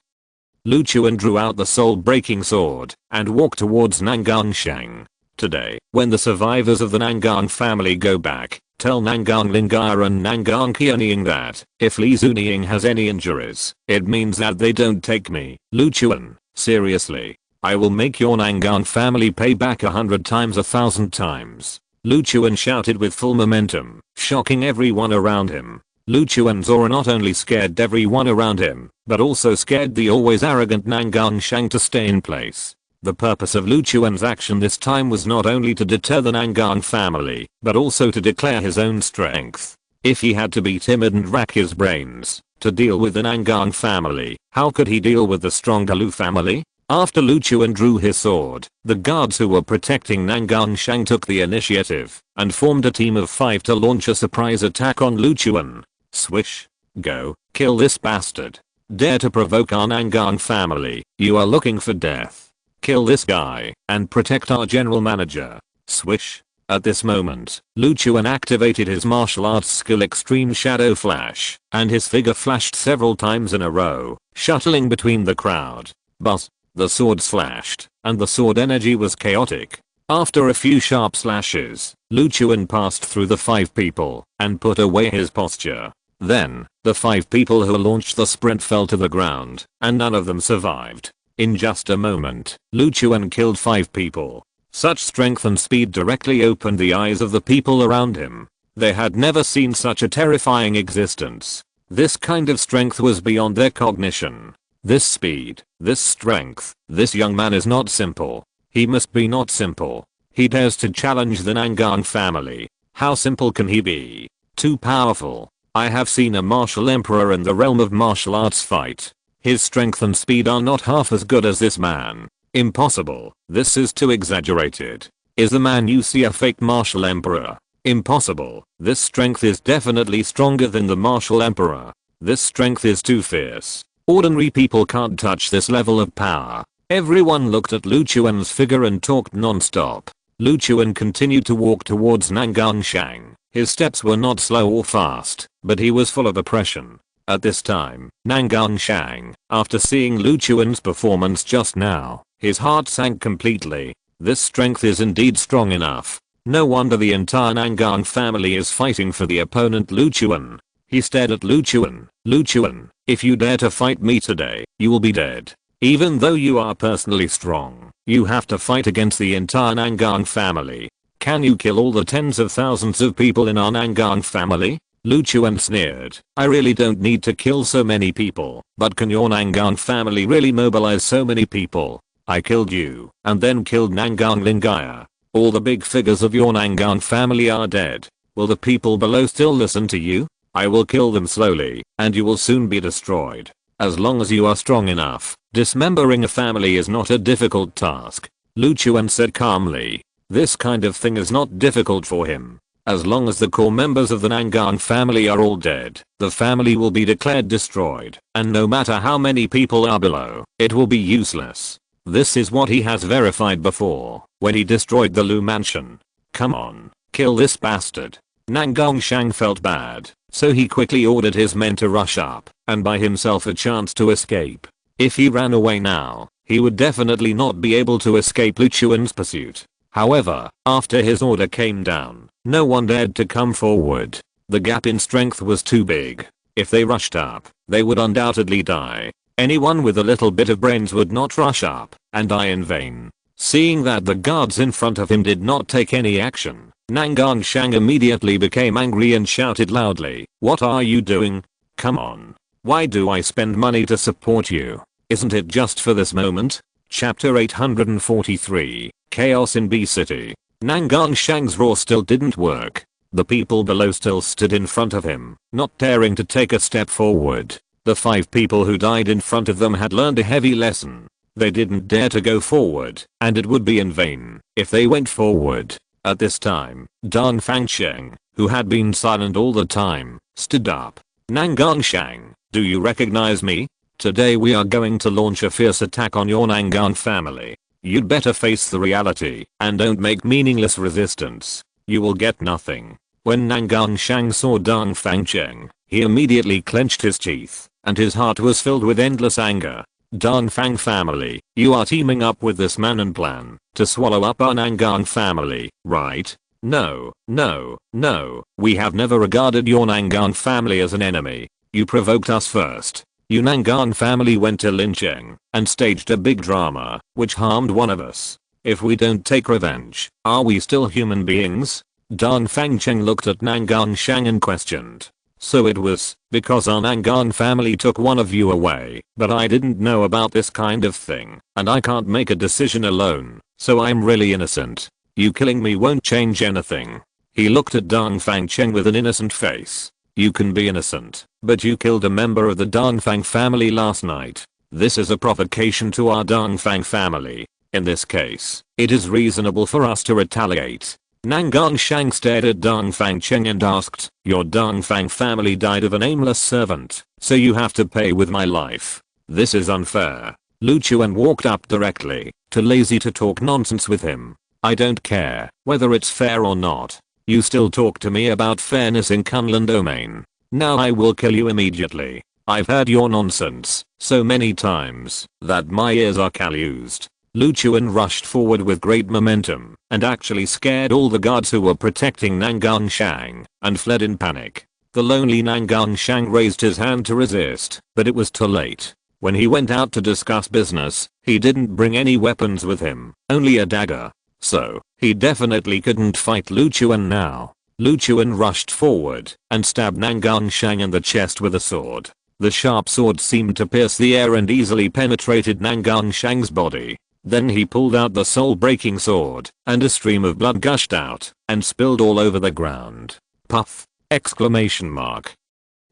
Lu Chuan drew out the soul-breaking sword, and walked towards Nangang Shang. Today, when the survivors of the Nangang family go back, tell Nangang Linggaya and Nangang Qianying that, if Li Zuniying has any injuries, it means that they don't take me. Lu Chuan, seriously. I will make your Nangang family pay back 100 times 1,000 times. Lu Chuan shouted with full momentum, shocking everyone around him. Lu Chuan's aura not only scared everyone around him, but also scared the always arrogant Nangang Shang to stay in place. The purpose of Lu Chuan's action this time was not only to deter the Nangang family, but also to declare his own strength. If he had to be timid and rack his brains to deal with the Nangang family, how could he deal with the stronger Lu family? After Lu Chuan drew his sword, the guards who were protecting Nangang Shang took the initiative, and formed a team of 5 to launch a surprise attack on Lu Chuan. Swish. Go, kill this bastard. Dare to provoke our Nangang family, you are looking for death. Kill this guy, and protect our general manager. Swish. At this moment, Lu Chuan activated his martial arts skill Extreme Shadow Flash, and his figure flashed several times in a row, shuttling between the crowd. Buzz. The swords flashed, and the sword energy was chaotic. After a few sharp slashes, Lu Chuan passed through the 5 people, and put away his posture. Then, the 5 people who launched the sprint fell to the ground, and none of them survived. In just a moment, Lu Chuan killed 5 people. Such strength and speed directly opened the eyes of the people around him. They had never seen such a terrifying existence. This kind of strength was beyond their cognition. This speed, this strength, this young man is not simple. He must be not simple. He dares to challenge the Nangang family. How simple can he be? Too powerful. I have seen a martial emperor in the realm of martial arts fight. His strength and speed are not half as good as this man. Impossible. This is too exaggerated. Is the man you see a fake martial emperor? Impossible. This strength is definitely stronger than the martial emperor. This strength is too fierce. Ordinary people can't touch this level of power. Everyone looked at Lu Chuan's figure and talked non-stop. Lu Chuan continued to walk towards Nangang Shang. His steps were not slow or fast, but he was full of oppression. At this time, Nangang Shang, after seeing Lu Chuan's performance just now, his heart sank completely. This strength is indeed strong enough. No wonder the entire Nangang family is fighting for the opponent Lu Chuan. He stared at Lu Chuan. Lu Chuan, if you dare to fight me today, you will be dead. Even though you are personally strong, you have to fight against the entire Nangang family. Can you kill all the tens of thousands of people in our Nangang family? Lu Chuan sneered. I really don't need to kill so many people, but can your Nangang family really mobilize so many people? I killed you, and then killed Nangang Linggaya. All the big figures of your Nangang family are dead. Will the people below still listen to you? I will kill them slowly, and you will soon be destroyed. As long as you are strong enough, dismembering a family is not a difficult task. Lu Chuan said calmly. This kind of thing is not difficult for him. As long as the core members of the Nangang family are all dead, the family will be declared destroyed, and no matter how many people are below, it will be useless. This is what he has verified before, when he destroyed the Lu mansion. Come on, kill this bastard. Nangang Shang felt bad, so he quickly ordered his men to rush up, and buy himself a chance to escape. If he ran away now, he would definitely not be able to escape Lu Chuan's pursuit. However, after his order came down, no one dared to come forward. The gap in strength was too big. If they rushed up, they would undoubtedly die. Anyone with a little bit of brains would not rush up and die in vain. Seeing that the guards in front of him did not take any action, Nangang Shang immediately became angry and shouted loudly, "What are you doing? Come on. Why do I spend money to support you? Isn't it just for this moment?" Chapter 843, Chaos in B City. Nangang Shang's roar still didn't work. The people below still stood in front of him, not daring to take a step forward. The 5 people who died in front of them had learned a heavy lesson. They didn't dare to go forward, and it would be in vain if they went forward. At this time, Dong Fangcheng, who had been silent all the time, stood up. "Nangang Shang, do you recognize me? Today we are going to launch a fierce attack on your Nangang family. You'd better face the reality and don't make meaningless resistance. You will get nothing." When Nangang Shang saw Dong Fangcheng, he immediately clenched his teeth, and his heart was filled with endless anger. "Dong Fang family, you are teaming up with this man and plan to swallow up our Nangang family, right? No, no, no, we have never regarded your Nangang family as an enemy. You provoked us first. You Nangang family went to Lincheng and staged a big drama, which harmed one of us. If we don't take revenge, are we still human beings?" Dong Fangcheng looked at Nangang Shang and questioned. "So it was because our Nangang family took one of you away, but I didn't know about this kind of thing, and I can't make a decision alone, so I'm really innocent. You killing me won't change anything." He looked at Dong Fangcheng with an innocent face. "You can be innocent, but you killed a member of the Dong Fang family last night. This is a provocation to our Dong Fang family. In this case, it is reasonable for us to retaliate." Nangang Shang stared at Dong Fangcheng and asked, "Your Dong Fang family died of an aimless servant, so you have to pay with my life. This is unfair." Lu Chuan walked up directly, too lazy to talk nonsense with him. "I don't care whether it's fair or not. You still talk to me about fairness in Kunlun domain. Now I will kill you immediately. I've heard your nonsense so many times that my ears are calloused." Lu Chuan rushed forward with great momentum and actually scared all the guards who were protecting Nangang Shang and fled in panic. The lonely Nangang Shang raised his hand to resist, but it was too late. When he went out to discuss business, he didn't bring any weapons with him, only a dagger. So, he definitely couldn't fight Lu Chuan now. Lu Chuan rushed forward and stabbed Nangang Shang in the chest with a sword. The sharp sword seemed to pierce the air and easily penetrated Nangang Shang's body. Then he pulled out the soul-breaking sword, and a stream of blood gushed out and spilled all over the ground. "Puff!" Exclamation mark.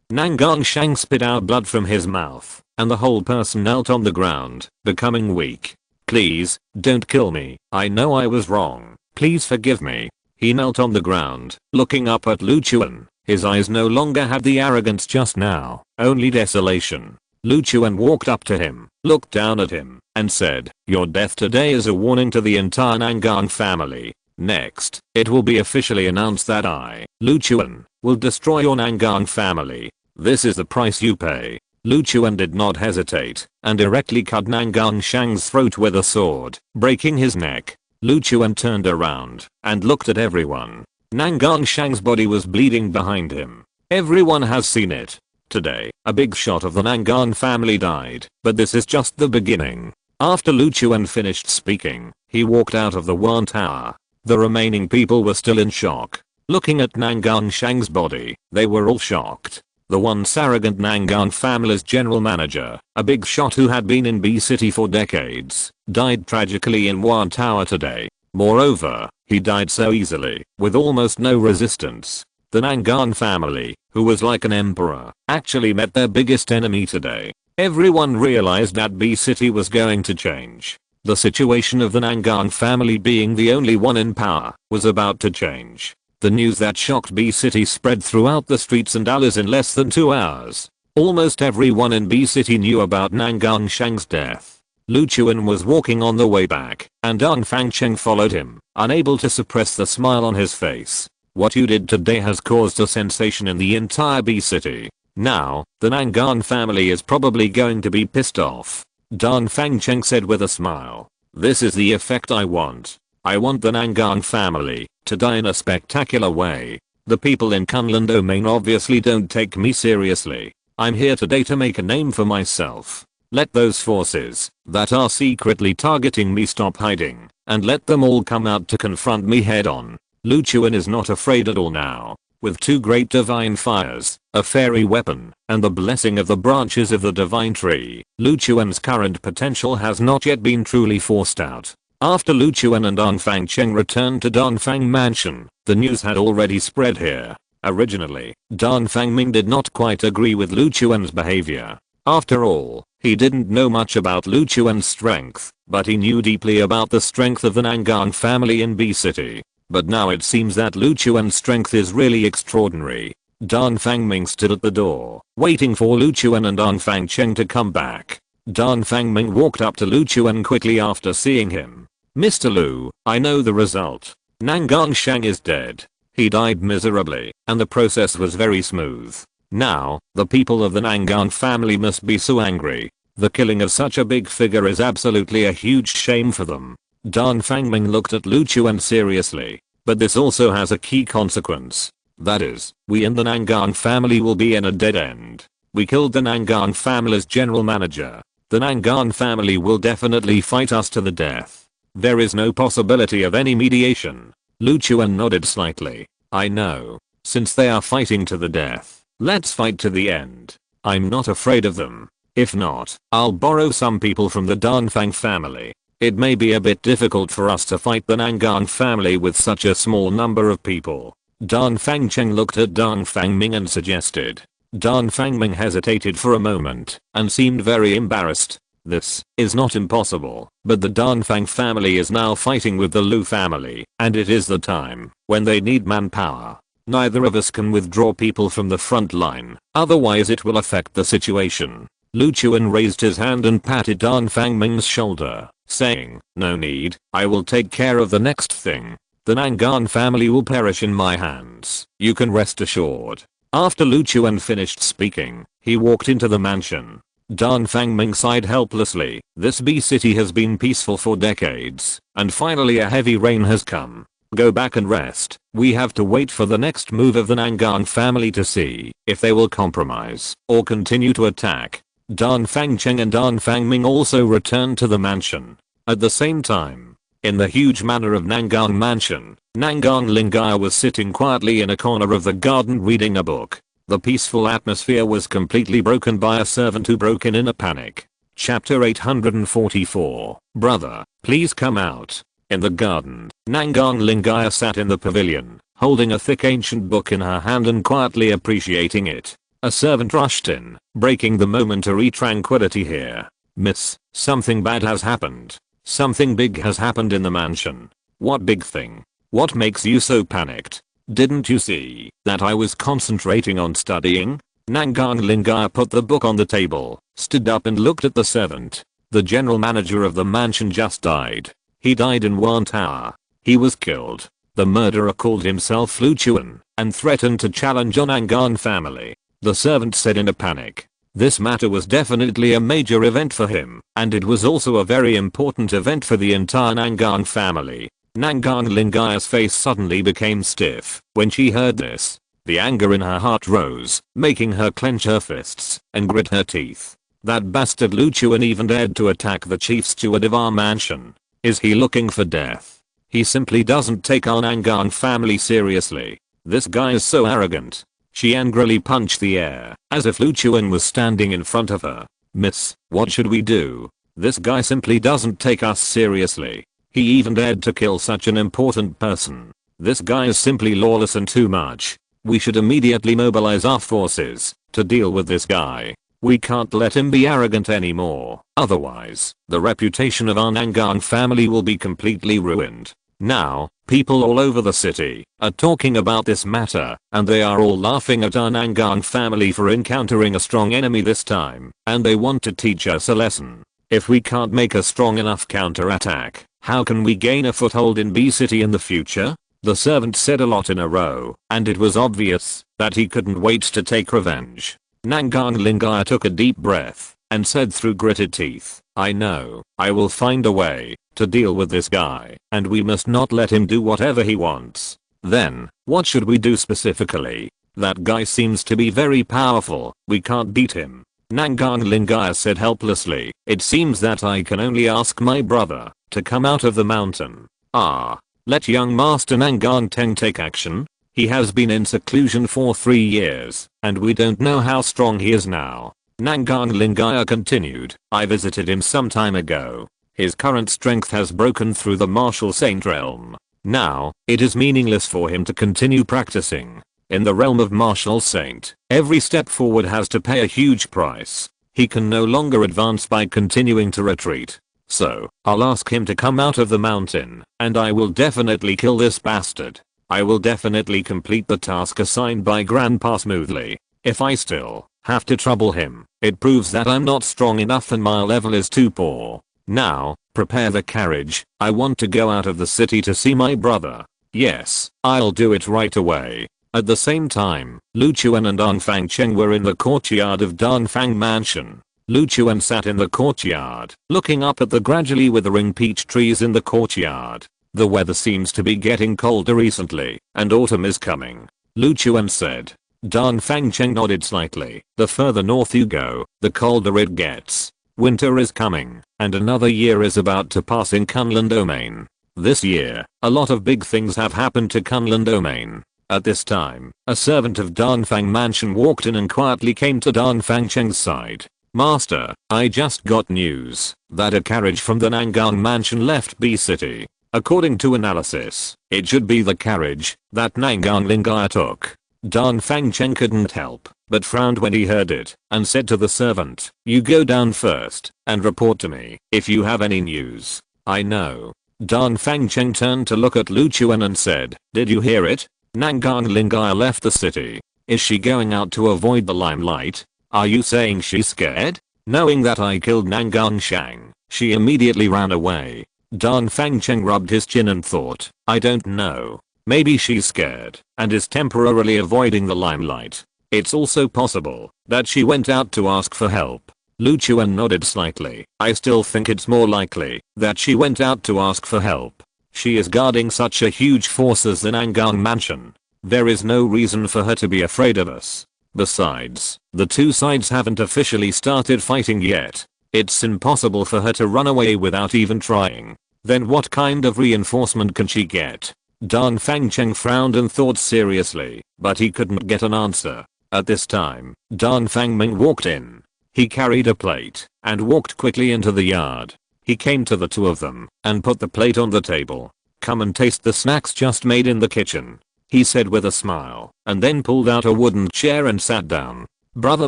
Nangang Shang spit out blood from his mouth, and the whole person knelt on the ground, becoming weak. "Please, don't kill me. I know I was wrong. Please forgive me." He knelt on the ground, looking up at Lu Chuan. His eyes no longer had the arrogance just now, only desolation. Lu Chuan walked up to him, looked down at him, and said, "Your death today is a warning to the entire Nangang family. Next, it will be officially announced that I, Lu Chuan, will destroy your Nangang family. This is the price you pay." Lu Chuan did not hesitate, and directly cut Nangang Shang's throat with a sword, breaking his neck. Lu Chuan turned around and looked at everyone. Nangang Shang's body was bleeding behind him. Everyone has seen it. Today, a big shot of the Nangang family died, but this is just the beginning. After Lu Chuan finished speaking, he walked out of the Yuan Tower. The remaining people were still in shock. Looking at Nangang Shang's body, they were all shocked. The once arrogant Nangang family's general manager, a big shot who had been in B City for decades, died tragically in Yuan Tower today. Moreover, he died so easily, with almost no resistance. The Nangang family, who was like an emperor, actually met their biggest enemy today. Everyone realized that B City was going to change. The situation of the Nangang family being the only one in power was about to change. The news that shocked B City spread throughout the streets and alleys in less than 2 hours. Almost everyone in B City knew about Nangang Shang's death. Lu Chuan was walking on the way back, and Dong Fangcheng followed him, unable to suppress the smile on his face. "What you did today has caused a sensation in the entire B City. Now, the Nangang family is probably going to be pissed off." Dong Fangcheng said with a smile. "This is the effect I want. I want the Nangang family to die in a spectacular way. The people in Kunlun domain obviously don't take me seriously. I'm here today to make a name for myself. Let those forces that are secretly targeting me stop hiding, and let them all come out to confront me head on. Lu Chuan is not afraid at all now. With 2 great divine fires, a fairy weapon, and the blessing of the branches of the divine tree, Lu Chuan's current potential has not yet been truly forced out. After Lu Chuan and Dongfang Cheng returned to Dongfang Mansion, the news had already spread here. Originally, Dongfang Ming did not quite agree with Lu Chuan's behavior. After all, he didn't know much about Lu Chuan's strength, but he knew deeply about the strength of the Nangang family in B City. But now it seems that Lu Chuan's strength is really extraordinary. Dongfang Ming stood at the door, waiting for Lu Chuan and Dongfang Cheng to come back. Dongfang Ming walked up to Lu Chuan quickly after seeing him. "Mr. Lu, I know the result. Nangang Shang is dead. He died miserably, and the process was very smooth. Now, the people of the Nangang family must be so angry. The killing of such a big figure is absolutely a huge shame for them." Dongfang Ming looked at Lu Chuan seriously. "But this also has a key consequence. That is, we in the Nangang family will be in a dead end. We killed the Nangang family's general manager. The Nangang family will definitely fight us to the death. There is no possibility of any mediation." Lu Chuan nodded slightly. "I know. Since they are fighting to the death, let's fight to the end. I'm not afraid of them. If not, I'll borrow some people from the Dongfang family. It may be a bit difficult for us to fight the Nangang family with such a small number of people." Dongfang Cheng looked at Dongfang Ming and suggested. Dongfang Ming hesitated for a moment and seemed very embarrassed. "This is not impossible, but the Dongfang family is now fighting with the Lu family, and it is the time when they need manpower. Neither of us can withdraw people from the front line, otherwise it will affect the situation." Lu Chuan raised his hand and patted Dongfang Ming's shoulder, saying, "No need, I will take care of the next thing. The Nangang family will perish in my hands, you can rest assured." After Lu Chuan finished speaking, he walked into the mansion. Dongfang Ming sighed helplessly. This B city has been peaceful for decades, and finally a heavy rain has come. Go back and rest. We have to wait for the next move of the Nangang family to see if they will compromise or continue to attack. Dongfang Cheng and Dongfang Ming also returned to the mansion. At the same time, in the huge manor of Nangang Mansion, Nangang Lingaya was sitting quietly in a corner of the garden reading a book. The peaceful atmosphere was completely broken by a servant who broke in a panic. Chapter 844. "Brother, please come out." In the garden, Nangang Lingaya sat in the pavilion, holding a thick ancient book in her hand and quietly appreciating it. A servant rushed in, breaking the momentary tranquility here. "Miss, something bad has happened. Something big has happened in the mansion." "What big thing? What makes you so panicked? Didn't you see that I was concentrating on studying?" Nangang Lingaya put the book on the table, stood up and looked at the servant. "The general manager of the mansion just died. He died in 1 hour. He was killed. The murderer called himself Lu Chuan and threatened to challenge the Nangang family," the servant said in a panic. This matter was definitely a major event for him, and it was also a very important event for the entire Nangang family. Nangang Lingaya's face suddenly became stiff when she heard this. The anger in her heart rose, making her clench her fists and grit her teeth. That bastard Lu Chuan even dared to attack the chief steward of our mansion. Is he looking for death? He simply doesn't take our Nangang family seriously. This guy is so arrogant. She angrily punched the air, as if Lu Chuan was standing in front of her. "Miss, what should we do? This guy simply doesn't take us seriously. He even dared to kill such an important person. This guy is simply lawless and too much. We should immediately mobilize our forces to deal with this guy. We can't let him be arrogant anymore. Otherwise, the reputation of our Nangang family will be completely ruined." Now, people all over the city are talking about this matter, and they are all laughing at our Nangang family for encountering a strong enemy this time, and they want to teach us a lesson. If we can't make a strong enough counterattack, how can we gain a foothold in B City in the future? The servant said a lot in a row, and it was obvious that he couldn't wait to take revenge. Nangang Lingaya took a deep breath and said through gritted teeth, "I know, I will find a way to deal with this guy, and we must not let him do whatever he wants." "Then, what should we do specifically? That guy seems to be very powerful, we can't beat him." Nangang Lingaya said helplessly, "It seems that I can only ask my brother to come out of the mountain." "Ah, Let young Master Nangang Teng take action. He has been in seclusion for 3 years, and we don't know how strong he is now. Nangang Lingaya continued. I visited him some time ago. His current strength has broken through the martial saint realm. Now, it is meaningless for him to continue practicing. In the realm of martial saint, every step forward has to pay a huge price. He can no longer advance by continuing to retreat. So, I'll ask him to come out of the mountain, and I will definitely kill this bastard. I will definitely complete the task assigned by Grandpa smoothly. If I still have to trouble him, it proves that I'm not strong enough and my level is too poor. Now, prepare the carriage. I want to go out of the city to see my brother. Yes, I'll do it right away. At the same time, Lu Chuan and Dan Fangcheng were in the courtyard of Dan Fang Mansion. Lu Chuan sat in the courtyard, looking up at the gradually withering peach trees in the courtyard. The weather seems to be getting colder recently, and autumn is coming. Lu Chuan said. Dan Fangcheng nodded slightly. The further north you go, the colder it gets. Winter is coming, and another year is about to pass in Kunlun Domain. This year, a lot of big things have happened to Kunlun Domain. At this time, a servant of Dan Fang Mansion walked in and quietly came to Dan Fangcheng's side. Master, I just got news that a carriage from the Nangang Mansion left B City. According to analysis, it should be the carriage that Nangang Lingaya took. Dan Fangcheng couldn't help but frowned when he heard it and said to the servant, you go down first and report to me if you have any news. I know. Dan Fangcheng turned to look at Lu Chuan and said, did you hear it? Nangang Lingaya left the city. Is she going out to avoid the limelight? Are you saying she's scared? Knowing that I killed Nangang Shang, she immediately ran away. Dan Fangcheng rubbed his chin and thought, I don't know. Maybe she's scared and is temporarily avoiding the limelight. It's also possible that she went out to ask for help. Lu Chuan nodded slightly. I still think it's more likely that she went out to ask for help. She is guarding such a huge force as the Nangang Mansion. There is no reason for her to be afraid of us. Besides, the two sides haven't officially started fighting yet. It's impossible for her to run away without even trying. Then what kind of reinforcement can she get? Dan Fangcheng frowned and thought seriously, but he couldn't get an answer. At this time, Dan Fangming walked in. He carried a plate and walked quickly into the yard. He came to the two of them and put the plate on the table. Come and taste the snacks just made in the kitchen, he said with a smile, and then pulled out a wooden chair and sat down. Brother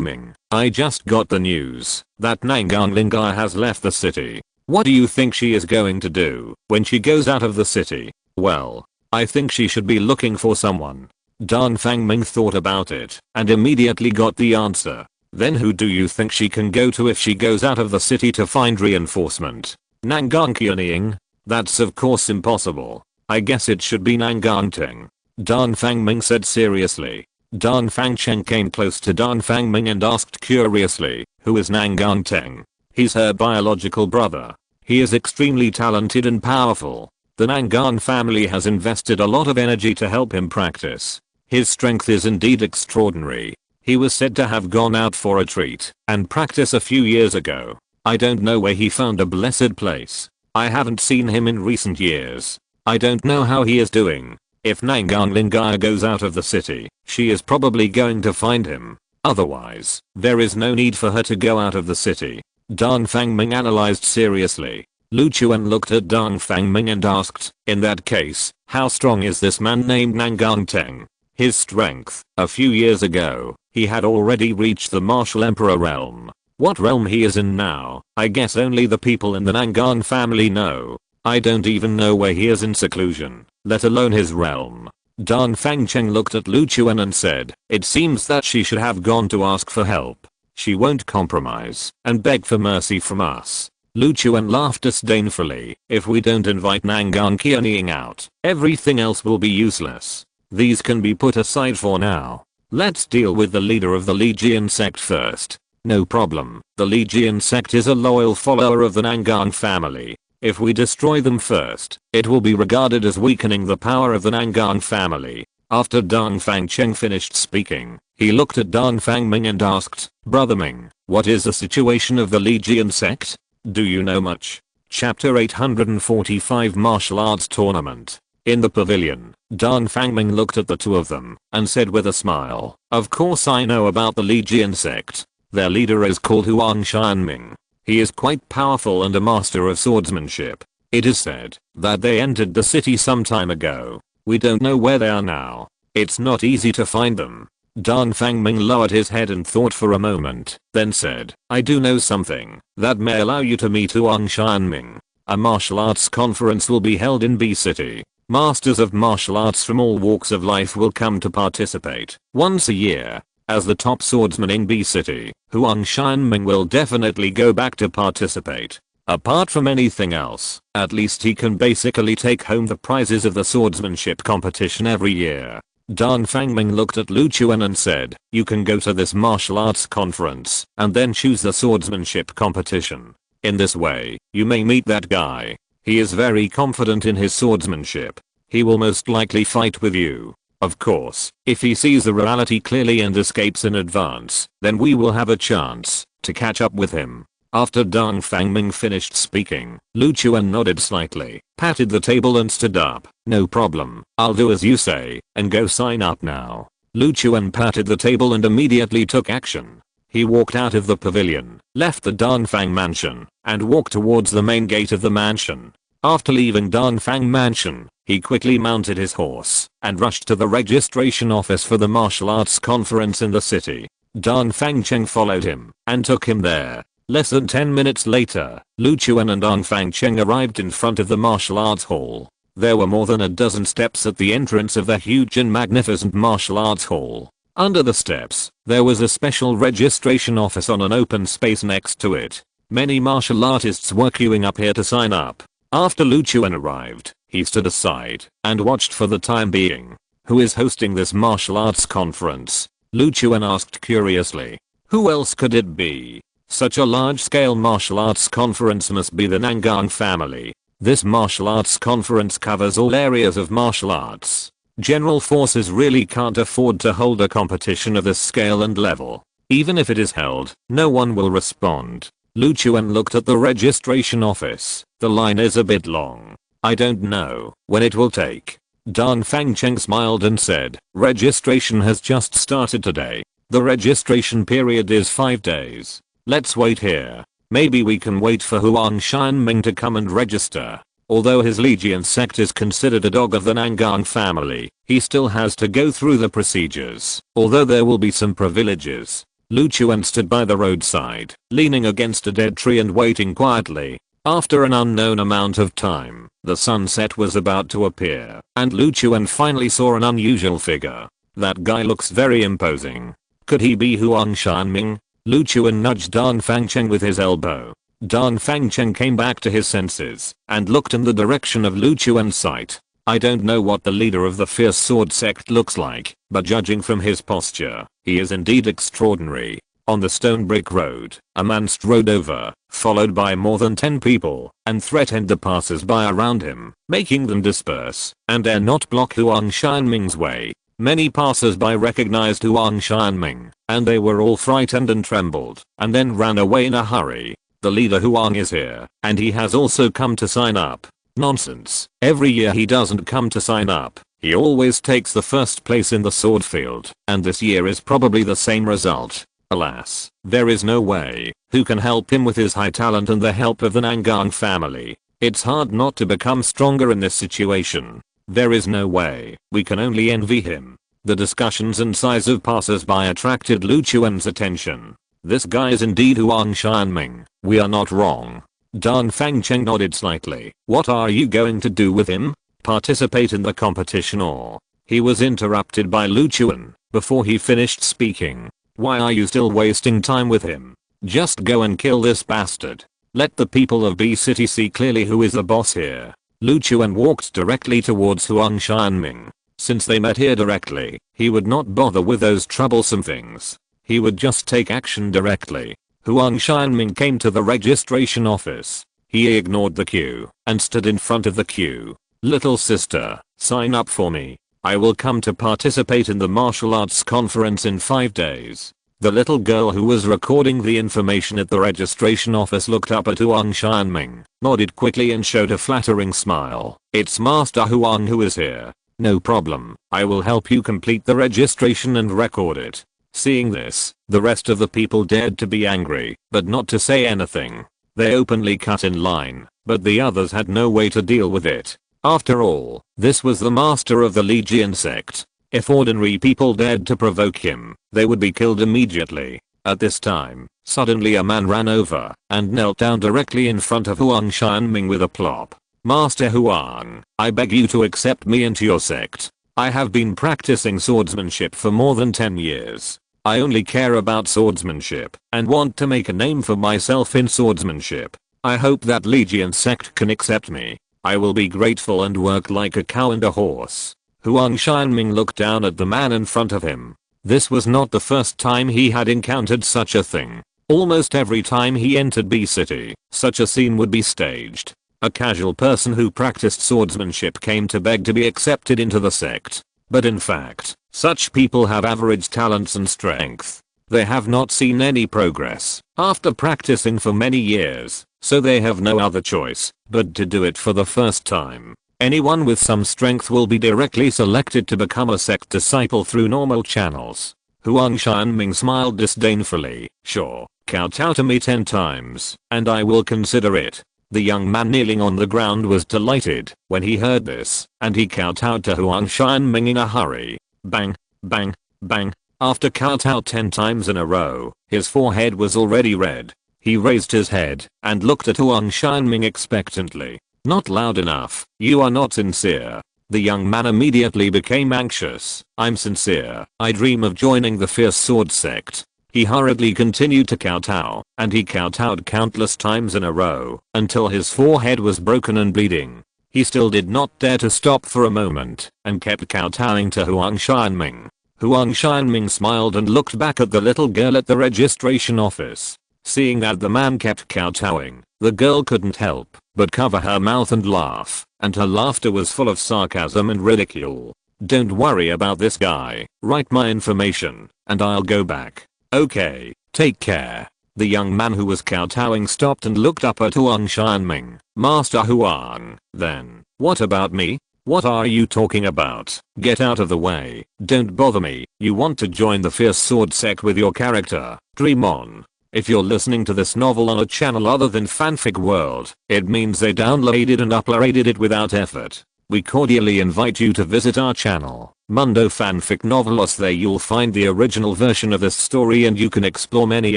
Ming, I just got the news that Nangang Lingaya has left the city. What do you think she is going to do when she goes out of the city? Well, I think she should be looking for someone. Dan Fangming thought about it and immediately got the answer. Then who do you think she can go to if she goes out of the city to find reinforcement? Nangang Qianying? That's of course impossible. I guess it should be Nangang Teng. Dan Fangming said seriously. Dan Fangcheng came close to Dan Fangming and asked curiously, who is Nangang Teng? He's her biological brother. He is extremely talented and powerful. The Nangang family has invested a lot of energy to help him practice. His strength is indeed extraordinary. He was said to have gone out for a treat and practice a few years ago. I don't know where he found a blessed place. I haven't seen him in recent years. I don't know how he is doing. If Nangang Lingaya goes out of the city, she is probably going to find him. Otherwise, there is no need for her to go out of the city. Dan Fangming analyzed seriously. Lu Chuan looked at Dan Fangming and asked, in that case, how strong is this man named Nangang Teng? His strength, a few years ago, he had already reached the martial emperor realm. What realm he is in now, I guess only the people in the Nangang family know. I don't even know where he is in seclusion, let alone his realm. Dan Fangcheng looked at Lu Chuan and said, it seems that she should have gone to ask for help. She won't compromise and beg for mercy from us. Lu Chuan laughed disdainfully. If we don't invite Nangang Qianying out, everything else will be useless. These can be put aside for now. Let's deal with the leader of the Legion sect first. No problem. The Legion sect is a loyal follower of the Nangang family. If we destroy them first, it will be regarded as weakening the power of the Nangang family. After Dan Fangcheng finished speaking, he looked at Dan Fangming and asked, Brother Ming, what is the situation of the Legion sect? Do you know much? Chapter 845 Martial Arts Tournament. In the pavilion, Dan Fangming looked at the two of them and said with a smile, "Of course I know about the Legion sect. Their leader is called Huang Xianming. He is quite powerful and a master of swordsmanship. It is said that they entered the city some time ago. We don't know where they are now. It's not easy to find them." Dan Fangming lowered his head and thought for a moment, then said, "I do know something that may allow you to meet Huang Xianming. A martial arts conference will be held in B City. Masters of martial arts from all walks of life will come to participate once a year. As the top swordsman in B City, Huang Xianming will definitely go back to participate. Apart from anything else, at least he can basically take home the prizes of the swordsmanship competition every year." Dan Fangming looked at Lu Chuan and said, "You can go to this martial arts conference and then choose the swordsmanship competition. In this way, you may meet that guy. He is very confident in his swordsmanship. He will most likely fight with you. Of course, if he sees the reality clearly and escapes in advance, then we will have a chance to catch up with him." After Dan Fangming finished speaking, Lu Chuan nodded slightly, patted the table and stood up. "No problem, I'll do as you say, and go sign up now." Lu Chuan patted the table and immediately took action. He walked out of the pavilion, left the Danfang mansion, and walked towards the main gate of the mansion. After leaving Danfang mansion, he quickly mounted his horse and rushed to the registration office for the martial arts conference in the city. Dan Fangcheng followed him and took him there. Less than 10 minutes later, Lu Chuan and Dan Fangcheng arrived in front of the martial arts hall. There were more than a dozen steps at the entrance of the huge and magnificent martial arts hall. Under the steps, there was a special registration office on an open space next to it. Many martial artists were queuing up here to sign up. After Lu Chuan arrived, he stood aside and watched for the time being. "Who is hosting this martial arts conference?" Lu Chuan asked curiously. "Who else could it be? Such a large-scale martial arts conference must be the Nangang family. This martial arts conference covers all areas of martial arts. General forces really can't afford to hold a competition of this scale and level. Even if it is held, no one will respond." Lu Chuan looked at the registration office. "The line is a bit long. I don't know when it will take." Dan Fangcheng smiled and said, "Registration has just started today. The registration period is 5 days. Let's wait here. Maybe we can wait for Huang Xianming to come and register. Although his Legion sect is considered a dog of the Nangang family, he still has to go through the procedures, although there will be some privileges." Lu Chuan stood by the roadside, leaning against a dead tree and waiting quietly. After an unknown amount of time, the sunset was about to appear, and Lu Chuan finally saw an unusual figure. "That guy looks very imposing. Could he be Huang Xianming?" Lu Chuan nudged Dan Fangcheng with his elbow. Dan Fangcheng came back to his senses and looked in the direction of Lu Chuan's sight. "I don't know what the leader of the fierce sword sect looks like, but judging from his posture, he is indeed extraordinary." On the stone brick road, a man strode over, followed by more than 10 people, and threatened the passers-by around him, making them disperse and dare not block Huang Xianming's way. Many passers-by recognized Huang Xianming, and they were all frightened and trembled, and then ran away in a hurry. "The leader Huang is here, and he has also come to sign up." "Nonsense. Every year he doesn't come to sign up. He always takes the first place in the sword field, and this year is probably the same result. Alas, there is no way. Who can help him with his high talent and the help of the Nangang family? It's hard not to become stronger in this situation. There is no way. We can only envy him." The discussions and sighs of passers-by attracted Lu Chuan's attention. "This guy is indeed Huang Xianming. We are not wrong." Dan Fangcheng nodded slightly. "What are you going to do with him? Participate in the competition or?" He was interrupted by Lu Chuan before he finished speaking. "Why are you still wasting time with him? Just go and kill this bastard. Let the people of B City see clearly who is the boss here." Lu Chuan walked directly towards Huang Xianming. Since they met here directly, he would not bother with those troublesome things. He would just take action directly. Huang Xianming came to the registration office. He ignored the queue and stood in front of the queue. "Little sister, sign up for me. I will come to participate in the martial arts conference in 5 days." The little girl who was recording the information at the registration office looked up at Huang Xianming, nodded quickly and showed a flattering smile. "It's Master Huang who is here. No problem, I will help you complete the registration and record it." Seeing this, the rest of the people dared to be angry, but not to say anything. They openly cut in line, but the others had no way to deal with it. After all, this was the master of the Legion sect. If ordinary people dared to provoke him, they would be killed immediately. At this time, suddenly a man ran over and knelt down directly in front of Huang Xianming with a plop. "Master Huang, I beg you to accept me into your sect. I have been practicing swordsmanship for more than 10 years. I only care about swordsmanship and want to make a name for myself in swordsmanship. I hope that Legion sect can accept me. I will be grateful and work like a cow and a horse." Huang Xianming looked down at the man in front of him. This was not the first time he had encountered such a thing. Almost every time he entered B City, such a scene would be staged. A casual person who practiced swordsmanship came to beg to be accepted into the sect. But in fact, such people have average talents and strength. They have not seen any progress after practicing for many years, so they have no other choice but to do it for the first time. Anyone with some strength will be directly selected to become a sect disciple through normal channels. Huang Xianming smiled disdainfully. "Sure, kowtow to me 10 times, and I will consider it." The young man kneeling on the ground was delighted when he heard this, and he kowtowed to Huang Xianming in a hurry. Bang, bang, bang. After kowtow 10 times in a row, his forehead was already red. He raised his head and looked at Huang Xianming expectantly. "Not loud enough, you are not sincere." The young man immediately became anxious. "I'm sincere. I dream of joining the Fierce Sword sect." He hurriedly continued to kowtow, and he kowtowed countless times in a row, until his forehead was broken and bleeding. He still did not dare to stop for a moment, and kept kowtowing to Huang Xianming. Huang Xianming smiled and looked back at the little girl at the registration office. Seeing that the man kept kowtowing, the girl couldn't help but cover her mouth and laugh, and her laughter was full of sarcasm and ridicule. "Don't worry about this guy, write my information, and I'll go back. Okay, take care." The young man who was kowtowing stopped and looked up at Huang Xianming. "Master Huang, then, what about me? What are you talking about? Get out of the way, don't bother me. You want to join the Fierce Sword sect with your character, dream on." If you're listening to this novel on a channel other than Fanfic World, it means they downloaded and uploaded it without effort. We cordially invite you to visit our channel, Mundo Fanfic Novelos. There you'll find the original version of this story and you can explore many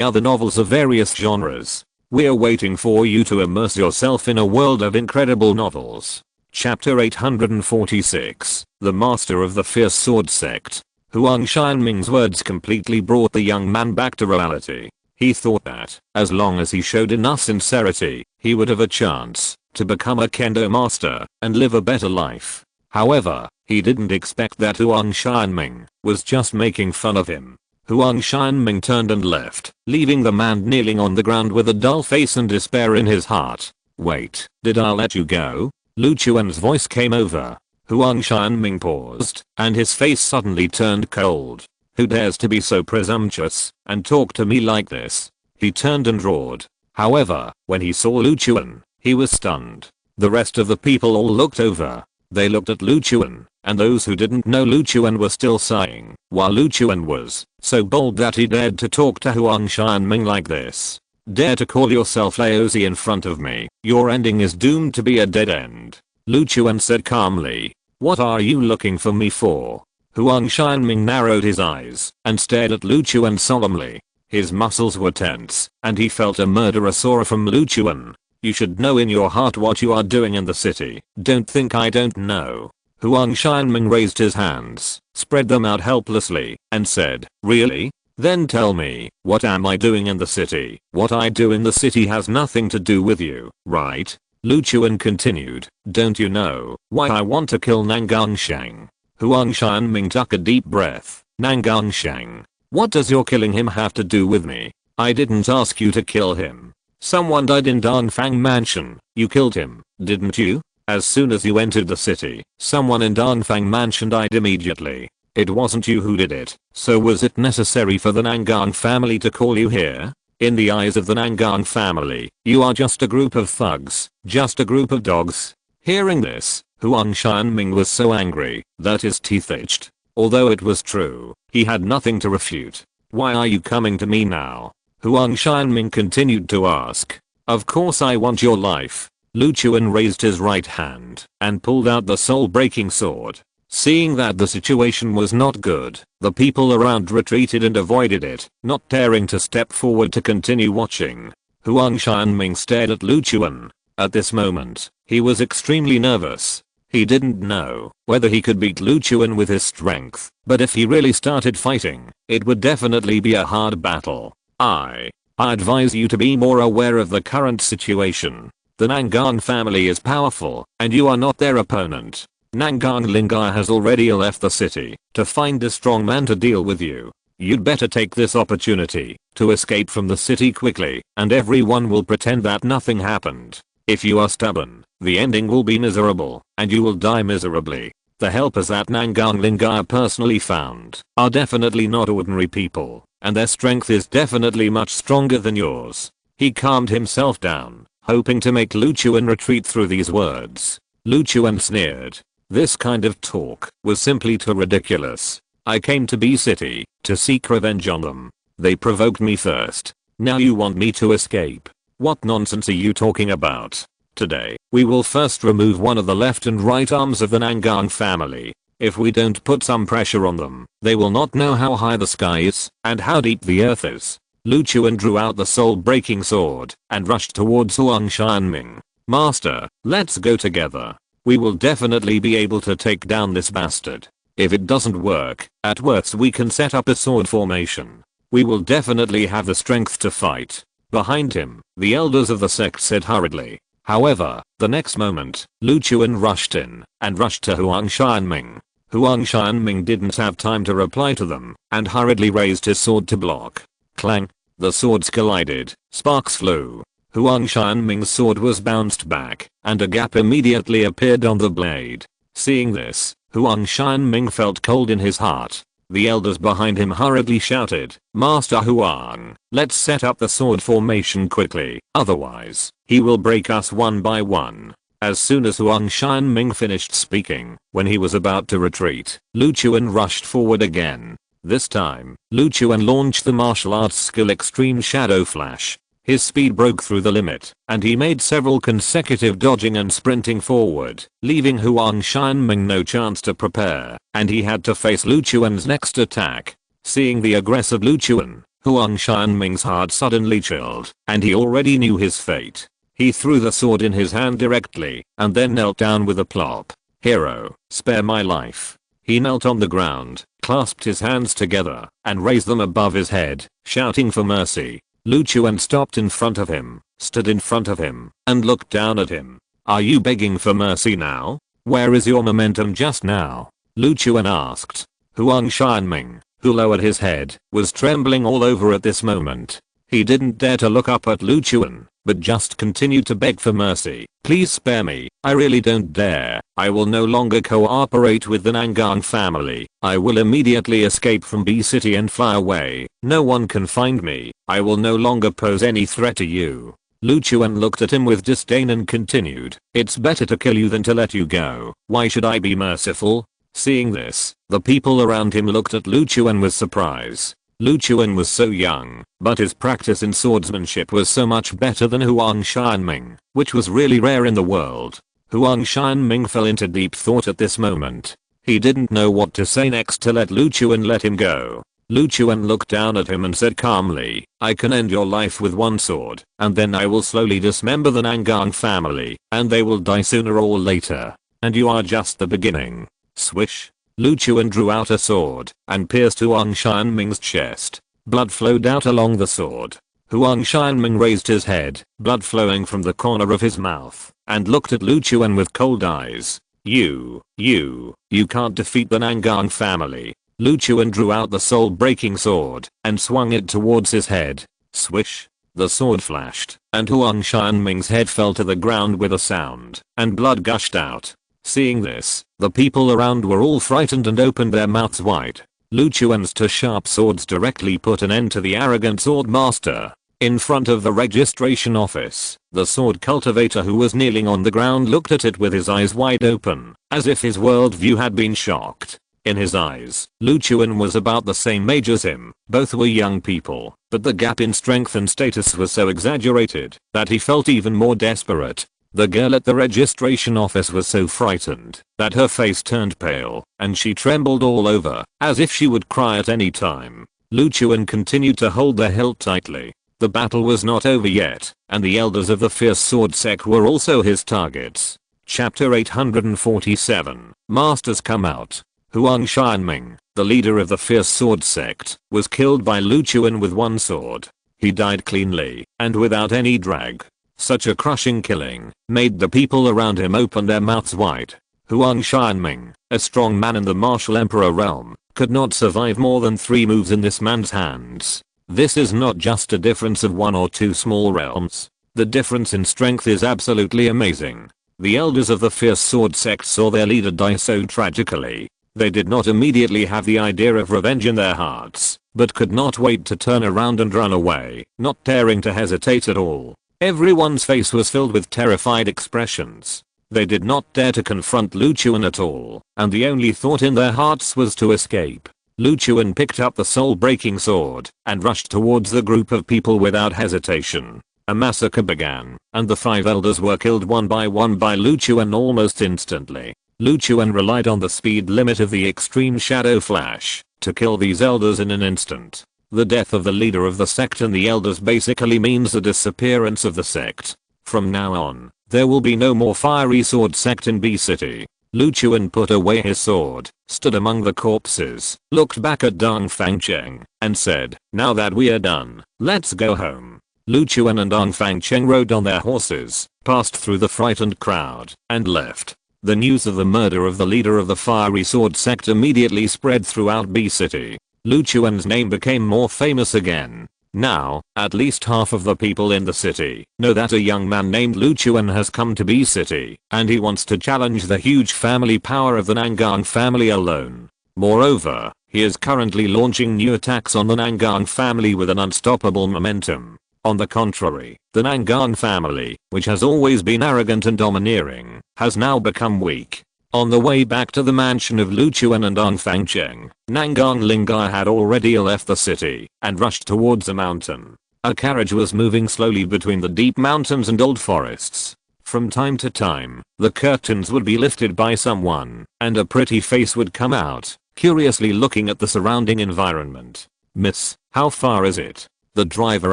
other novels of various genres. We're waiting for you to immerse yourself in a world of incredible novels. Chapter 846, The Master of the Fierce Sword Sect. Huang Xianming's words completely brought the young man back to reality. He thought that, as long as he showed enough sincerity, he would have a chance to become a kendo master and live a better life. However, he didn't expect that Huang Xianming was just making fun of him. Huang Xianming turned and left, leaving the man kneeling on the ground with a dull face and despair in his heart. "Wait, did I let you go?" Lu Chuan's voice came over. Huang Xianming paused, and his face suddenly turned cold. "Who dares to be so presumptuous and talk to me like this?" He turned and roared. However, when he saw Lu Chuan, he was stunned. The rest of the people all looked over. They looked at Lu Chuan, and those who didn't know Lu Chuan were still sighing, while Lu Chuan was so bold that he dared to talk to Huang Xianming like this. "Dare to call yourself Laozi in front of me, your ending is doomed to be a dead end," Lu Chuan said calmly. "What are you looking for me for?" Huang Xianming narrowed his eyes and stared at Lu Chuan solemnly. His muscles were tense, and he felt a murderous aura from Lu Chuan. "You should know in your heart what you are doing in the city. Don't think I don't know." Huang Xianming raised his hands, spread them out helplessly, and said, "Really? Then tell me, what am I doing in the city? What I do in the city has nothing to do with you, right?" Lu Chuan continued, "Don't you know why I want to kill Nangang Shang?" Huang Xianming took a deep breath. "Nangang Shang? What does your killing him have to do with me? I didn't ask you to kill him. Someone died in Danfang Mansion. You killed him, didn't you? As soon as you entered the city, someone in Danfang Mansion died immediately." It wasn't you who did it, so was it necessary for the Nangang family to call you here? In the eyes of the Nangang family, you are just a group of thugs, just a group of dogs. Hearing this, Huang Xianming was so angry that his teeth itched. Although it was true, he had nothing to refute. Why are you coming to me now? Huang Xianming continued to ask. Of course I want your life. Lu Chuan raised his right hand and pulled out the soul-breaking sword. Seeing that the situation was not good, the people around retreated and avoided it, not daring to step forward to continue watching. Huang Xianming stared at Lu Chuan. At this moment, he was extremely nervous. He didn't know whether he could beat Lu Chuan with his strength, but if he really started fighting, it would definitely be a hard battle. I advise you to be more aware of the current situation. The Nangang family is powerful, and you are not their opponent. Nangang Lingai has already left the city to find a strong man to deal with you. You'd better take this opportunity to escape from the city quickly, and everyone will pretend that nothing happened. If you are stubborn, the ending will be miserable, and you will die miserably. The helpers that Nangang Lingai personally found are definitely not ordinary people, and their strength is definitely much stronger than yours. He calmed himself down, hoping to make Lu Chuan retreat through these words. Lu Chuan sneered. This kind of talk was simply too ridiculous. I came to B City to seek revenge on them. They provoked me first. Now you want me to escape? What nonsense are you talking about? Today, we will first remove one of the left and right arms of the Nangang family. If we don't put some pressure on them, they will not know how high the sky is and how deep the earth is. Lu Chuan drew out the soul-breaking sword and rushed towards Huang Xianming. Master, let's go together. We will definitely be able to take down this bastard. If it doesn't work, at worst we can set up a sword formation. We will definitely have the strength to fight. Behind him, the elders of the sect said hurriedly. However, the next moment, Lu Chuan rushed in and rushed to Huang Xianming. Huang Xianming didn't have time to reply to them and hurriedly raised his sword to block. Clang! The swords collided, sparks flew. Huang Xianming's sword was bounced back, and a gap immediately appeared on the blade. Seeing this, Huang Xianming felt cold in his heart. The elders behind him hurriedly shouted, Master Huang, let's set up the sword formation quickly, otherwise, he will break us one by one. As soon as Huang Xianming finished speaking, when he was about to retreat, Lu Chuan rushed forward again. This time, Lu Chuan launched the martial arts skill Extreme Shadow Flash. His speed broke through the limit, and he made several consecutive dodging and sprinting forward, leaving Huang Xianming no chance to prepare, and he had to face Lu Chuan's next attack. Seeing the aggressive Lu Chuan, Huang Xianming's heart suddenly chilled, and he already knew his fate. He threw the sword in his hand directly, and then knelt down with a plop. Hero, spare my life. He knelt on the ground, clasped his hands together, and raised them above his head, shouting for mercy. Lu Chuan stopped in front of him, stood in front of him, and looked down at him. Are you begging for mercy now? Where is your momentum just now? Lu Chuan asked. Huang Xianming, who lowered his head, was trembling all over at this moment. He didn't dare to look up at Lu Chuan, but just continued to beg for mercy. Please spare me, I really don't dare. I will no longer cooperate with the Nangang family. I will immediately escape from B City and fly away. No one can find me. I will no longer pose any threat to you. Lu Chuan looked at him with disdain and continued. It's better to kill you than to let you go. Why should I be merciful? Seeing this, the people around him looked at Lu Chuan with surprise. Lu Chuan was so young, but his practice in swordsmanship was so much better than Huang Xianming, which was really rare in the world. Huang Xianming fell into deep thought at this moment. He didn't know what to say next to let Lu Chuan let him go. Lu Chuan looked down at him and said calmly, I can end your life with one sword, and then I will slowly dismember the Nangang family, and they will die sooner or later. And you are just the beginning. Swish. Lu Chuan drew out a sword and pierced Huang Xianming's chest. Blood flowed out along the sword. Huang Xianming raised his head, blood flowing from the corner of his mouth, and looked at Lu Chuan with cold eyes. You can't defeat the Nangang family. Lu Chuan drew out the soul-breaking sword and swung it towards his head. Swish. The sword flashed, and Huang Xianming's head fell to the ground with a sound, and blood gushed out. Seeing this, the people around were all frightened and opened their mouths wide. Lu Chuan's two sharp swords directly put an end to the arrogant sword master. In front of the registration office, the sword cultivator who was kneeling on the ground looked at it with his eyes wide open, as if his worldview had been shocked. In his eyes, Lu Chuan was about the same age as him, both were young people, but the gap in strength and status was so exaggerated that he felt even more desperate. The girl at the registration office was so frightened that her face turned pale, and she trembled all over, as if she would cry at any time. Lu Chuan continued to hold the hilt tightly. The battle was not over yet, and the elders of the Fierce Sword Sect were also his targets. Chapter 847, Masters Come Out. Huang Xianming, the leader of the Fierce Sword Sect, was killed by Lu Chuan with one sword. He died cleanly, and without any drag. Such a crushing killing made the people around him open their mouths wide. Huang Xianming, a strong man in the martial emperor realm, could not survive more than 3 moves in this man's hands. This is not just a difference of 1 or 2 small realms. The difference in strength is absolutely amazing. The elders of the Fierce Sword Sect saw their leader die so tragically. They did not immediately have the idea of revenge in their hearts, but could not wait to turn around and run away, not daring to hesitate at all. Everyone's face was filled with terrified expressions. They did not dare to confront Lu Chuan at all, and the only thought in their hearts was to escape. Lu Chuan picked up the soul-breaking sword and rushed towards the group of people without hesitation. A massacre began, and the 5 elders were killed one by Lu Chuan almost instantly. Lu Chuan relied on the speed limit of the extreme shadow flash to kill these elders in an instant. The death of the leader of the sect and the elders basically means the disappearance of the sect. From now on, there will be no more Fiery Sword Sect in B City. Lu Chuan put away his sword, stood among the corpses, looked back at Dong Fangcheng, and said, "Now that we are done, let's go home." Lu Chuan and Dong Fangcheng rode on their horses, passed through the frightened crowd, and left. The news of the murder of the leader of the Fiery Sword Sect immediately spread throughout B City. Lu Chuan's name became more famous again. Now, at least half of the people in the city know that a young man named Lu Chuan has come to B City, and he wants to challenge the huge family power of the Nangang family alone. Moreover, he is currently launching new attacks on the Nangang family with an unstoppable momentum. On the contrary, the Nangang family, which has always been arrogant and domineering, has now become weak. On the way back to the mansion of Lu Chuan and Dong Fangcheng, Nangang Lingai had already left the city and rushed towards a mountain. A carriage was moving slowly between the deep mountains and old forests. From time to time, the curtains would be lifted by someone, and a pretty face would come out, curiously looking at the surrounding environment. "Miss, how far is it?" the driver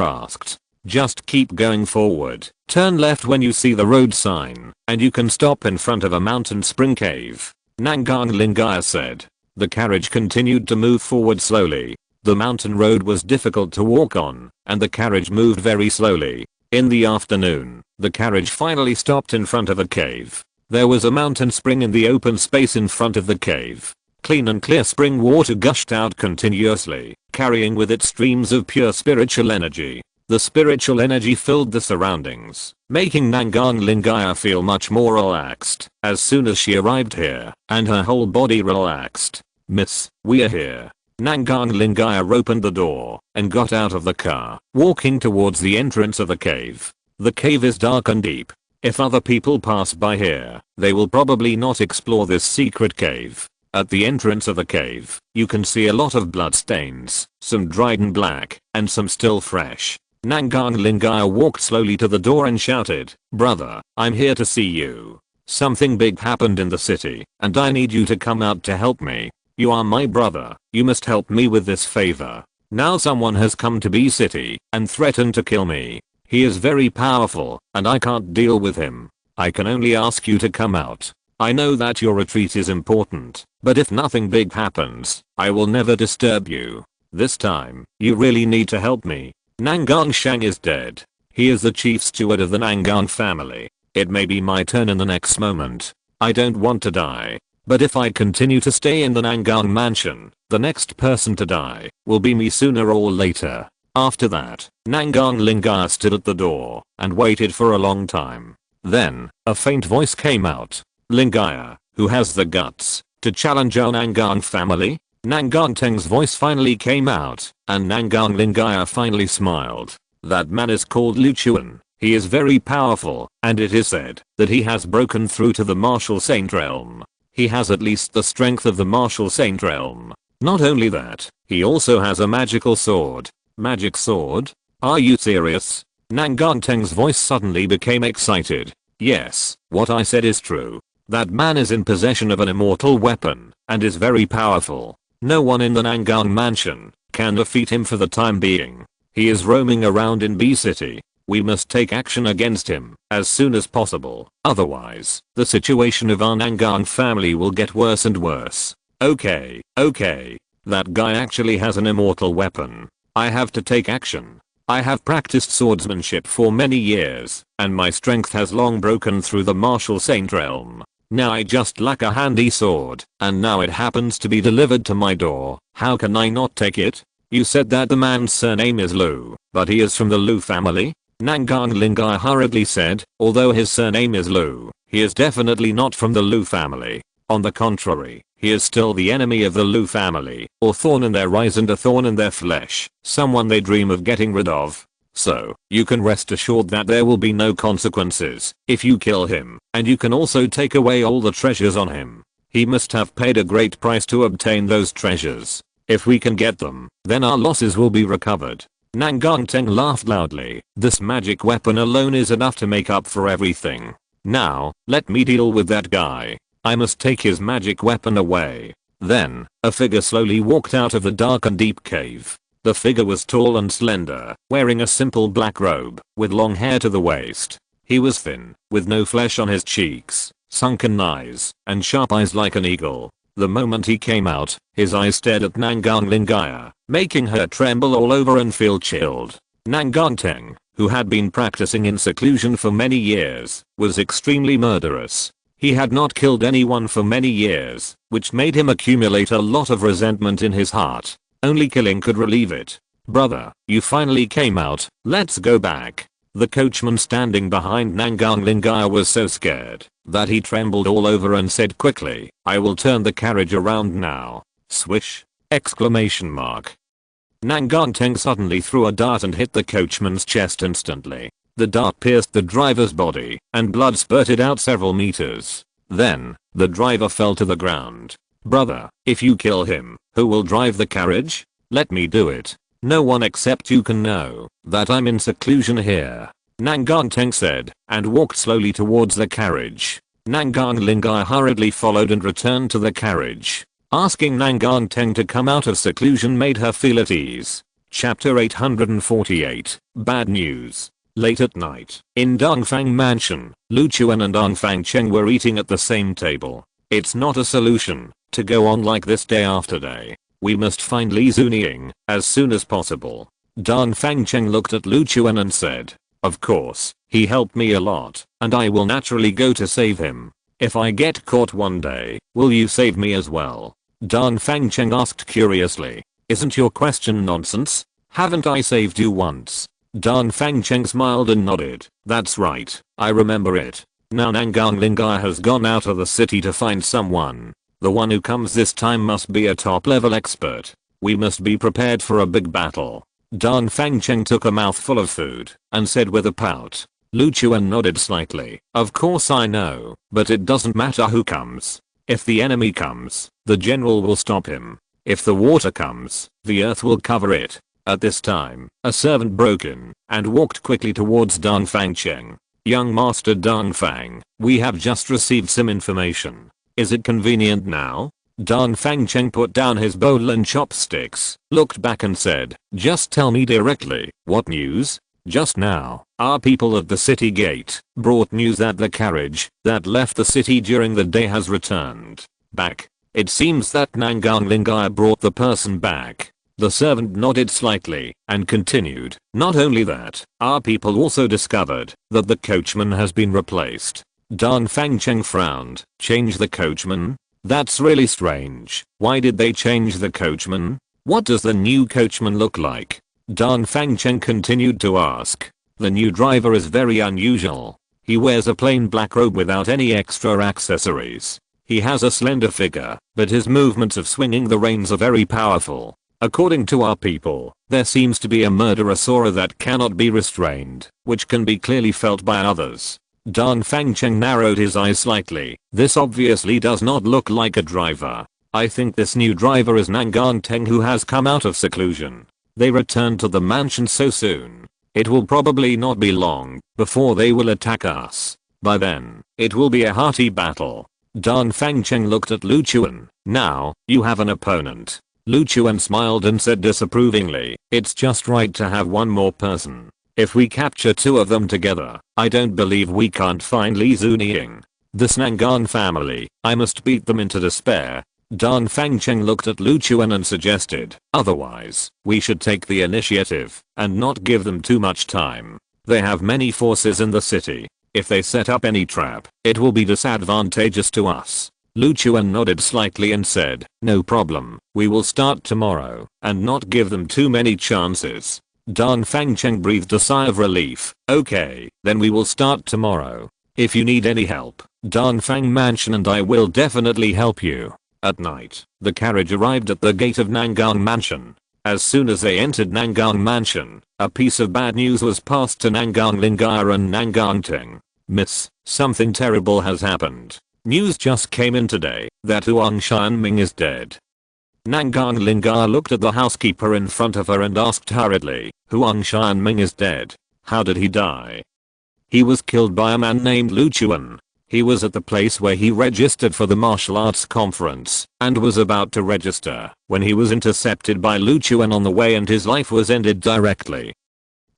asked. "Just keep going forward. Turn left when you see the road sign, and you can stop in front of a mountain spring cave," Nangang Lingai said. The carriage continued to move forward slowly. The mountain road was difficult to walk on, and the carriage moved very slowly. In the afternoon, the carriage finally stopped in front of a cave. There was a mountain spring in the open space in front of the cave. Clean and clear spring water gushed out continuously, carrying with it streams of pure spiritual energy. The spiritual energy filled the surroundings, making Nangang Lingai feel much more relaxed as soon as she arrived here, and her whole body relaxed. "Miss, we are here." Nangang Lingai opened the door and got out of the car, walking towards the entrance of the cave. The cave is dark and deep. If other people pass by here, they will probably not explore this secret cave. At the entrance of the cave, you can see a lot of blood stains, some dried and black, and some still fresh. Nangang Lingai walked slowly to the door and shouted, "Brother, I'm here to see you. Something big happened in the city, and I need you to come out to help me. You are my brother, you must help me with this favor. Now someone has come to B City and threatened to kill me. He is very powerful, and I can't deal with him. I can only ask you to come out. I know that your retreat is important, but if nothing big happens, I will never disturb you. This time, you really need to help me. Nangang Shang is dead. He is the chief steward of the Nangang family. It may be my turn in the next moment. I don't want to die. But if I continue to stay in the Nangang mansion, the next person to die will be me sooner or later." After that, Nangang Lingai stood at the door and waited for a long time. Then, a faint voice came out. Lingaya, who has the guts to challenge our Nangang family? Nangang Teng's voice finally came out, and Nangang Lingaya finally smiled. That man is called Lu Chuan. He is very powerful, and it is said that he has broken through to the martial saint realm. He has at least the strength of the martial saint realm. Not only that, he also has a magical sword. Magic sword? Are you serious? Nangang Teng's voice suddenly became excited. Yes, what I said is true. That man is in possession of an immortal weapon, and is very powerful. No one in the Nangang mansion can defeat him for the time being. He is roaming around in B City. We must take action against him as soon as possible. Otherwise, the situation of our Nangang family will get worse and worse. Okay. That guy actually has an immortal weapon. I have to take action. I have practiced swordsmanship for many years, and my strength has long broken through the martial saint realm. Now I just lack a handy sword, and now it happens to be delivered to my door. How can I not take it? You said that the man's surname is Lu, but he is from the Lu family? Nangang Lingaya hurriedly said, although his surname is Lu, he is definitely not from the Lu family. On the contrary, he is still the enemy of the Lu family, or thorn in their eyes and a thorn in their flesh, someone they dream of getting rid of. So, you can rest assured that there will be no consequences if you kill him, and you can also take away all the treasures on him. He must have paid a great price to obtain those treasures. If we can get them, then our losses will be recovered. Nangang Teng laughed loudly. This magic weapon alone is enough to make up for everything. Now, let me deal with that guy. I must take his magic weapon away. Then, a figure slowly walked out of the dark and deep cave. The figure was tall and slender, wearing a simple black robe, with long hair to the waist. He was thin, with no flesh on his cheeks, sunken eyes, and sharp eyes like an eagle. The moment he came out, his eyes stared at Nangang Lingaya, making her tremble all over and feel chilled. Nangang Teng, who had been practicing in seclusion for many years, was extremely murderous. He had not killed anyone for many years, which made him accumulate a lot of resentment in his heart. Only killing could relieve it. Brother, you finally came out, let's go back. The coachman standing behind Nangang Lingaya was so scared that he trembled all over and said quickly, I will turn the carriage around now. Swish! Exclamation mark. Nangang Teng suddenly threw a dart and hit the coachman's chest instantly. The dart pierced the driver's body, and blood spurted out several meters. Then, the driver fell to the ground. Brother, if you kill him, who will drive the carriage? Let me do it. No one except you can know that I'm in seclusion here. Nangang Teng said, and walked slowly towards the carriage. Nangang Lingaya hurriedly followed and returned to the carriage. Asking Nangang Teng to come out of seclusion made her feel at ease. Chapter 848, Bad News. Late at night, in Dongfang Mansion, Lu Chuan and Dongfang Cheng were eating at the same table. It's not a solution to go on like this day after day. We must find Li Zunying as soon as possible. Dongfang Cheng looked at Lu Chuan and said, of course, he helped me a lot, and I will naturally go to save him. If I get caught one day, will you save me as well? Dongfang Cheng asked curiously. Isn't your question nonsense? Haven't I saved you once? Dongfang Cheng smiled and nodded. That's right, I remember it. Now Nangang Lingaya has gone out of the city to find someone. The one who comes this time must be a top-level expert. We must be prepared for a big battle. Dongfang Cheng took a mouthful of food and said with a pout. Lu Chuan nodded slightly. Of course I know, but it doesn't matter who comes. If the enemy comes, the general will stop him. If the water comes, the earth will cover it. At this time, a servant broke in and walked quickly towards Dongfang Cheng. Young Master Dongfang, we have just received some information. Is it convenient now? Dongfang Cheng put down his bowl and chopsticks, looked back and said, just tell me directly, what news? Just now, our people at the city gate brought news that the carriage that left the city during the day has returned back. It seems that Nangang Lingaya brought the person back. The servant nodded slightly and continued, not only that, our people also discovered that the coachman has been replaced. Dongfang Cheng frowned. Change the coachman? That's really strange. Why did they change the coachman? What does the new coachman look like? Dongfang Cheng continued to ask. The new driver is very unusual. He wears a plain black robe without any extra accessories. He has a slender figure, but his movements of swinging the reins are very powerful. According to our people, there seems to be a murderous aura that cannot be restrained, which can be clearly felt by others. Dan Fangcheng narrowed his eyes slightly. This obviously does not look like a driver. I think this new driver is Nangan Teng, who has come out of seclusion. They returned to the mansion so soon. It will probably not be long before they will attack us. By then, it will be a hearty battle. Dan Fangcheng looked at Lu Chuan. Now, you have an opponent. Lu Chuan smiled and said disapprovingly, it's just right to have one more person. If we capture two of them together, I don't believe we can't find Li Zunying. This Nangan family, I must beat them into despair. Dan Fangcheng looked at Lu Chuan and suggested, otherwise, we should take the initiative and not give them too much time. They have many forces in the city. If they set up any trap, it will be disadvantageous to us. Lu Chuan nodded slightly and said, no problem, we will start tomorrow and not give them too many chances. Dan Fangcheng breathed a sigh of relief. Okay, then we will start tomorrow. If you need any help, Dan Fang Mansion and I will definitely help you. At night, the carriage arrived at the gate of Nangang Mansion. As soon as they entered Nangang Mansion, a piece of bad news was passed to Nangang Lingaya and Nangang Teng. Miss, something terrible has happened. News just came in today that Huang Xianming is dead. Nangang Lingaya looked at the housekeeper in front of her and asked hurriedly, Huang Xianming is dead. How did he die? He was killed by a man named Lu Chuan. He was at the place where he registered for the martial arts conference and was about to register when he was intercepted by Lu Chuan on the way and his life was ended directly.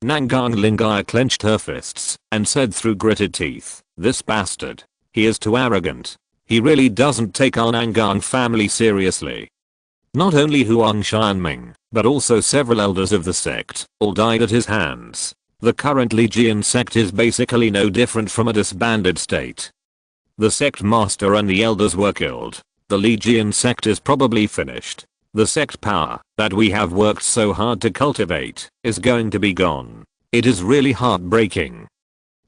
Nangang Lingaya clenched her fists and said through gritted teeth, this bastard. He is too arrogant. He really doesn't take our Nangang family seriously. Not only Huang Xianming, but also several elders of the sect all died at his hands. The current Lijian sect is basically no different from a disbanded state. The sect master and the elders were killed. The Lijian sect is probably finished. The sect power that we have worked so hard to cultivate is going to be gone. It is really heartbreaking.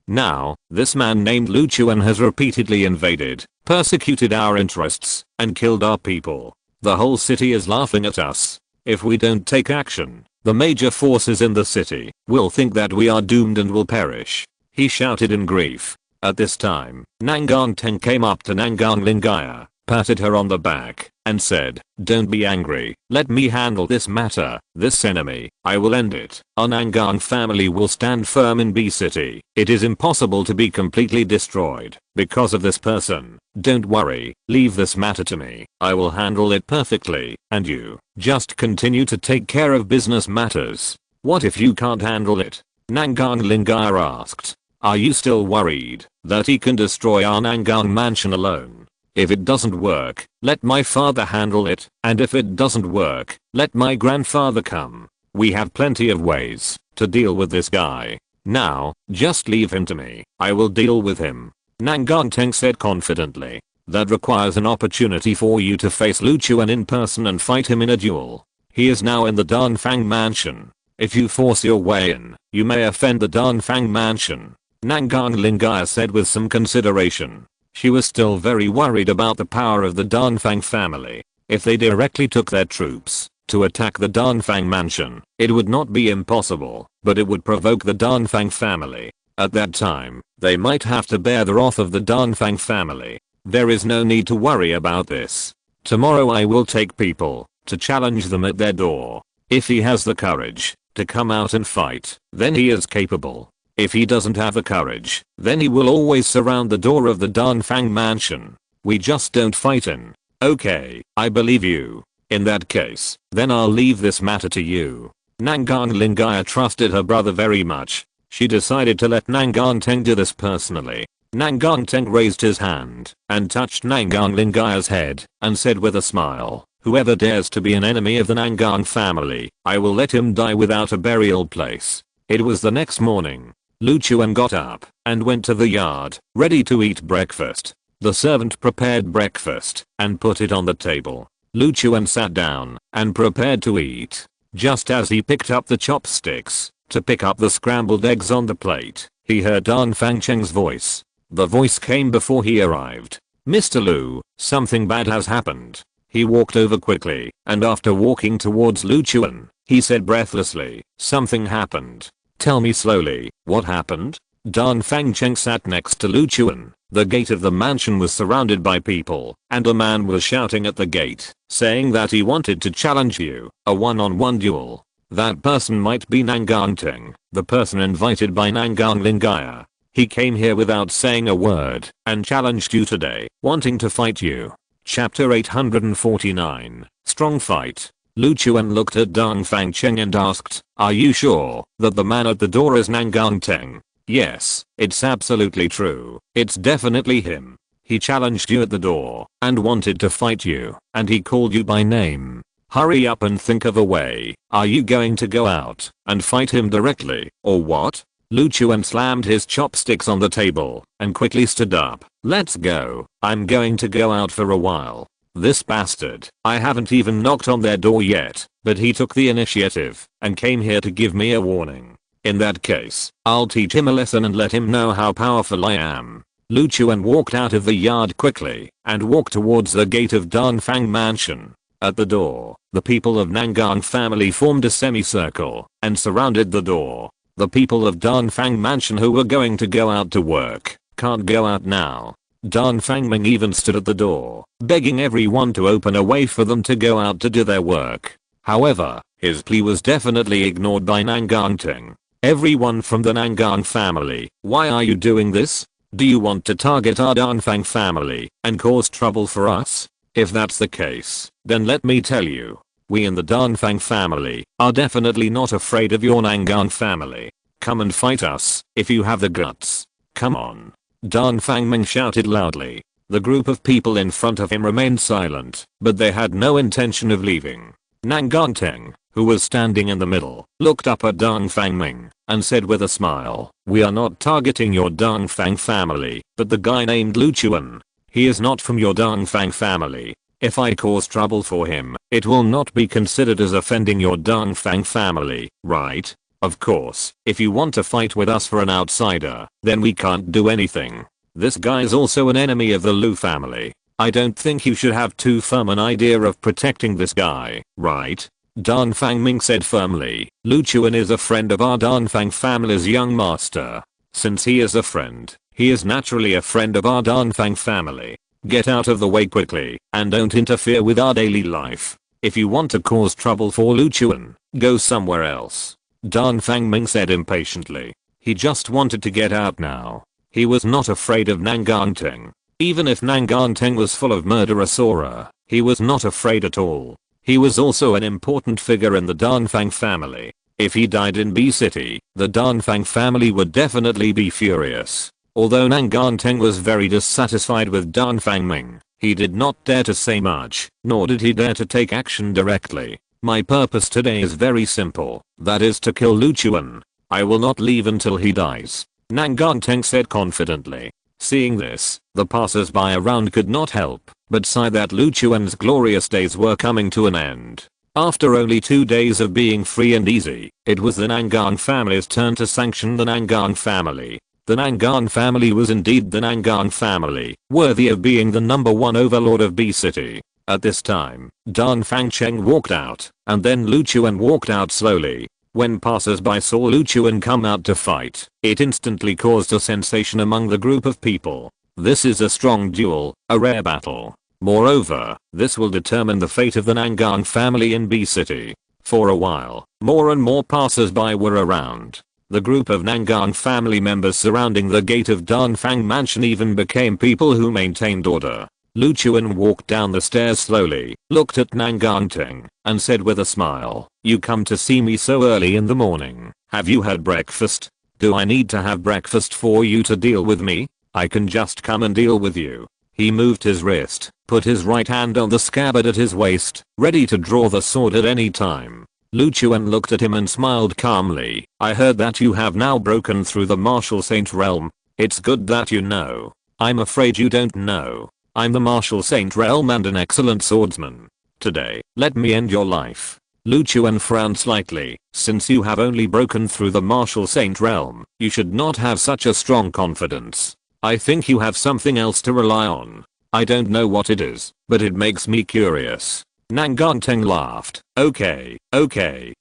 Now, this man named Lu Chuan has repeatedly invaded, persecuted our interests, and killed our people. The whole city is laughing at us. If we don't take action, the major forces in the city will think that we are doomed and will perish. He shouted in grief. At this time, Nangang Teng came up to Nangang Lingaya, patted her on the back, and said, don't be angry, let me handle this matter. This enemy, I will end it. Our Nangang family will stand firm in B City. It is impossible to be completely destroyed because of this person. Don't worry, leave this matter to me. I will handle it perfectly, and you just continue to take care of business matters. What if you can't handle it? Nangang Lingaya asked. Are you still worried that he can destroy our Nangang mansion alone? If it doesn't work, let my father handle it, and if it doesn't work, let my grandfather come. We have plenty of ways to deal with this guy. Now, just leave him to me. I will deal with him. Nangang Teng said confidently. That requires an opportunity for you to face Lu Chuan in person and fight him in a duel. He is now in the Danfang mansion. If you force your way in, you may offend the Danfang mansion. Nangang Lingaya said with some consideration. She was still very worried about the power of the Danfang family. If they directly took their troops to attack the Danfang mansion, it would not be impossible, but it would provoke the Danfang family. At that time, they might have to bear the wrath of the Danfang family. There is no need to worry about this. Tomorrow I will take people to challenge them at their door. If he has the courage to come out and fight, then he is capable. If he doesn't have the courage, then he will always surround the door of the Danfang mansion. We just don't fight in. Okay, I believe you. In that case, then I'll leave this matter to you. Nangang Lingaya trusted her brother very much. She decided to let Nangang Teng do this personally. Nangang Teng raised his hand and touched Nangang Lingaya's head and said with a smile, whoever dares to be an enemy of the Nangang family, I will let him die without a burial place. It was the next morning. Lu Chuan got up and went to the yard, ready to eat breakfast. The servant prepared breakfast and put it on the table. Lu Chuan sat down and prepared to eat. Just as he picked up the chopsticks to pick up the scrambled eggs on the plate, He heard Dan Fangcheng's voice. The voice came before he arrived. "Mr. Lu, something bad has happened." He walked over quickly, and after walking towards Lu Chuan, he said breathlessly, "Something happened. Tell me slowly, what happened?" Dan Fangcheng sat next to Lu Chuan. The gate of the mansion was surrounded by people, and a man was shouting at the gate, saying that he wanted to challenge you, a one-on-one duel. That person might be Nangang, the person invited by Nangang Lingaya. He came here without saying a word, and challenged you today, wanting to fight you. Chapter 849, Strong Fight. Lu Chuan looked at Dan Fangcheng and asked, "Are you sure that the man at the door is Nangang Teng?" "Yes, it's absolutely true. It's definitely him. He challenged you at the door, and wanted to fight you, and he called you by name. Hurry up and think of a way. Are you going to go out and fight him directly, or what?" Lu Chuan slammed his chopsticks on the table, and quickly stood up. "Let's go. I'm going to go out for a while. This bastard, I haven't even knocked on their door yet, but he took the initiative, and came here to give me a warning. In that case, I'll teach him a lesson and let him know how powerful I am." Lu Chuan walked out of the yard quickly, and walked towards the gate of Danfang Mansion. At the door, the people of Nangang family formed a semicircle, and surrounded the door. The people of Danfang Mansion who were going to go out to work, can't go out now. Dan Fangming even stood at the door, begging everyone to open a way for them to go out to do their work. However, his plea was definitely ignored by Nangang Teng. "Everyone from the Nangang family, why are you doing this? Do you want to target our Danfang family and cause trouble for us? If that's the case, then let me tell you, we in the Danfang family are definitely not afraid of your Nangang family. Come and fight us, if you have the guts. Come on." Dan Fangming shouted loudly. The group of people in front of him remained silent, but they had no intention of leaving. Nangang Teng, who was standing in the middle, looked up at Dan Fangming, and said with a smile, "We are not targeting your Danfang family, but the guy named Lu Chuan. He is not from your Danfang family. If I cause trouble for him, it will not be considered as offending your Danfang family, right? Of course, if you want to fight with us for an outsider, then we can't do anything. This guy is also an enemy of the Lu family. I don't think you should have too firm an idea of protecting this guy, right?" Dan Fangming said firmly. "Lu Chuan is a friend of our Danfang family's young master. Since he is a friend, he is naturally a friend of our Danfang family. Get out of the way quickly, and don't interfere with our daily life. If you want to cause trouble for Lu Chuan, go somewhere else." Dan Fangming said impatiently. He just wanted to get out now. He was not afraid of Nangang Teng. Even if Nangang Teng was full of murderous aura, he was not afraid at all. He was also an important figure in the Danfang family. If he died in B City, the Danfang family would definitely be furious. Although Nangang Teng was very dissatisfied with Dan Fangming, he did not dare to say much, nor did he dare to take action directly. "My purpose today is very simple, that is to kill Lu Chuan. I will not leave until he dies," Nangang Teng said confidently. Seeing this, the passers-by around could not help but sigh that Lu Chuan's glorious days were coming to an end. After only 2 days of being free and easy, it was the Nangang family's turn to sanction the Nangang family. The Nangang family was indeed the Nangang family, worthy of being the #1 overlord of B City. At this time, Dan Fangcheng walked out, and then Lu Chuan walked out slowly. When passers-by saw Lu Chuan come out to fight, it instantly caused a sensation among the group of people. This is a strong duel, a rare battle. Moreover, this will determine the fate of the Nangang family in B City. For a while, more and more passers-by were around. The group of Nangang family members surrounding the gate of Danfang Mansion even became people who maintained order. Lu Chuan walked down the stairs slowly, looked at Nangang Teng, and said with a smile, "You come to see me so early in the morning. Have you had breakfast? Do I need to have breakfast for you to deal with me? I can just come and deal with you." He moved his wrist, put his right hand on the scabbard at his waist, ready to draw the sword at any time. Lu Chuan looked at him and smiled calmly. "I heard that you have now broken through the martial saint realm. It's good that you know. I'm afraid you don't know. I'm the martial saint realm and an excellent swordsman. Today, let me end your life." Lu Chuan frowned slightly. Since you have only broken through the martial saint realm, you should not have such a strong confidence. I think you have something else to rely on. I don't know what it is, but it makes me curious. Nanganteng laughed. Okay,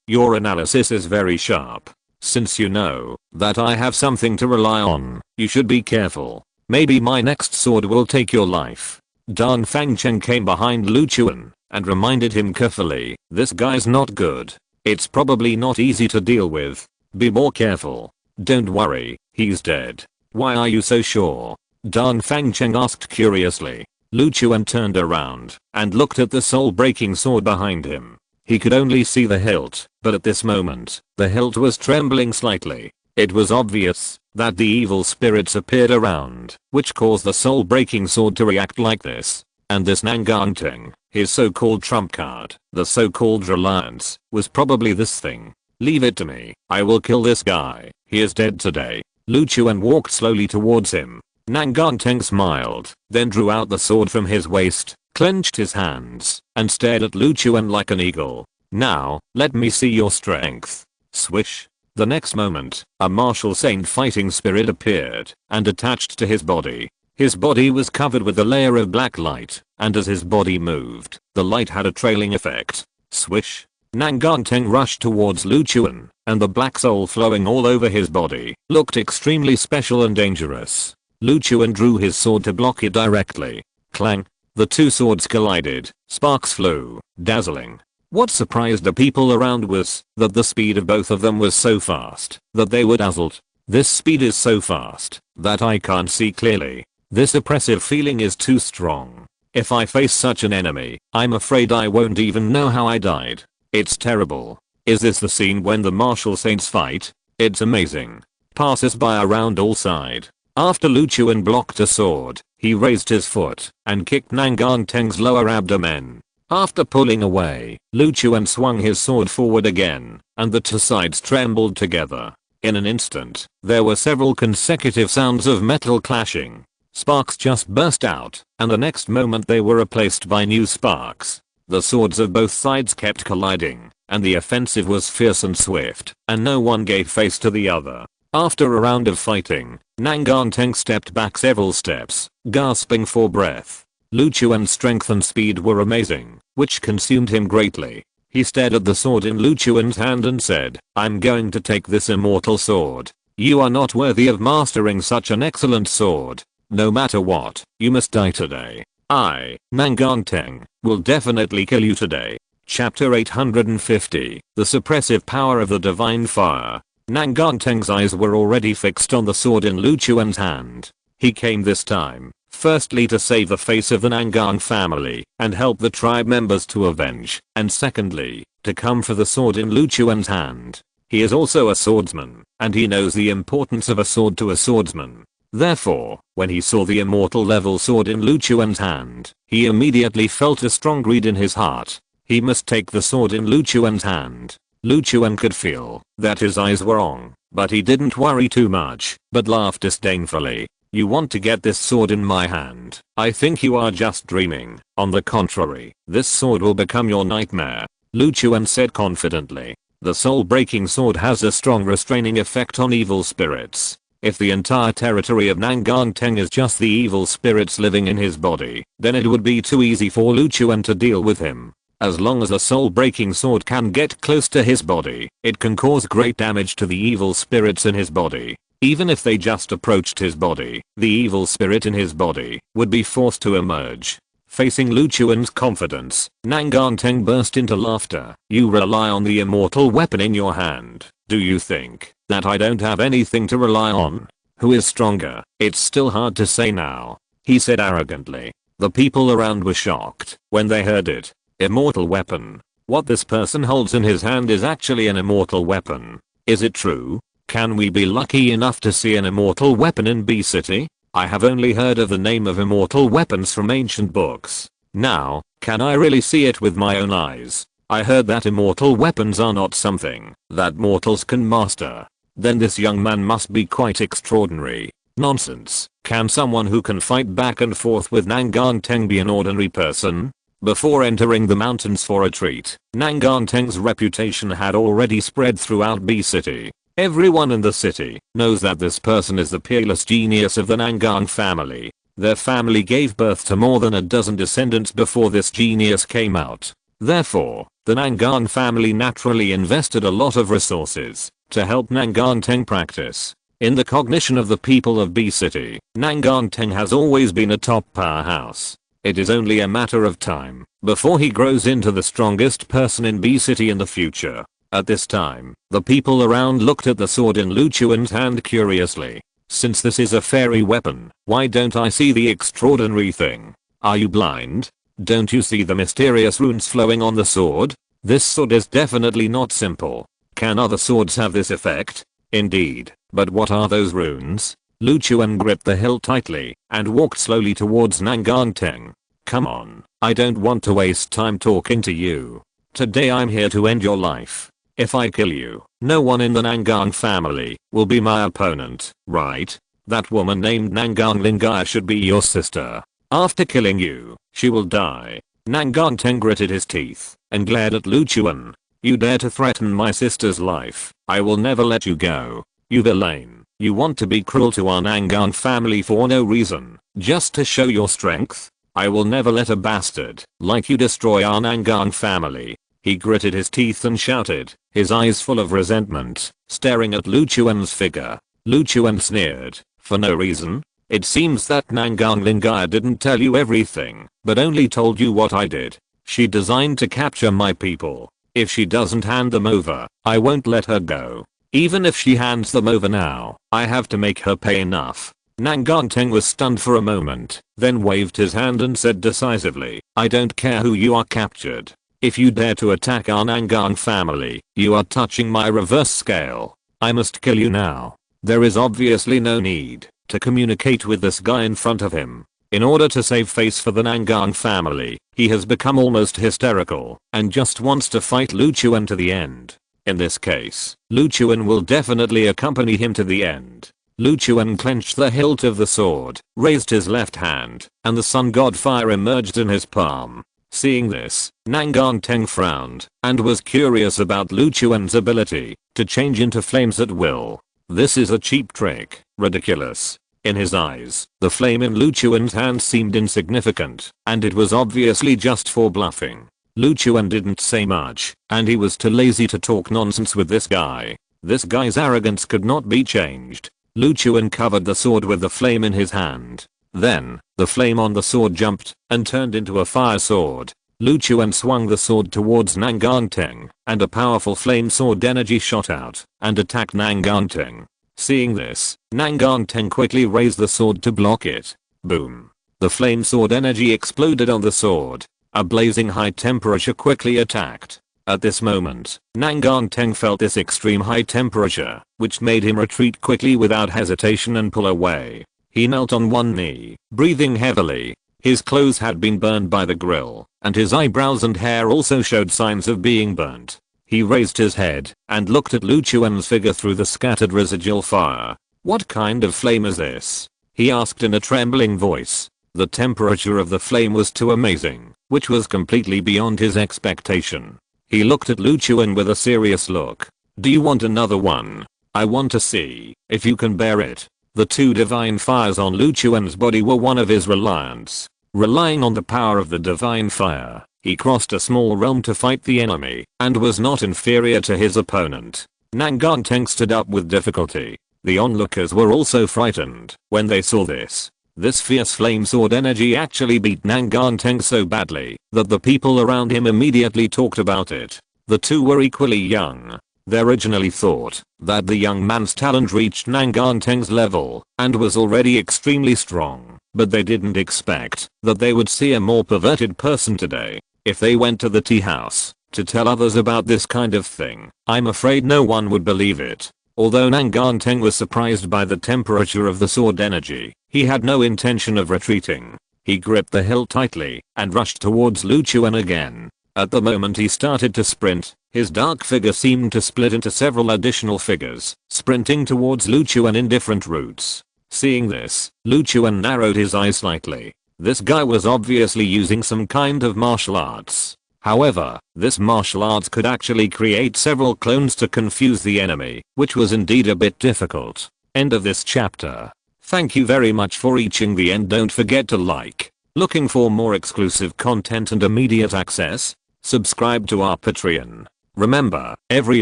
your analysis is very sharp. Since you know that I have something to rely on, you should be careful. Maybe my next sword will take your life. Dan Fangcheng came behind Lu Chuan and reminded him carefully, this guy's not good. It's probably not easy to deal with. Be more careful. Don't worry, he's dead. Why are you so sure? Dan Fangcheng asked curiously. Lu Chuan turned around and looked at the soul-breaking sword behind him. He could only see the hilt, but at this moment, the hilt was trembling slightly. It was obvious that the evil spirits appeared around, which caused the soul-breaking sword to react like this. And this Nanganteng, his so-called trump card, the so-called reliance, was probably this thing. Leave it to me. I will kill this guy. He is dead today. Lu Chuan walked slowly towards him. Nanganteng smiled, then drew out the sword from his waist, clenched his hands, and stared at Lu Chuan like an eagle. Now, let me see your strength. Swish. The next moment, a martial saint fighting spirit appeared and attached to his body. His body was covered with a layer of black light, and as his body moved, the light had a trailing effect. Swish. Nanganteng rushed towards Lu Chuan, and the black soul flowing all over his body looked extremely special and dangerous. Lu Chuan drew his sword to block it directly. Clang. The two swords collided. Sparks flew, dazzling. What surprised the people around was that the speed of both of them was so fast that they were dazzled. This speed is so fast that I can't see clearly. This oppressive feeling is too strong. If I face such an enemy, I'm afraid I won't even know how I died. It's terrible. Is this the scene when the martial saints fight? It's amazing. Passers-by around all side. After Lu Chuan blocked a sword, he raised his foot and kicked Nanganteng's lower abdomen. After pulling away, Lu Chuan swung his sword forward again, and the two sides trembled together. In an instant, there were several consecutive sounds of metal clashing. Sparks just burst out, and the next moment they were replaced by new sparks. The swords of both sides kept colliding, and the offensive was fierce and swift, and no one gave face to the other. After a round of fighting, Nanganteng stepped back several steps, gasping for breath. Lu Chuan's strength and speed were amazing, which consumed him greatly. He stared at the sword in Lu Chuan's hand and said, I'm going to take this immortal sword. You are not worthy of mastering such an excellent sword. No matter what, you must die today. I, Nanganteng, will definitely kill you today. Chapter 850, The Suppressive Power of the Divine Fire. Nanganteng's eyes were already fixed on the sword in Lu Chuan's hand. He came this time, firstly to save the face of the Nangang family and help the tribe members to avenge, and secondly, to come for the sword in Lu Chuan's hand. He is also a swordsman, and he knows the importance of a sword to a swordsman. Therefore, when he saw the immortal level sword in Lu Chuan's hand, he immediately felt a strong greed in his heart. He must take the sword in Lu Chuan's hand. Lu Chuan could feel that his eyes were on, but he didn't worry too much, but laughed disdainfully. You want to get this sword in my hand? I think you are just dreaming. On the contrary, this sword will become your nightmare. Lu Chuan said confidently. The soul-breaking sword has a strong restraining effect on evil spirits. If the entire territory of Nanganteng is just the evil spirits living in his body, then it would be too easy for Lu Chuan to deal with him. As long as a soul-breaking sword can get close to his body, it can cause great damage to the evil spirits in his body. Even if they just approached his body, the evil spirit in his body would be forced to emerge. Facing Lu Chuan's confidence, Nanganteng burst into laughter. You rely on the immortal weapon in your hand. Do you think that I don't have anything to rely on? Who is stronger? It's still hard to say now, he said arrogantly. The people around were shocked when they heard it. Immortal weapon. What this person holds in his hand is actually an immortal weapon. Is it true? Can we be lucky enough to see an immortal weapon in B City? I have only heard of the name of immortal weapons from ancient books. Now, can I really see it with my own eyes? I heard that immortal weapons are not something that mortals can master. Then this young man must be quite extraordinary. Nonsense. Can someone who can fight back and forth with Nanganteng be an ordinary person? Before entering the mountains for a treat, Nanganteng's reputation had already spread throughout B City. Everyone in the city knows that this person is the peerless genius of the Nangang family. Their family gave birth to more than a dozen descendants before this genius came out. Therefore, the Nangang family naturally invested a lot of resources to help Nanganteng practice. In the cognition of the people of B City, Nanganteng has always been a top powerhouse. It is only a matter of time before he grows into the strongest person in B City in the future. At this time, the people around looked at the sword in Lu Chuan's hand curiously. Since this is a fairy weapon, why don't I see the extraordinary thing? Are you blind? Don't you see the mysterious runes flowing on the sword? This sword is definitely not simple. Can other swords have this effect? Indeed, but what are those runes? Lu Chuan gripped the hilt tightly and walked slowly towards Nanganteng. Come on, I don't want to waste time talking to you. Today I'm here to end your life. If I kill you, no one in the Nangang family will be my opponent, right? That woman named Nangang Lingaya should be your sister. After killing you, she will die. Nanganteng gritted his teeth and glared at Lu Chuan. You dare to threaten my sister's life, I will never let you go. You villain, you want to be cruel to our Nangang family for no reason, just to show your strength? I will never let a bastard like you destroy our Nangang family. He gritted his teeth and shouted, his eyes full of resentment, staring at Lu Chuan's figure. Lu Chuan sneered, for no reason? It seems that Nangang Lingaya didn't tell you everything, but only told you what I did. She designed to capture my people. If she doesn't hand them over, I won't let her go. Even if she hands them over now, I have to make her pay enough. Nanganteng was stunned for a moment, then waved his hand and said decisively, I don't care who you are captured. If you dare to attack our Nangang family, you are touching my reverse scale. I must kill you now. There is obviously no need to communicate with this guy in front of him. In order to save face for the Nangang family, he has become almost hysterical and just wants to fight Lu Chuan to the end. In this case, Lu Chuan will definitely accompany him to the end. Lu Chuan clenched the hilt of the sword, raised his left hand, and the sun god fire emerged in his palm. Seeing this, Nanganteng frowned and was curious about Lu Chuan's ability to change into flames at will. This is a cheap trick, ridiculous. In his eyes, the flame in Lu Chuan's hand seemed insignificant, and it was obviously just for bluffing. Lu Chuan didn't say much, and he was too lazy to talk nonsense with this guy. This guy's arrogance could not be changed. Lu Chuan covered the sword with the flame in his hand. Then, the flame on the sword jumped and turned into a fire sword. Lu Chuan swung the sword towards Nanganteng, and a powerful flame sword energy shot out and attacked Nanganteng. Seeing this, Nanganteng quickly raised the sword to block it. Boom. The flame sword energy exploded on the sword. A blazing high temperature quickly attacked. At this moment, Nanganteng felt this extreme high temperature, which made him retreat quickly without hesitation and pull away. He knelt on one knee, breathing heavily. His clothes had been burned by the grill, and his eyebrows and hair also showed signs of being burnt. He raised his head and looked at Lu Chuan's figure through the scattered residual fire. What kind of flame is this? He asked in a trembling voice. The temperature of the flame was too amazing, which was completely beyond his expectation. He looked at Lu Chuan with a serious look. Do you want another one? I want to see if you can bear it. The two divine fires on Lu Chuan's body were one of his reliance. Relying on the power of the divine fire, he crossed a small realm to fight the enemy and was not inferior to his opponent. Nanganteng stood up with difficulty. The onlookers were also frightened when they saw this. This fierce flame sword energy actually beat Nanganteng so badly that the people around him immediately talked about it. The two were equally young. They originally thought that the young man's talent reached Nanganteng's level and was already extremely strong, but they didn't expect that they would see a more perverted person today. If they went to the tea house to tell others about this kind of thing, I'm afraid no one would believe it. Although Nanganteng was surprised by the temperature of the sword energy, he had no intention of retreating. He gripped the hilt tightly and rushed towards Lu Chuan again. At the moment he started to sprint, his dark figure seemed to split into several additional figures, sprinting towards Lu Chuan in different routes. Seeing this, Lu Chuan narrowed his eyes slightly. This guy was obviously using some kind of martial arts. However, this martial arts could actually create several clones to confuse the enemy, which was indeed a bit difficult. End of this chapter. Thank you very much for reaching the end. Don't forget to like. Looking for more exclusive content and immediate access? Subscribe to our Patreon. Remember, every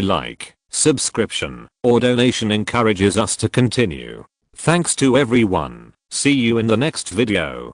like, subscription, or donation encourages us to continue. Thanks to everyone. See you in the next video.